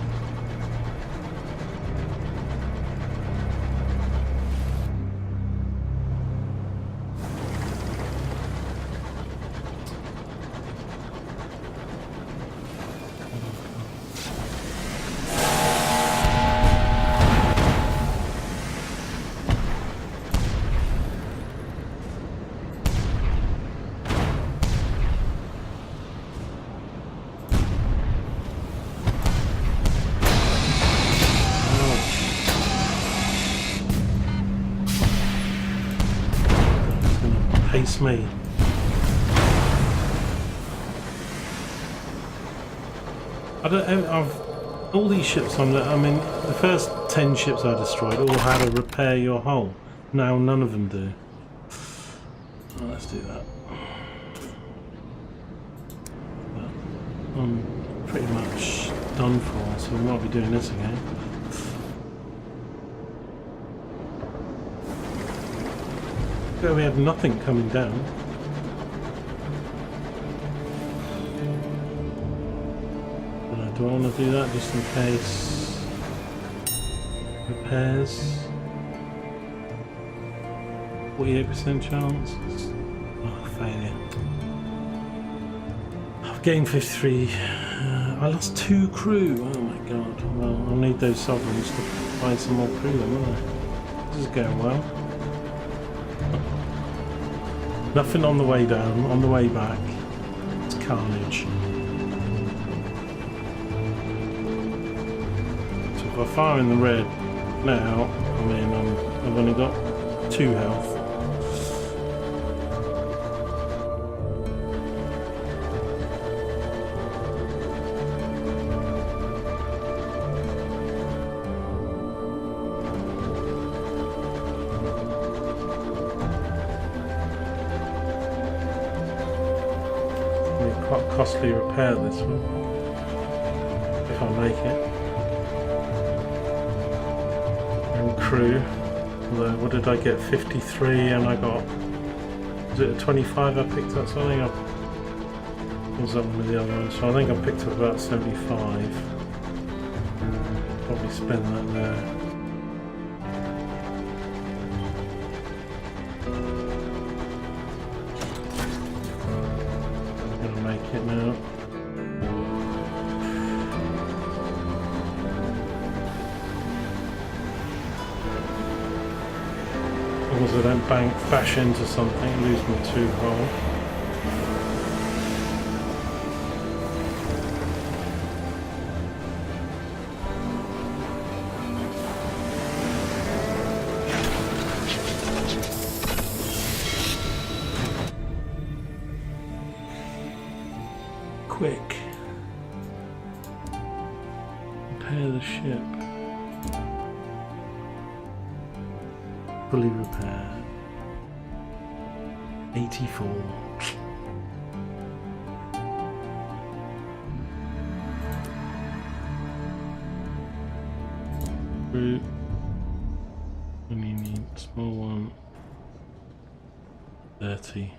Pace me. All these ships I mean, the first 10 ships I destroyed all had a repair your hull. Now none of them do. Oh, let's do that. But I'm pretty much done for, so we won't be doing this again. So we had nothing coming down. Do I want to do that just in case? Repairs. 48% chance. Oh, failure. I've gained 53. I lost 2 crew. Oh my god. Well, I'll need those sovereigns to find some more crew then, won't I? This is going well. Nothing on the way down. On the way back, it's carnage. So if I fire in the red now, I mean, I've only got 2 health. Quite costly repair this one if I make it. And crew, although what did I get? 53, and I got, was it a 25 I picked up? So I think I was up with the other one, so I think I picked up about 75. Probably spend that there. It now. As long as I don't bash into something, lose my 2 hull. Quick. Repair the ship. Fully repaired. 84. Root. And you need small one. 30.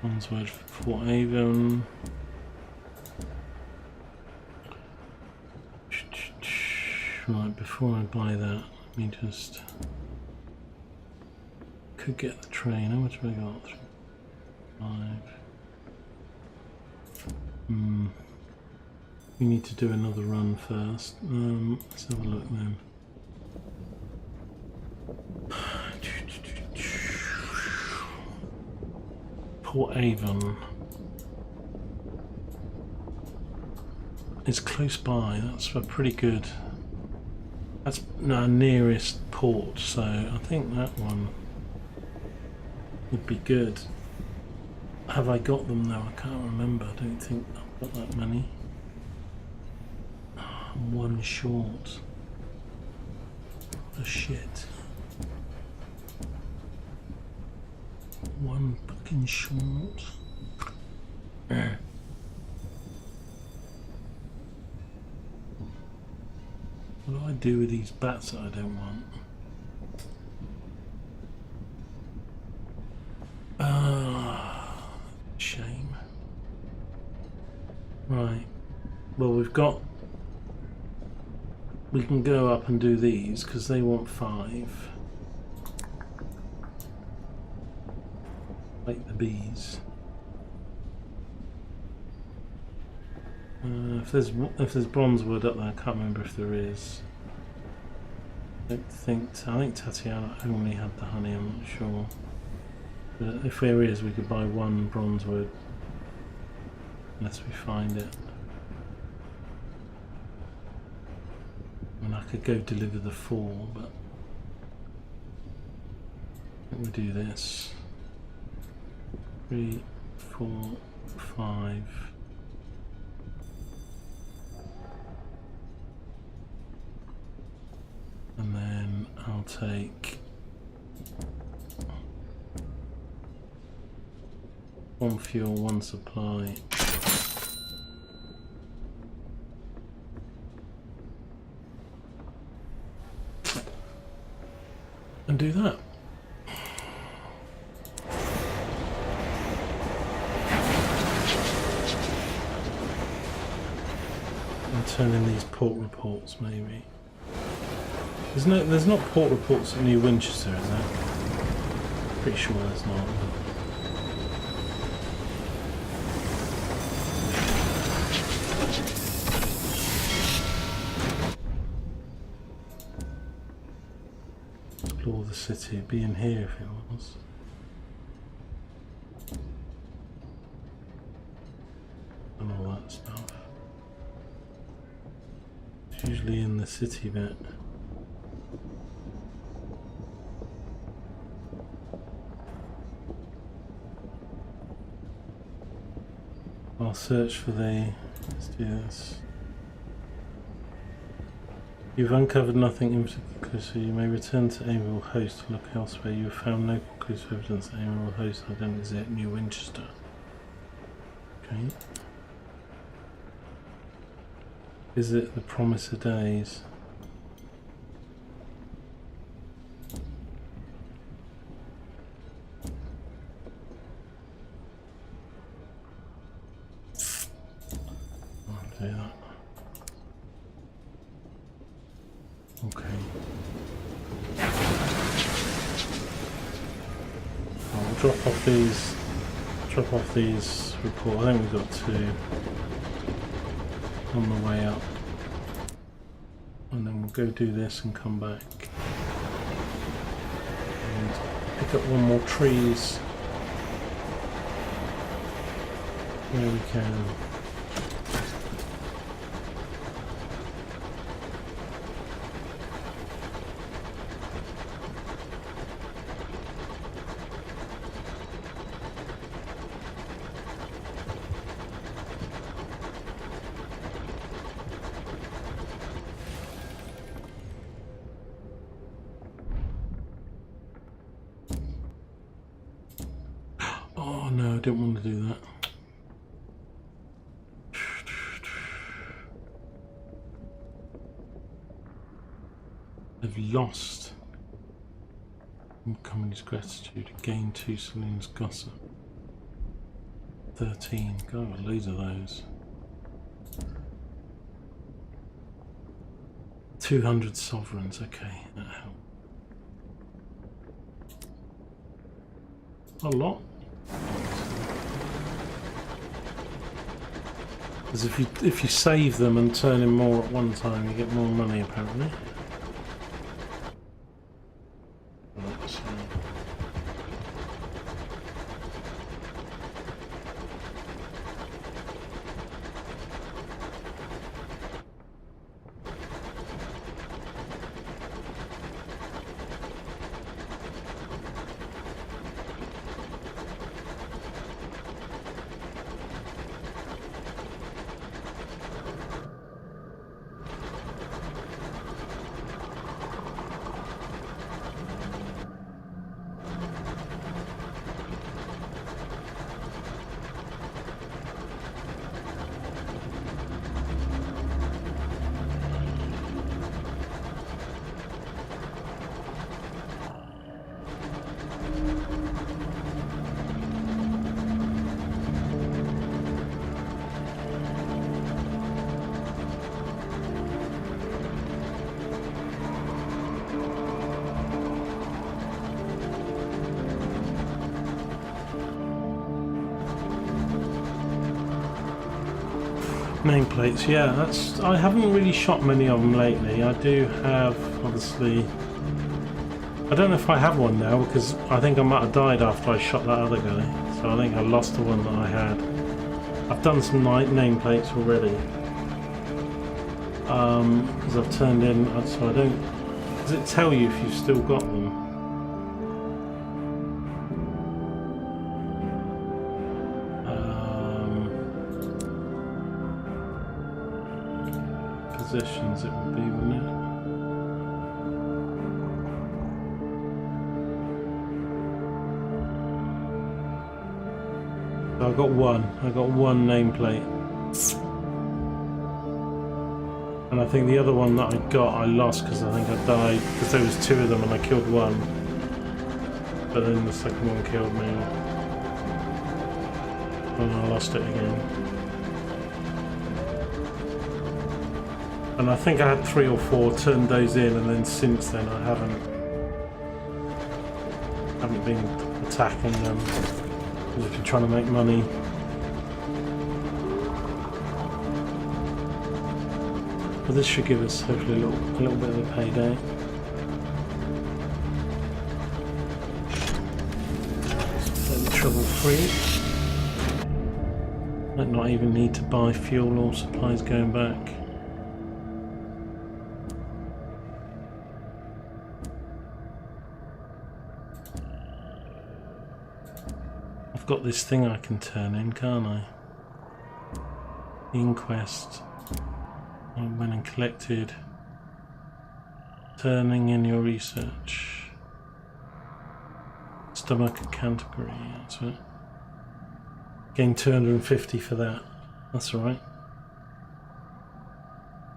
One's word for Port Avon. Right, before I buy that, let me just... Could get the train. How much have I got? 3, 5. We need to do another run first. Let's have a look then. Port Avon. It's close by. That's a pretty good. That's our nearest port, so I think that one would be good. Have I got them though? I can't remember. I don't think I've got that many. I'm 1 short. Oh shit. 1 fucking short. What do I do with these bats that I don't want? Shame. Right. Well, we can go up and do these because they want 5. Like the bees. If there's bronze wood up there, I can't remember if there is. I think Tatiana only had the honey. I'm not sure. But if there is, we could buy 1 bronze wood unless we find it. And I could go deliver the 4, but I think we do this. 3, 4, 5. And then I'll take 1 1 fuel, 1 supply. And do that. And turn in these port reports maybe. There's not port reports at New Winchester, is there? Pretty sure there's not. Explore the city. It'd be in here if it was. And all that stuff. It's usually in the city bit. I'll search for the... Let's do this. You've uncovered nothing in particular, so you may return to Amiable Host to look elsewhere. You have found no conclusive evidence that Amiable Host identity at New Winchester. Okay. Is it the Promise of Days? I'll do that. Okay. I'll drop off these reports. I think we've got 2 on the way up. And then we'll go do this and come back. And pick up 1 more trees where we can. Oh no, I didn't want to do that. They've lost company's gratitude. Gain 2 saloons gossip. 13. Got loads of those. 200 sovereigns. Okay, that helped. A lot. Because if you save them and turn in more at one time, you get more money apparently. Right, so nameplates, yeah, I haven't really shot many of them lately. I do have, obviously, I don't know if I have one now because I think I might have died after I shot that other guy, so I think I lost the one that I had. I've done some nameplates already because I've turned in, so I don't, does it tell you if you've still got them? Possessions it would be, wouldn't it? So I got one. I got one nameplate. And I think the other one that I got, I lost because I think I died because there was two of them and I killed one. But then the second one killed me. And I lost it again. And I think I had 3 or 4, turned those in, and then since then I haven't been attacking them. I've just been trying to make money. But this should give us hopefully a little bit of a payday. Fairly trouble-free. Might not even need to buy fuel or supplies going back. I've got this thing I can turn in, can't I? The inquest. I went and collected. Turning in your research. Stomach category, that's it. Gain 250 for that. That's alright.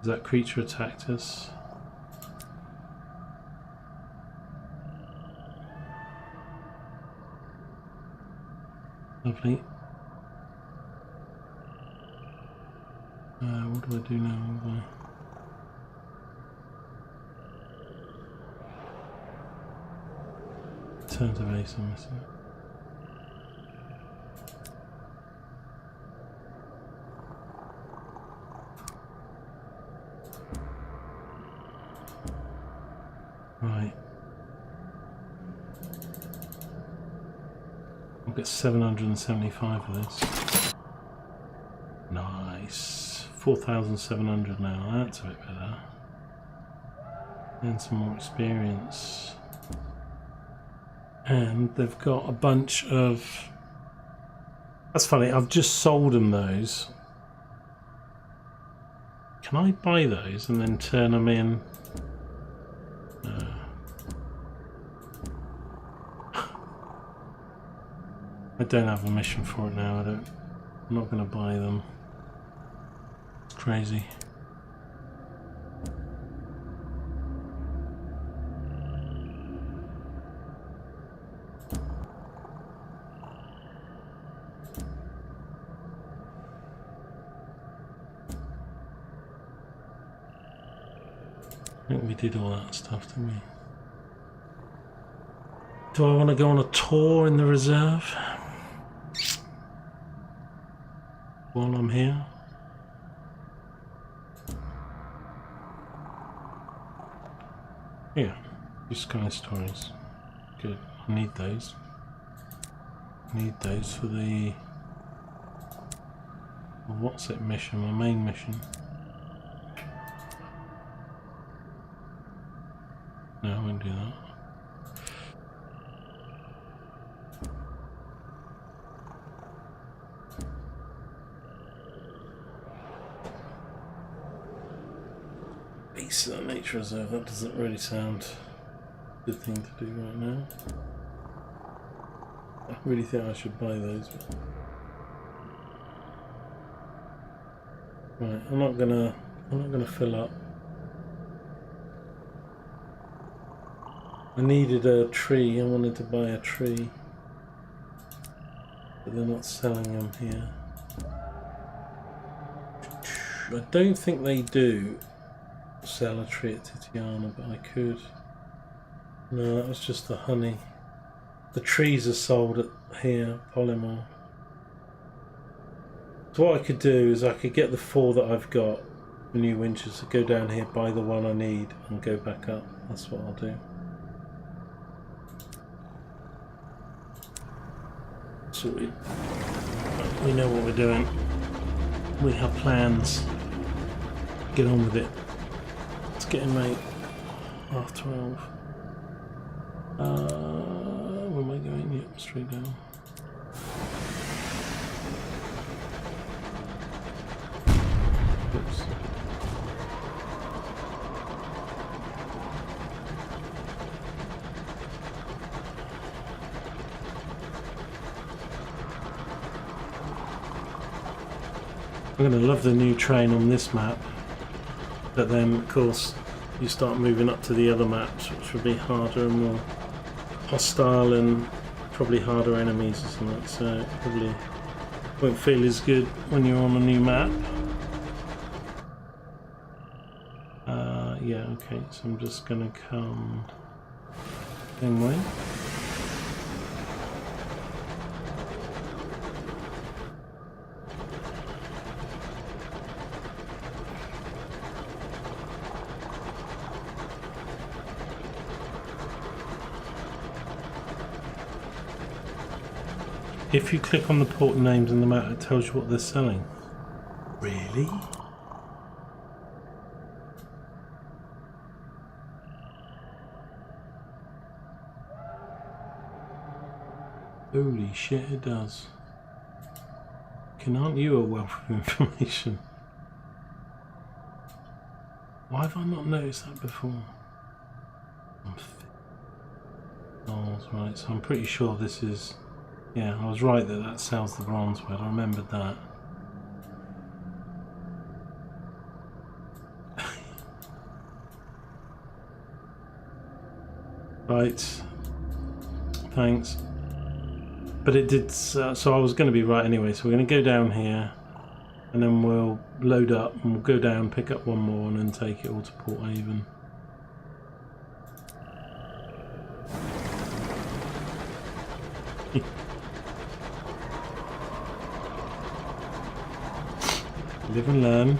That creature attacked us. Lovely. What do I do now? Turns of ace, I'm missing it. Right. I'll get 775 of this. Nice. 4,700 now, that's a bit better. And some more experience. And they've got a bunch of... That's funny, I've just sold them those. Can I buy those and then turn them in? No. I don't have a mission for it now, I'm not going to buy them. It's crazy. I think we did all that stuff, didn't we? Do I want to go on a tour in the reserve while I'm here? Yeah, Blue Sky Stories. Good. I need those. I need those for the... Well, what's it mission? My main mission. No, I won't do that. Base Nature Reserve, that doesn't really sound a good thing to do right now. I really think I should buy those. Right, I'm not gonna fill up. I needed a tree, I wanted to buy a tree, but they're not selling them here. I don't think they do sell a tree at Titiana, but I could. No, that was just the honey. The trees are sold at here, Polymore. So what I could do is I could get the 4 that I've got, the new Winchester, go down here, buy the one I need, and go back up. That's what I'll do. Sorted. We know what we're doing. We have plans. Get on with it. It's getting late. 12:30. Where am I going? Yep, straight down. Oops. I'm going to love the new train on this map, but then of course you start moving up to the other maps, which will be harder and more hostile and probably harder enemies or something, so it probably won't feel as good when you're on a new map. Yeah, okay, so I'm just going to come same way. If you click on the port names in the map, it tells you what they're selling. Really? Holy shit, it does. Aren't you a wealth of information? Why have I not noticed that before? Oh, right, so I'm pretty sure this is... Yeah, I was right that sells the bronze wood. I remembered that. Right. Thanks. But it did... so I was going to be right anyway. So we're going to go down here. And then we'll load up. And we'll go down, pick up one more, and then take it all to Port Haven. Live and learn.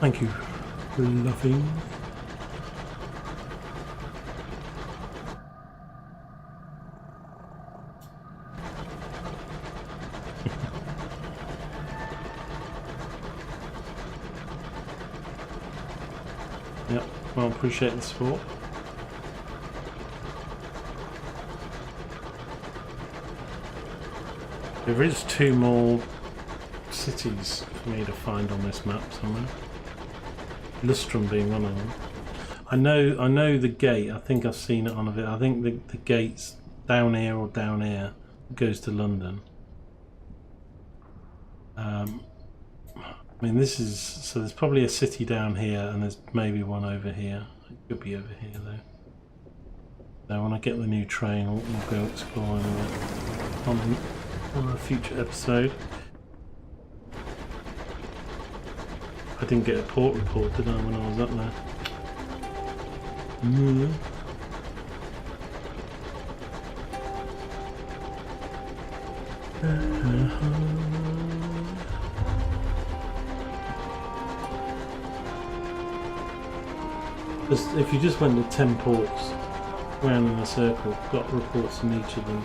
Thank you for loving. Yep, well, appreciate the support. There is 2 more cities for me to find on this map somewhere. Lustrum being one of them. I know the gate. I think I've seen it on a bit. I think the gate's down here or down here. It goes to London. I mean, this is so. There's probably a city down here, and there's maybe one over here. It could be over here though. So when I get the new train, we'll go exploring it on a future episode. I didn't get a port report, did I, when I was up there? If you just went to 10 ports round in a circle, got reports in each of them,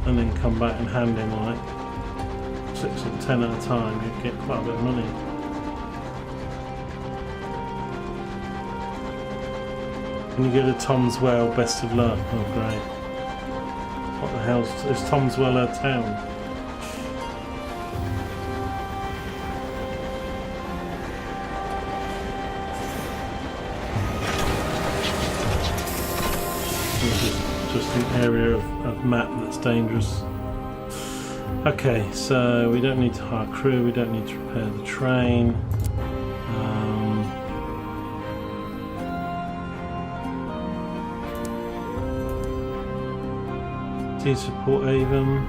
and then come back and hand in like 6 or 10 at a time, you'd get quite a bit of money. When you go to Tom's Well, best of luck. Oh great. What the hell is Tom's Well a town? Just an area of map that's dangerous. Okay, so we don't need to hire crew, we don't need to repair the train. Tease for Port Haven.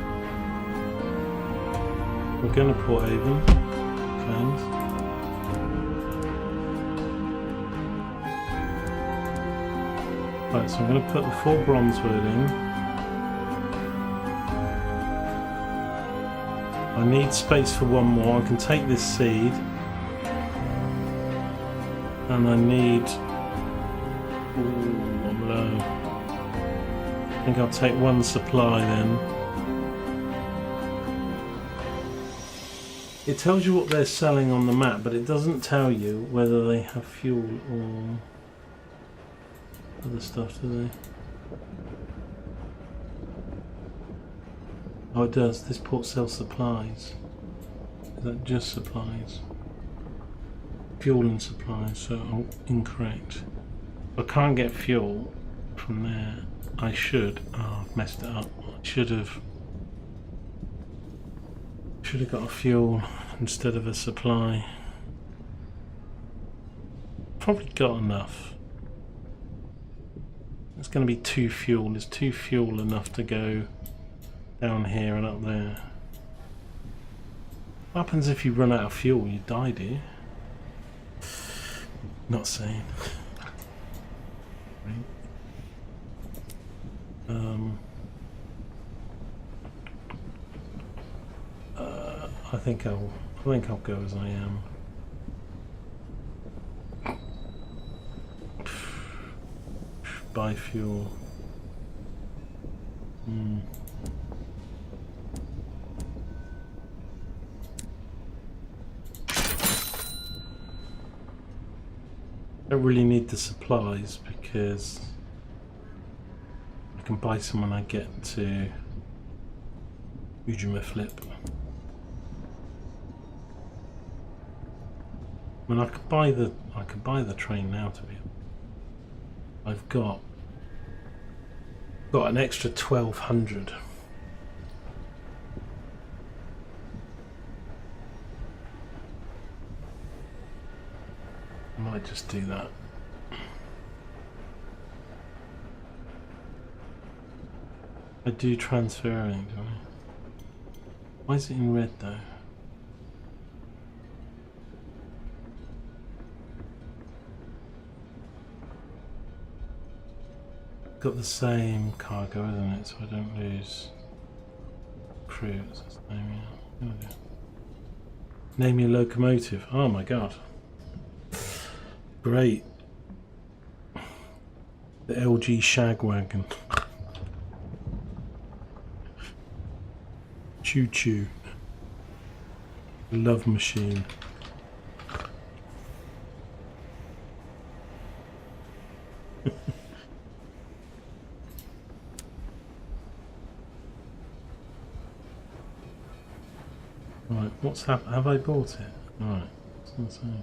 We're going to Port Haven. Plans. Right, so I'm going to put the 4 bronze wood in. I need space for one more. I can take this seed. And I need... Ooh, I'm low. I think I'll take 1 supply then. It tells you what they're selling on the map, but it doesn't tell you whether they have fuel or other stuff, do they? Oh, it does. This port sells supplies. Is that just supplies? Fuel and supplies, so I'm incorrect. I can't get fuel from there. I should. Oh, I've messed it up. I should have got a fuel instead of a supply. Probably got enough. It's going to be 2 fuel. Is 2 fuel enough to go down here and up there? What happens if you run out of fuel? You die, do you? Not saying. I think I'll go as I am. Buy fuel. Don't really need the supplies because I can buy some when I get to Ujima Flip. I mean, I could buy the train now. To be, I've got an extra 1200. I might just do that. I do transferring, do I? Why is it in red though? Got the same cargo, isn't it? So I don't lose crew. Name your locomotive. Oh my god. Great. The LG Shagwagon. Choo choo. Love machine. Right, what's happened? Have I bought it? Right,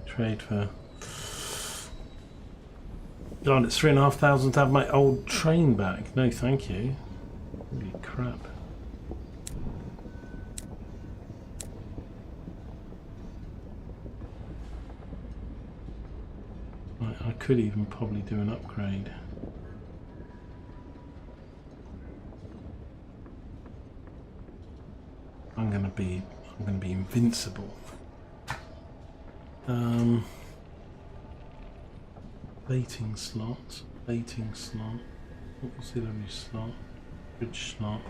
trade for. God, it's 3,500 to have my old train back. No, thank you. Holy crap. Right, I could even probably do an upgrade. I'm gonna be invincible. Baiting slot, auxiliary slot, bridge slot.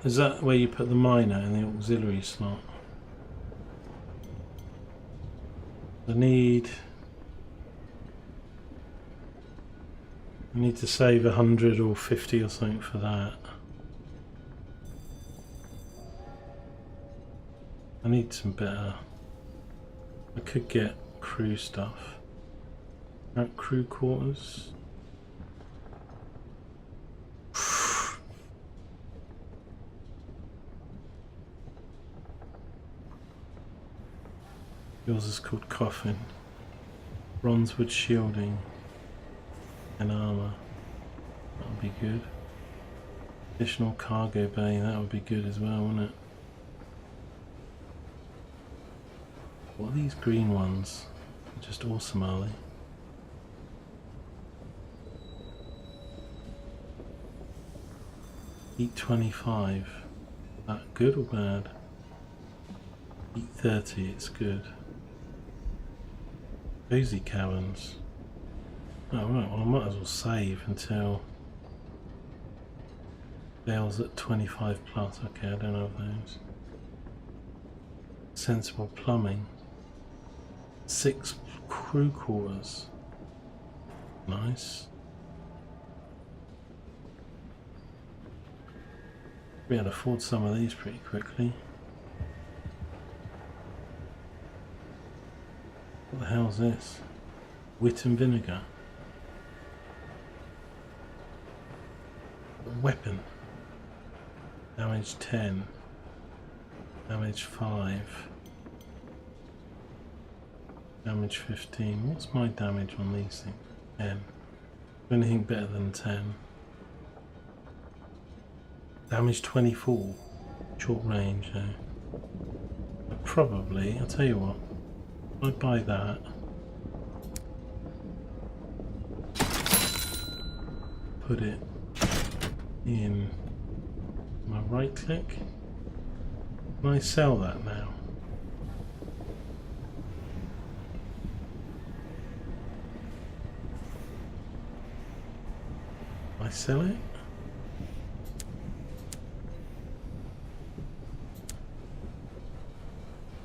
Is that where you put the miner in the auxiliary slot? I need to save 100 or 50 or something for that. I need some better. I could get crew stuff. At crew quarters. Yours is called coffin. Bronzewood shielding and armour. That would be good. Additional cargo bay, that would be good as well, wouldn't it? What are these green ones? They're just awesome, are they? Heat 25. That good or bad? Heat 30, it's good. Cozy caverns. Oh right, well I might as well save until Bale's at 25 plus. Okay, I don't have those. Sensible plumbing. 6 crew quarters. Nice. We had to afford some of these pretty quickly. What the hell's this? Wit and vinegar. A weapon. Damage 10. Damage 5. Damage 15. What's my damage on these things? 10. Anything better than 10? Damage 24. Short range, eh? Probably, I'll tell you what. I buy that. Put it in my right click. Can I sell that now? I sell it?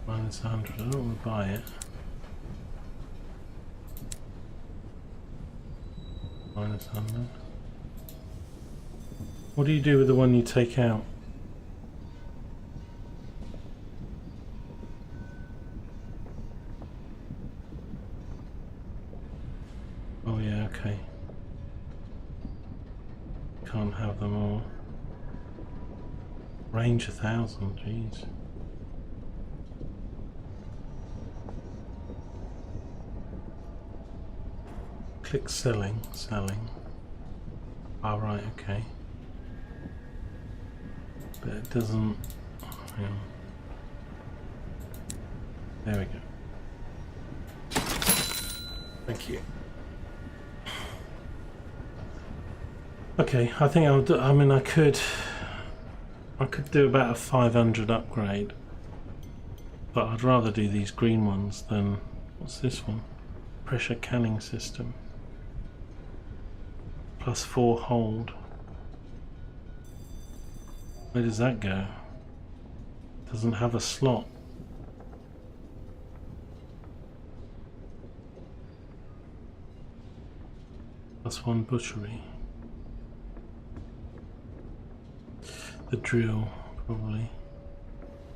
Minus 100, I don't want to buy it. Minus 100. What do you do with the one you take out? Oh yeah, okay. Can't have them all. Range 1,000, jeez. Click selling, selling. Ah, right, okay. But it doesn't. Yeah. There we go. Thank you. Okay, I think I'll do. I mean, I could do about a 500 upgrade, but I'd rather do these green ones than what's this one? Pressure canning system. +4 hold. Where does that go? Doesn't have a slot. +1 butchery. The drill, probably.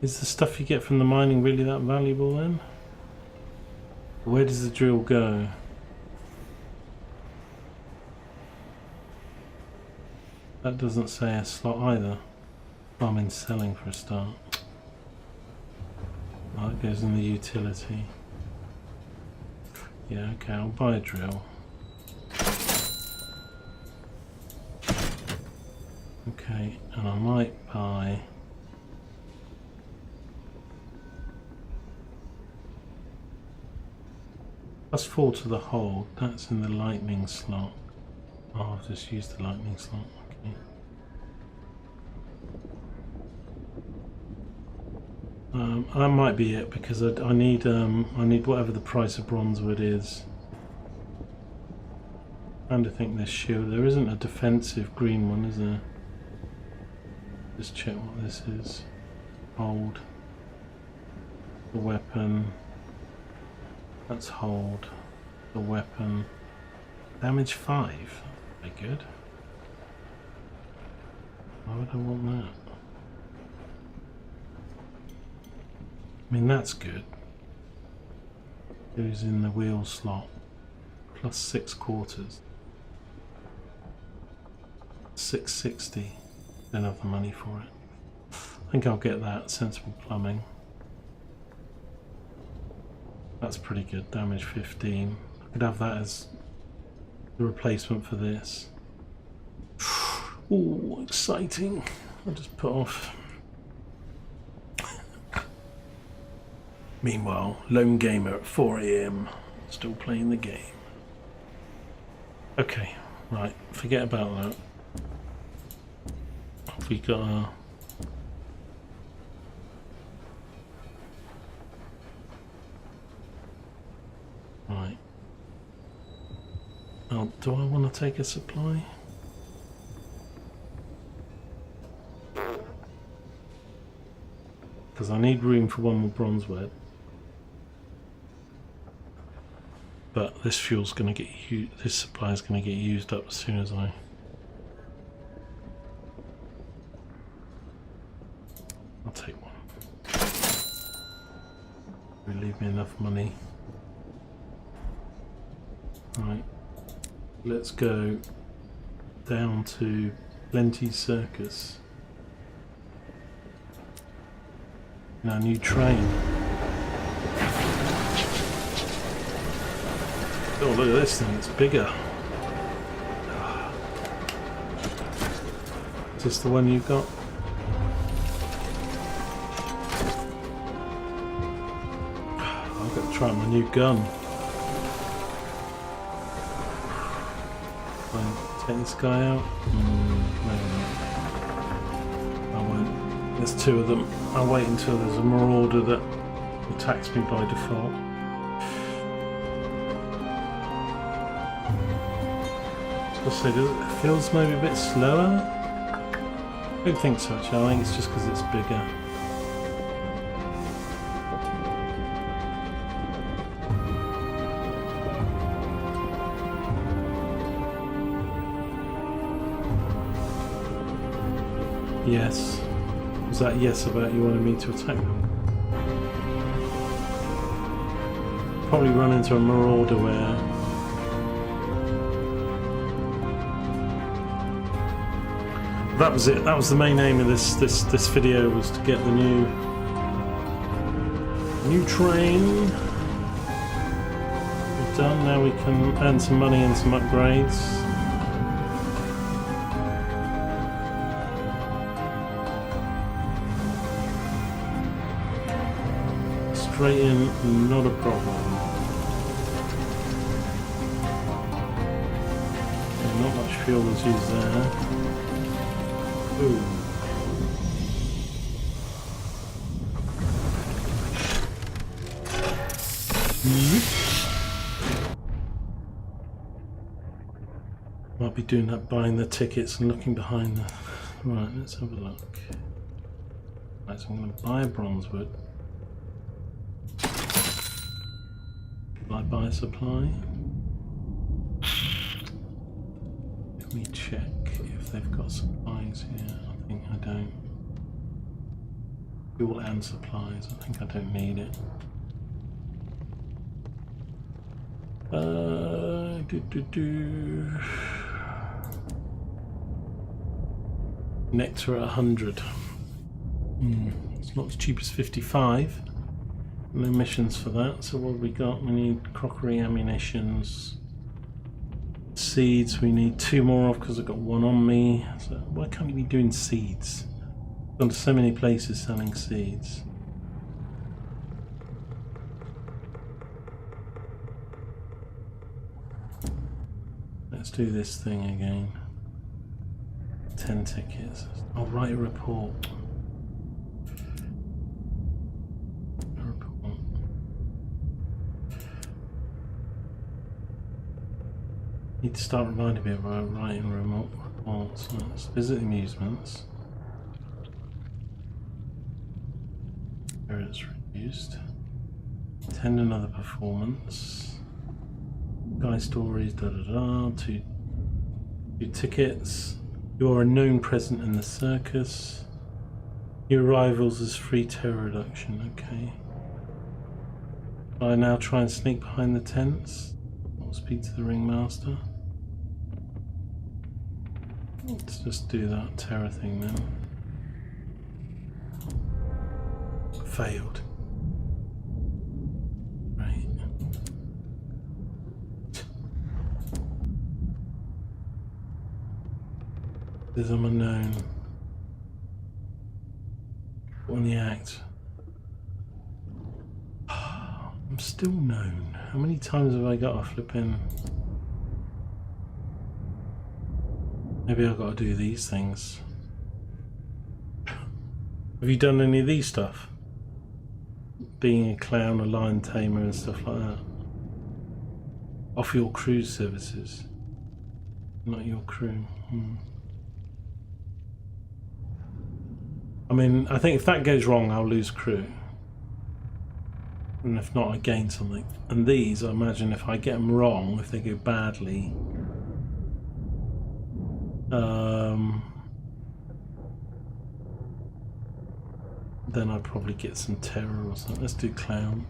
Is the stuff you get from the mining really that valuable then? Where does the drill go? That doesn't say a slot either. I'm in selling for a start. Oh, it goes in the utility. Yeah, okay, I'll buy a drill. Okay, and I might buy +4 to the hold. That's in the lightning slot. Oh, I've just used the lightning slot. Okay. That might be it because I need whatever the price of bronzewood is. And I think this shield. There isn't a defensive green one, is there? Just check what this is. Hold. The weapon. That's hold. The weapon. Damage 5. Very good. Why would I want that? I mean, that's good. Goes in the wheel slot. +6 quarters. 660. Don't have the money for it. I think I'll get that. Sensible plumbing. That's pretty good. Damage 15. I could have that as the replacement for this. Oh, exciting. I'll just put off. Meanwhile, lone gamer at 4 AM, still playing the game. Okay, right, forget about that. We got our right. Oh, do I want to take a supply? Because I need room for one more bronzewood. But this fuel's going to get this supply is going to get used up as soon as I'll take one. Will leave me enough money. Right, let's go down to Plenty Circus. in our new train. Oh, look at this thing, it's bigger. Is this the one you've got? I've got to try my new gun. Take this guy out? Maybe not. I won't. There's two of them. I'll wait until there's a marauder that attacks me by default. So it feels maybe a bit slower? I don't think so actually. I think it's just because it's bigger. Yes. Was that yes about you wanting me to attack them? Probably run into a marauder where... That was it. That was the main aim of this video, was to get the new train. We're done. Now we can earn some money and some upgrades. Straight in, not a problem. Okay, not much fuel is used there. Ooh. Might be doing that, buying the tickets and looking behind the... Right, let's have a look. Right, so I'm going to buy a bronzewood. Will I buy a supply? Let me check if they've got supplies here. I think I don't. Fuel and supplies. I think I don't need it. Nectar at 100. It's not as cheap as 55. No missions for that. So what have we got? We need crockery, ammunitions, seeds. We need 2 more of because I've got 1 on me. So why can't we be doing seeds? I've gone to so many places selling seeds. Let's do this thing again. 10 tickets. I'll write a report. Need to start reminding me about writing remote reports. Let's visit amusements. Spirits reduced. Attend another performance. Guy stories, da da da. 2 tickets. You are a known presence in the circus. New arrivals as free terror reduction. Okay. I now try and sneak behind the tents. I'll speak to the ringmaster. Let's just do that terror thing then. Failed. Right. There's an unknown. On the act. I'm still known. How many times have I got to flip in? Maybe I've got to do these things. Have you done any of these stuff? Being a clown, a lion tamer and stuff like that? Offer your cruise services. Not your crew. I mean, I think if that goes wrong, I'll lose crew. And if not, I gain something. And these, I imagine if I get them wrong, if they go badly, then I'd probably get some terror or something. Let's do clown.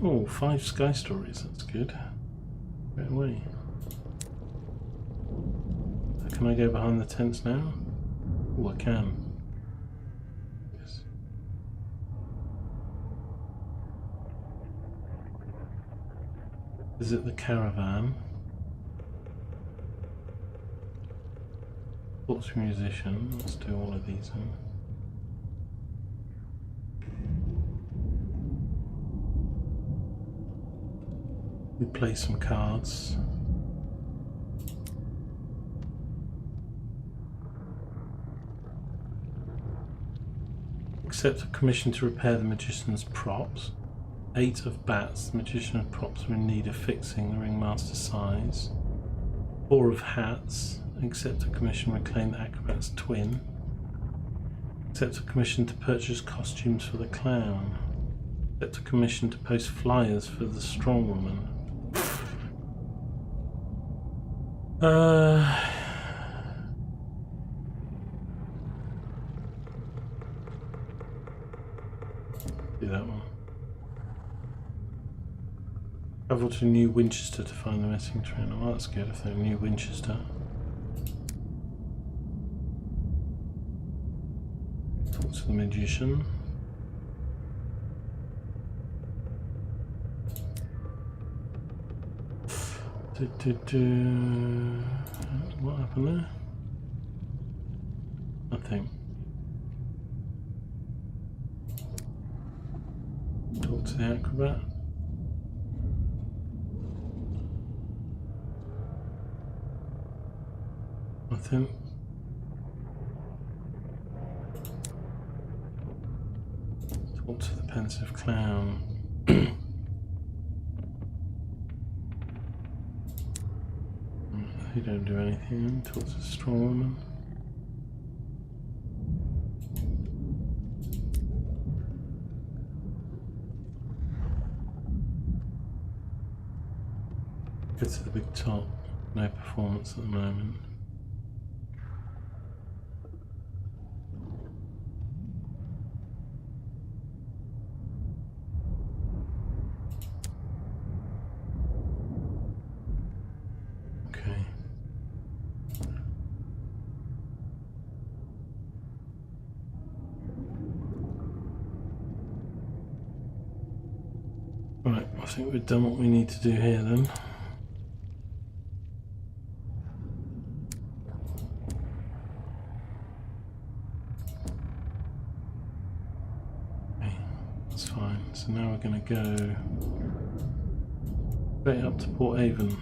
Oh, 5 sky stories, that's good. Right away. I can Can I go behind the tents now? Oh, I can. Yes. Visit the caravan. Talk to a musician. Let's do all of these then. We play some cards. Accept a commission to repair the magician's props. 8 of bats. The magician's props are in need of fixing. The ringmaster's size. 4 of hats. Accept a commission, reclaim the acrobat's twin. Accept a commission to purchase costumes for the clown. Accept a commission to post flyers for the strong woman. Do that one. Travel to New Winchester to find the missing train. Oh, that's good if they're New Winchester. Talk to the magician. What happened there? Nothing. Talk to the acrobat. Nothing. Talk to the pensive clown. You don't do anything. Talk to the strong woman. Go to the big top. No performance at the moment. Right, I think we've done what we need to do here then. Okay, that's fine. So now we're going to go straight up to Port Avon.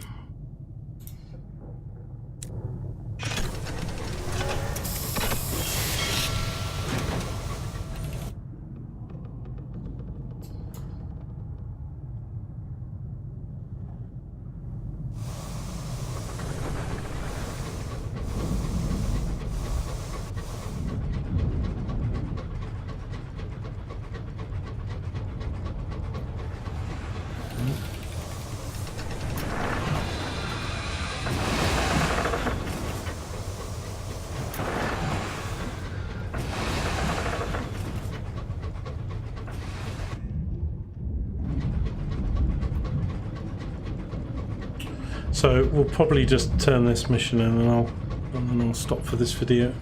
So we'll probably just turn this mission in and then I'll stop for this video.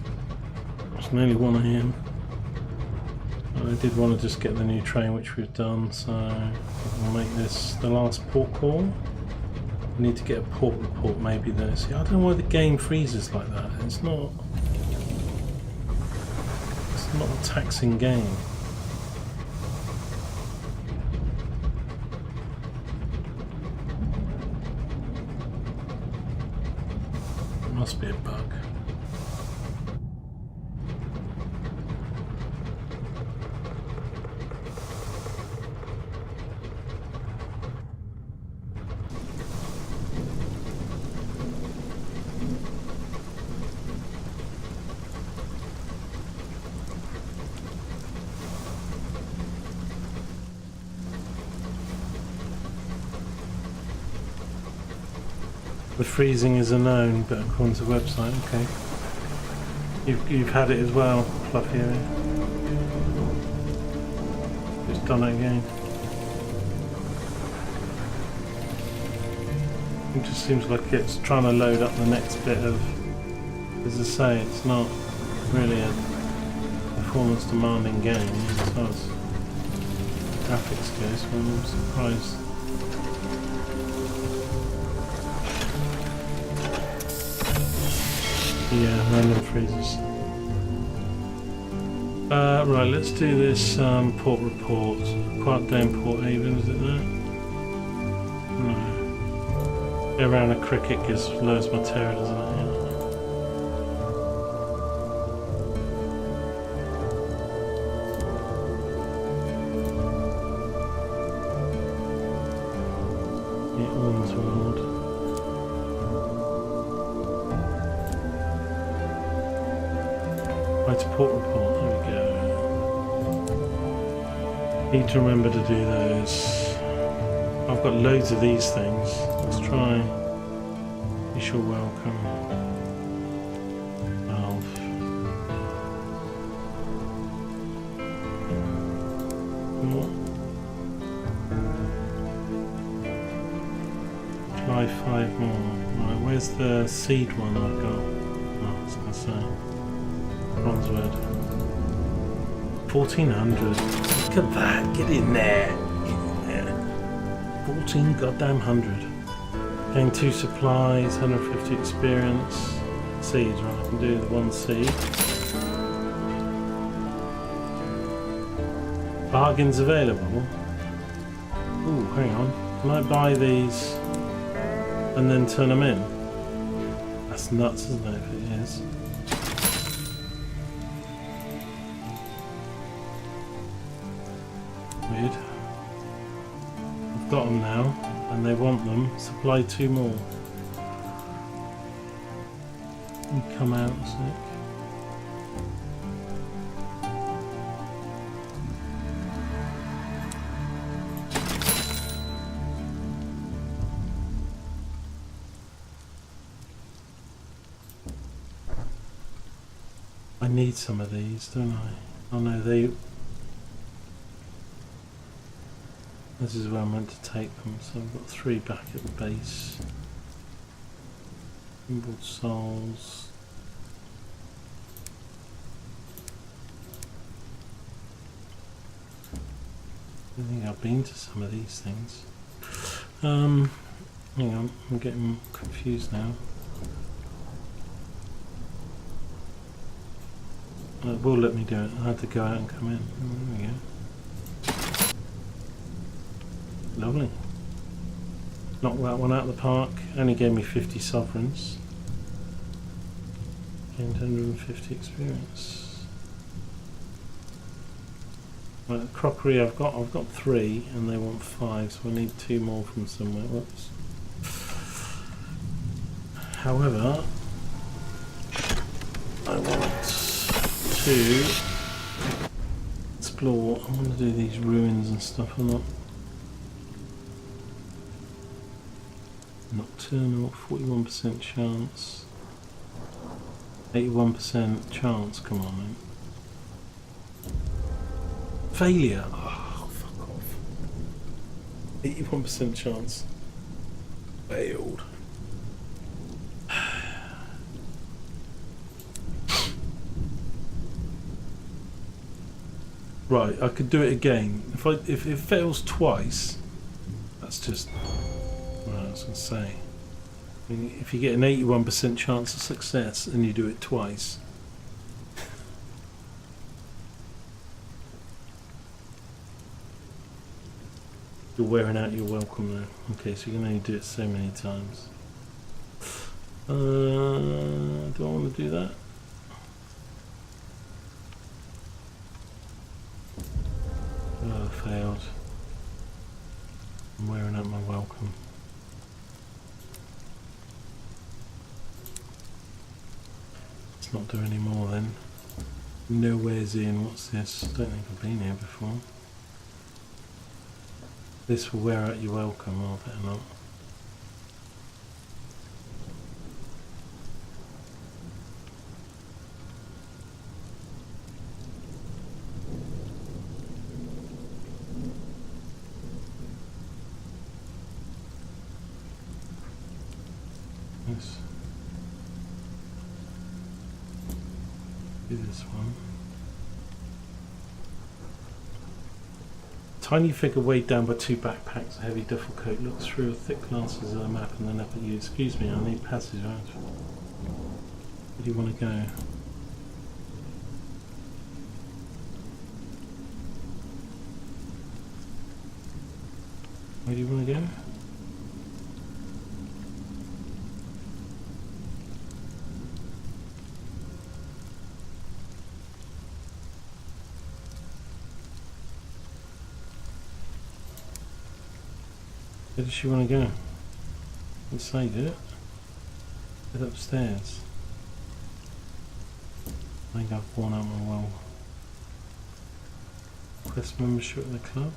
It's nearly 1 AM. I did want to just get the new train, which we've done, so we'll make this the last port call. We need to get a port report maybe there. See, I don't know why the game freezes like that. It's not a taxing game. Must be a bug. The freezing is a known, but according to the website, okay. You've had it as well, Fluffy. Just done it again. It just seems like it's trying to load up the next bit of As I say, it's not really a performance demanding game as far as graphics goes, so I'm surprised. Yeah, random freezes. Right, let's do this port report. Quiet day in Port Haven, is it there? No. Go around a cricket gives loads of material, doesn't it? Yeah. Port report, there we go. Need to remember to do those. I've got loads of these things. Let's try Wish You're Welcome. Valve. Try 5 more. Right, where's the seed one I've got? Oh, I was going to say. Bronzewood. 1400. Look at that. Get in there. Get in there. 14 goddamn hundred. Gain 2 supplies, 150 experience. Seeds, right? I can do the 1 seed. Bargains available. Ooh, hang on. Can I buy these and then turn them in? That's nuts, isn't it, if it is? Weird. I've got them now, and they want them. Supply 2 more. You come out a sec. I need some of these, don't I? Oh no, they... This is where I'm meant to take them, so I've got 3 back at the base. Emerald souls. I think I've been to some of these things. Hang on, I'm getting confused now. It will let me do it. I had to go out and come in. There we go. Lovely. Knocked that one out of the park. Only gave me 50 sovereigns. Gained 150 experience. Right, crockery I've got 3 and they want 5, so I need 2 more from somewhere. Whoops. However, I want to explore. I want to do these ruins and stuff. I'm not nocturnal. 41% chance. 81% chance. Come on, man. Failure. Oh, fuck off. 81% chance. Failed. Right, I could do it again. If it fails twice, that's just... Well, I was going to say. I mean, if you get an 81% chance of success and you do it twice... You're wearing out your welcome there. Okay, so you can only do it so many times. Do I want to do that? Oh, failed. I'm wearing out my welcome. Let's not do any more then. Nowhere's in. What's this? Don't think I've been here before. This will wear out your welcome. Oh, better not. this one. Tiny figure weighed down by 2 backpacks, a heavy duffel coat, looks through thick glasses at a map and then up at you. Excuse me, I need passage. Where do you want to go? Where do you want to go? Where does she want to go? Let's say, did it? Head upstairs. I think I've worn out my well. Request membership at the club.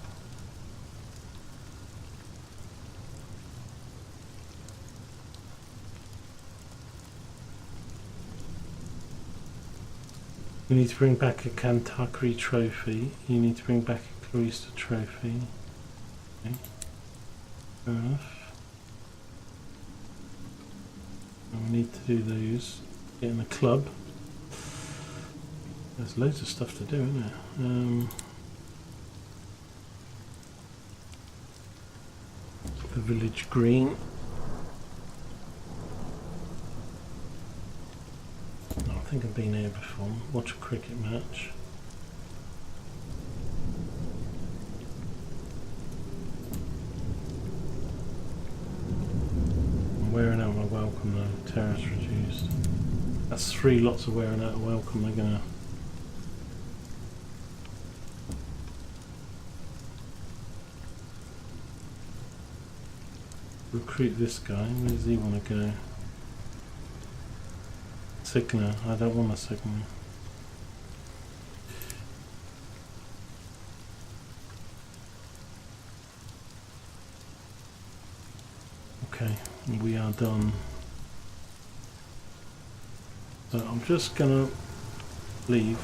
You need to bring back a Kentucky trophy. You need to bring back a Cloister trophy. Okay. Fair enough. And we need to do those. Get in the club. There's loads of stuff to do, isn't there? The village green. Oh, I think I've been here before. Watch a cricket match. Wearing out my welcome though, terrace reduced. That's 3 lots of wearing out a welcome. They're gonna recruit this guy. Where does he want to go? Signer. I don't want a Signer. Okay, we are done. So I'm just gonna leave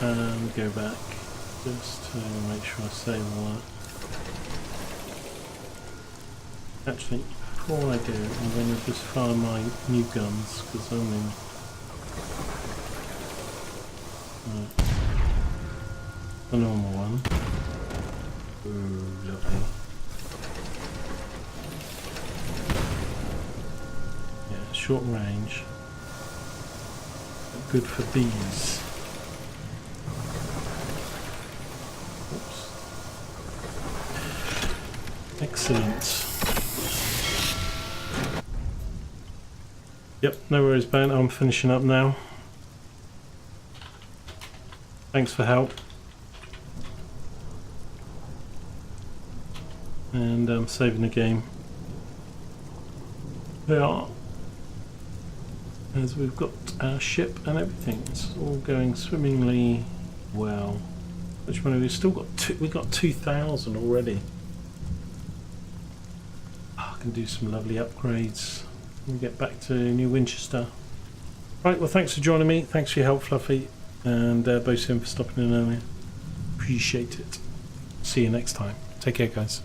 and go back just to make sure I save all that. Actually, before I do, I'm going to just fire my new guns because I'm in. Right. The normal one. Ooh, lovely. Yeah, short range. Good for bees. Oops. Excellent. Yep, no worries, Ben. I'm finishing up now. Thanks for help. And I'm saving the game. They are. As we've got our ship and everything, it's all going swimmingly well. Which one have we still got? We got 2,000 already. Oh, I can do some lovely upgrades. We'll get back to New Winchester. Right, well, thanks for joining me. Thanks for your help, Fluffy, and Bosun for stopping in earlier. Appreciate it. See you next time. Take care, guys.